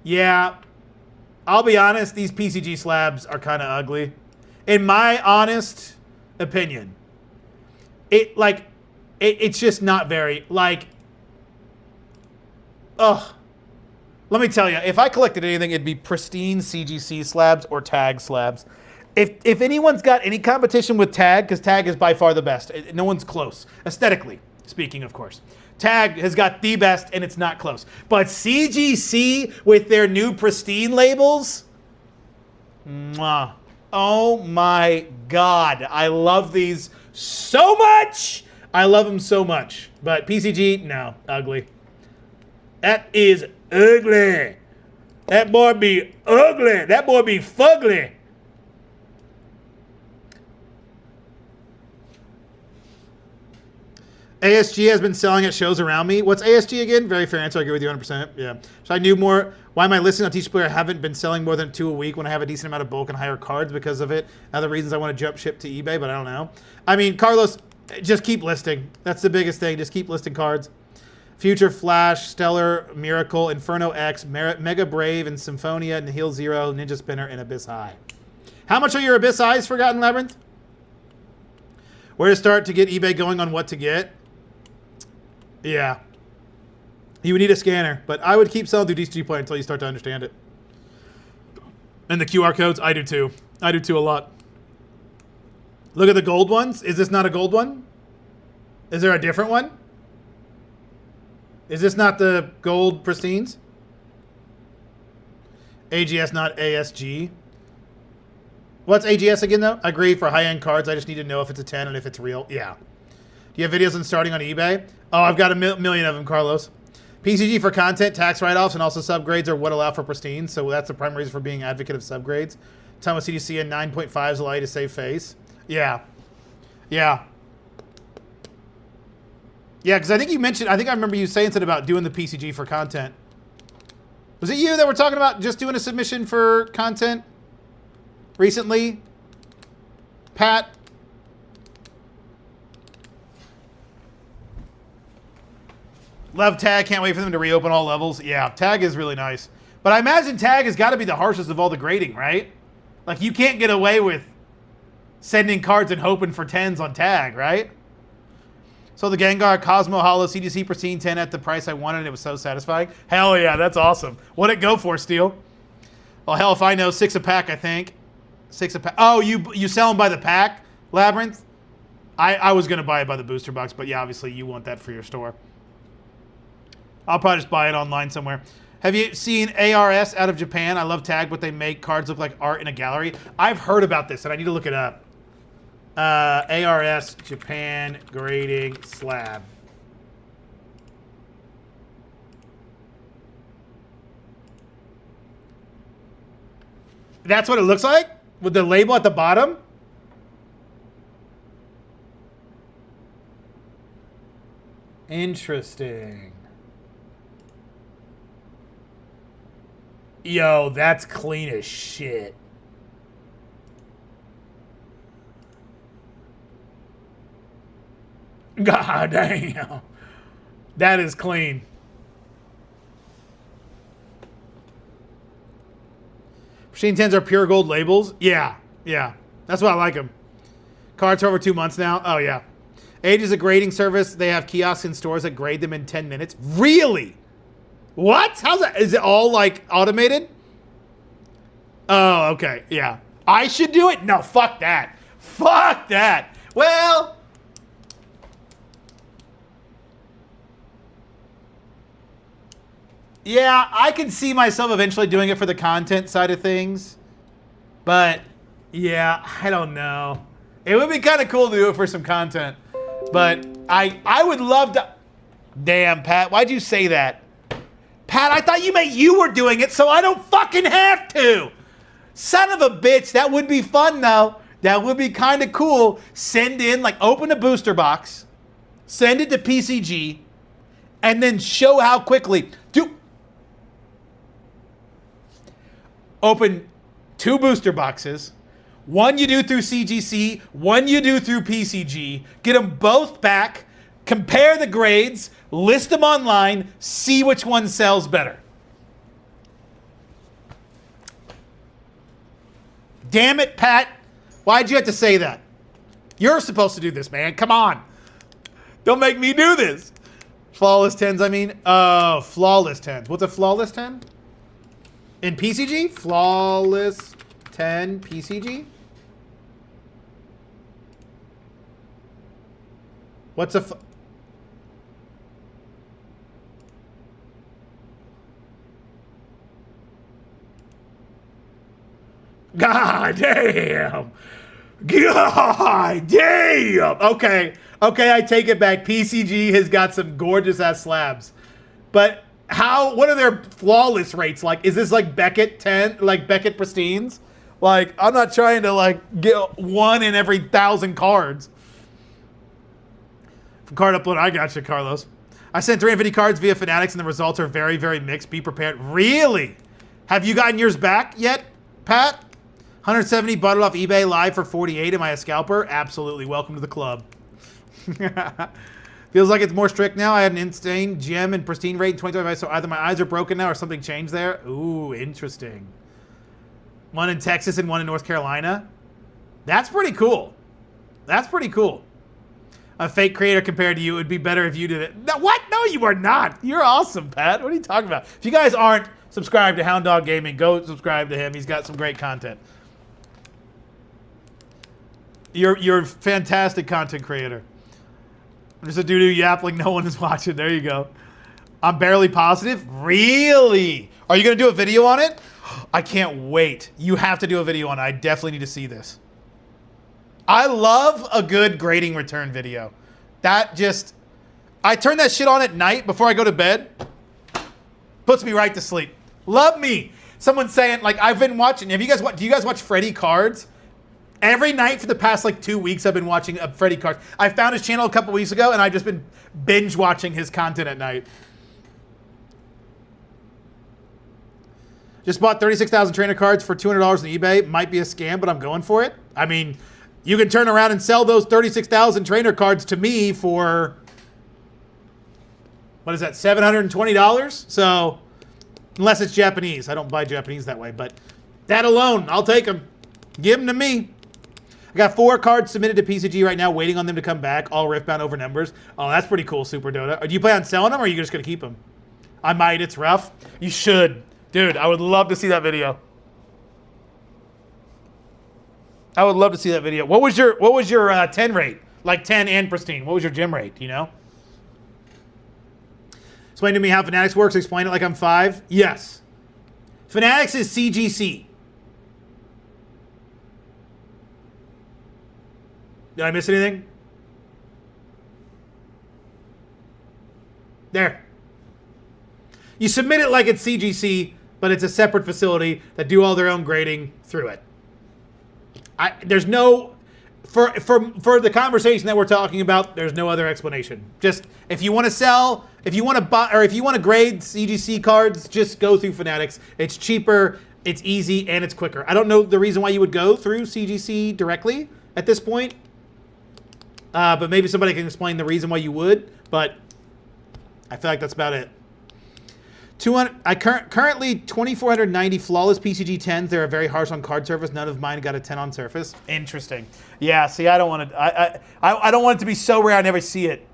Yeah. I'll be honest, these PCG slabs are kind of ugly. In my honest opinion. It's just not very, like, ugh. Let me tell you, if I collected anything, it'd be pristine CGC slabs or Tag slabs. If anyone's got any competition with Tag, because Tag is by far the best. No one's close. Aesthetically speaking, of course. Tag has got the best, and it's not close. But CGC with their new pristine labels, mwah. Oh my God. I love these so much. I love them so much. But PCG, no, ugly. That is ugly. That boy be ugly. That boy be fugly. ASG has been selling at shows around me. What's ASG again? Very fair answer. I agree with you 100%. Yeah. So I knew more. Why am I listing on TCG Player? I haven't been selling more than 2 a week when I have a decent amount of bulk and higher cards because of it. Other reasons I want to jump ship to eBay, but I don't know. I mean, Carlos, just keep listing. That's the biggest thing. Just keep listing cards. Future Flash, Stellar, Miracle, Inferno X, Mega Brave, and Symphonia, Nihil Zero, Ninja Spinner, and Abyss High. How much are your Abyss Highs, Forgotten Labyrinth? Where to start to get eBay going on what to get? Yeah. You would need a scanner, but I would keep selling through TCG Play until you start to understand it. And the QR codes, I do too. I do too a lot. Look at the gold ones. Is this not a gold one? Is there a different one? Is this not the gold pristines? AGS, not ASG. What's AGS again, though? I agree for high-end cards. I just need to know if it's a 10 and if it's real. Yeah. Do you have videos on starting on eBay? Oh, I've got a million of them, Carlos. PCG for content, tax write-offs, and also subgrades are what allow for pristine. So that's the primary reason for being advocate of subgrades. Time with CDC and 9.5s allow you to save face. Yeah. Yeah. Yeah, because I think you mentioned, I think I remember you saying something about doing the PCG for content. Was it you that were talking about just doing a submission for content recently? Pat? Love Tag. Can't wait for them to reopen all levels. Yeah, Tag is really nice. But I imagine Tag has got to be the harshest of all the grading, right? Like, you can't get away with sending cards and hoping for 10s on Tag, right? So the Gengar Cosmo Hollow CDC Pristine 10 at the price I wanted, and it was so satisfying. Hell yeah, that's awesome. What'd it go for, Steel? Well, hell if I know. 6 a pack, I think. 6 a pack. Oh, you sell them by the pack, Labyrinth? I was going to buy it by the booster box, but yeah, obviously you want that for your store. I'll probably just buy it online somewhere. Have you seen ARS out of Japan? I love Tag, but they make cards look like art in a gallery. I've heard about this, and I need to look it up. ARS Japan grading slab. That's what it looks like? With the label at the bottom? Interesting. Yo, that's clean as shit. God damn. That is clean. Machine 10s are pure gold labels? Yeah, yeah. That's why I like them. Cards for over 2 months now? Oh, yeah. Age is a grading service. They have kiosks in stores that grade them in 10 minutes. Really? What? How's that? Is it all, like, automated? Oh, okay. Yeah. I should do it? No, fuck that. Fuck that. Well... yeah, I can see myself eventually doing it for the content side of things. But, yeah, I don't know. It would be kind of cool to do it for some content. But I would love to... Damn, Pat, why'd you say that? Pat, I thought you meant you were doing it, so I don't fucking have to. Son of a bitch, that would be fun, though. That would be kind of cool. Send in, like, open a booster box, send it to PCG, and then show how quickly... Open 2 booster boxes. One you do through CGC, one you do through PCG. Get them both back, compare the grades, list them online, see which one sells better. Damn it, Pat. Why'd you have to say that? You're supposed to do this, man. Come on. Don't make me do this. Flawless 10s, I mean. Oh, flawless 10s. What's a flawless 10? In PCG? Flawless 10 PCG? What's a... God damn! God damn! Okay, I take it back. PCG has got some gorgeous-ass slabs. But... what are their flawless rates like? Is this like Beckett 10, like Beckett Pristines? Like, I'm not trying to like get 1 in every 1,000 cards. From Card Upload, I got you, Carlos. I sent 350 cards via Fanatics, and the results are very, very mixed. Be prepared. Really? Have you gotten yours back yet, Pat? 170 bought it off eBay live for 48. Am I a scalper? Absolutely. Welcome to the club. Feels like it's more strict now. I had an insane gem and pristine rate in 2025, so either my eyes are broken now or something changed there. Ooh, interesting. One in Texas and one in North Carolina. That's pretty cool. That's pretty cool. A fake creator compared to you, it would be better if you did it. No, what? No, you are not. You're awesome, Pat. What are you talking about? If you guys aren't subscribed to Hound Dog Gaming, go subscribe to him. He's got some great content. You're a fantastic content creator. There's a doo-doo yap like no one is watching. There you go. I'm barely positive. Really? Are you going to do a video on it? I can't wait. You have to do a video on it. I definitely need to see this. I love a good grading return video. I turn that shit on at night before I go to bed. Puts me right to sleep. Love me. Someone's saying, like, I've been watching. Do you guys watch Freddy Cards? Every night for the past, like, 2 weeks, I've been watching Freddy Cards. I found his channel a couple weeks ago, and I've just been binge watching his content at night. Just bought 36,000 trainer cards for $200 on eBay. Might be a scam, but I'm going for it. I mean, you can turn around and sell those 36,000 trainer cards to me for, what is that, $720? So, unless it's Japanese. I don't buy Japanese that way, but that alone, I'll take them. Give them to me. I got 4 cards submitted to PCG right now, waiting on them to come back, all Riftbound over numbers. Oh, that's pretty cool, Super Dota. Do you plan on selling them, or are you just going to keep them? I might. It's rough. You should. Dude, I would love to see that video. I would love to see that video. What was your 10 rate? Like 10 and pristine. What was your gym rate? Do you know? Explain to me how Fanatics works. Explain it like I'm 5. Yes. Fanatics is CGC. Did I miss anything? There. You submit it like it's CGC, but it's a separate facility that do all their own grading through it. There's no, for the conversation that we're talking about, there's no other explanation. Just, if you want to sell, if you want to buy, or if you want to grade CGC cards, just go through Fanatics. It's cheaper, it's easy, and it's quicker. I don't know the reason why you would go through CGC directly at this point. But maybe somebody can explain the reason why you would. But I feel like that's about it. Currently 2,490 flawless PCG 10s. They're very harsh on card surface. None of mine got a 10 on surface. Interesting. Yeah. See, I don't want to. I don't want it to be so rare I never see it.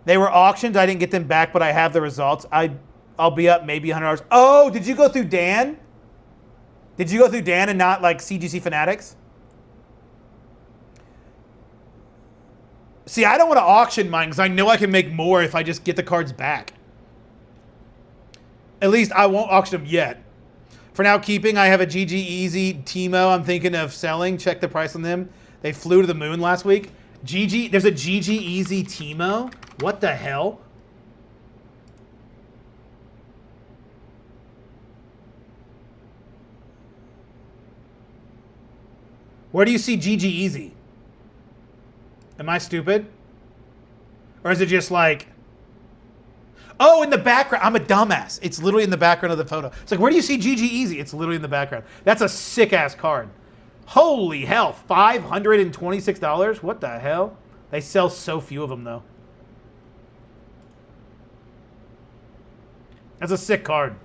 They were auctioned. I didn't get them back, but I have the results. I'll be up maybe $100. Oh, did you go through Dan? Did you go through Dan and not like CGC Fanatics? See, I don't want to auction mine because I know I can make more if I just get the cards back. At least I won't auction them yet. For now, keeping, I have a GG Easy Teemo I'm thinking of selling. Check the price on them. They flew to the moon last week. There's a GG Easy Teemo? What the hell? Where do you see GG Easy? Am I stupid? Or is it just like... Oh, in the background. I'm a dumbass. It's literally in the background of the photo. It's like, where do you see GG Easy? It's literally in the background. That's a sick-ass card. Holy hell. $526? What the hell? They sell so few of them, though. That's a sick card.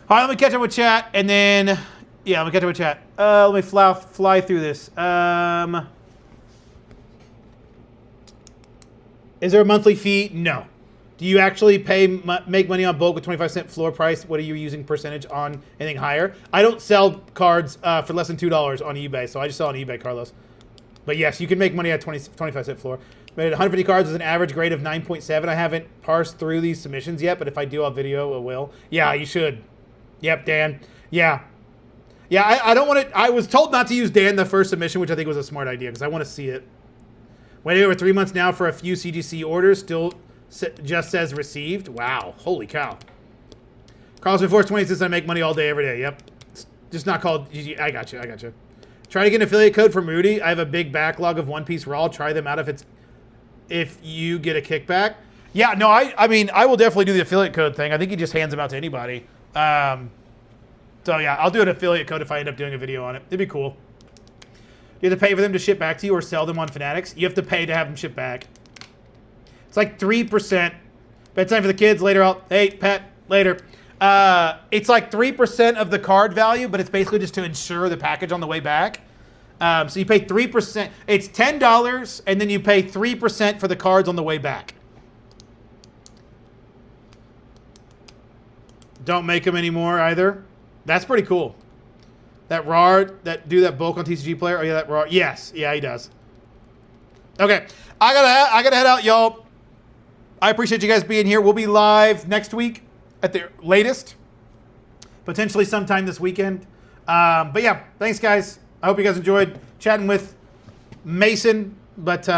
All right, let me catch up with chat, and then... Yeah, let me catch up with chat. Let me fly through this. Is there a monthly fee? No. Do you actually make money on bulk with 25-cent floor price? What are you using percentage on anything higher? I don't sell cards for less than $2 on eBay, so I just sell on eBay, Carlos. But yes, you can make money at 25-cent floor. Made 150 cards with an average grade of 9.7. I haven't parsed through these submissions yet, but if I do, I'll video. I will. Yeah, you should. Yep, Dan. Yeah. Yeah, I don't want to... I was told not to use Dan the first submission, which I think was a smart idea, because I want to see it. Waiting over 3 months now for a few CGC orders. Still just says received. Wow. Holy cow. Carlos before 20 says I make money all day, every day. Yep. It's just not called GG. I got you. Try to get an affiliate code for Moody. I have a big backlog of One Piece Raw. Try them out if you get a kickback. Yeah, no, I mean, I will definitely do the affiliate code thing. I think he just hands them out to anybody. So yeah, I'll do an affiliate code if I end up doing a video on it. It'd be cool. You have to pay for them to ship back to you or sell them on Fanatics. You have to pay to have them shipped back. It's like 3%. Bedtime for the kids. Later out. Hey, Pat. Later. It's like 3% of the card value, but it's basically just to insure the package on the way back. So you pay 3%. It's $10, and then you pay 3% for the cards on the way back. Don't make them anymore either. That's pretty cool. That RAR, that bulk on TCG player. Oh yeah, that RAR. Yes, yeah, he does. Okay, I gotta head out, y'all. I appreciate you guys being here. We'll be live next week at the latest, potentially sometime this weekend. But yeah, thanks guys. I hope you guys enjoyed chatting with Mason. But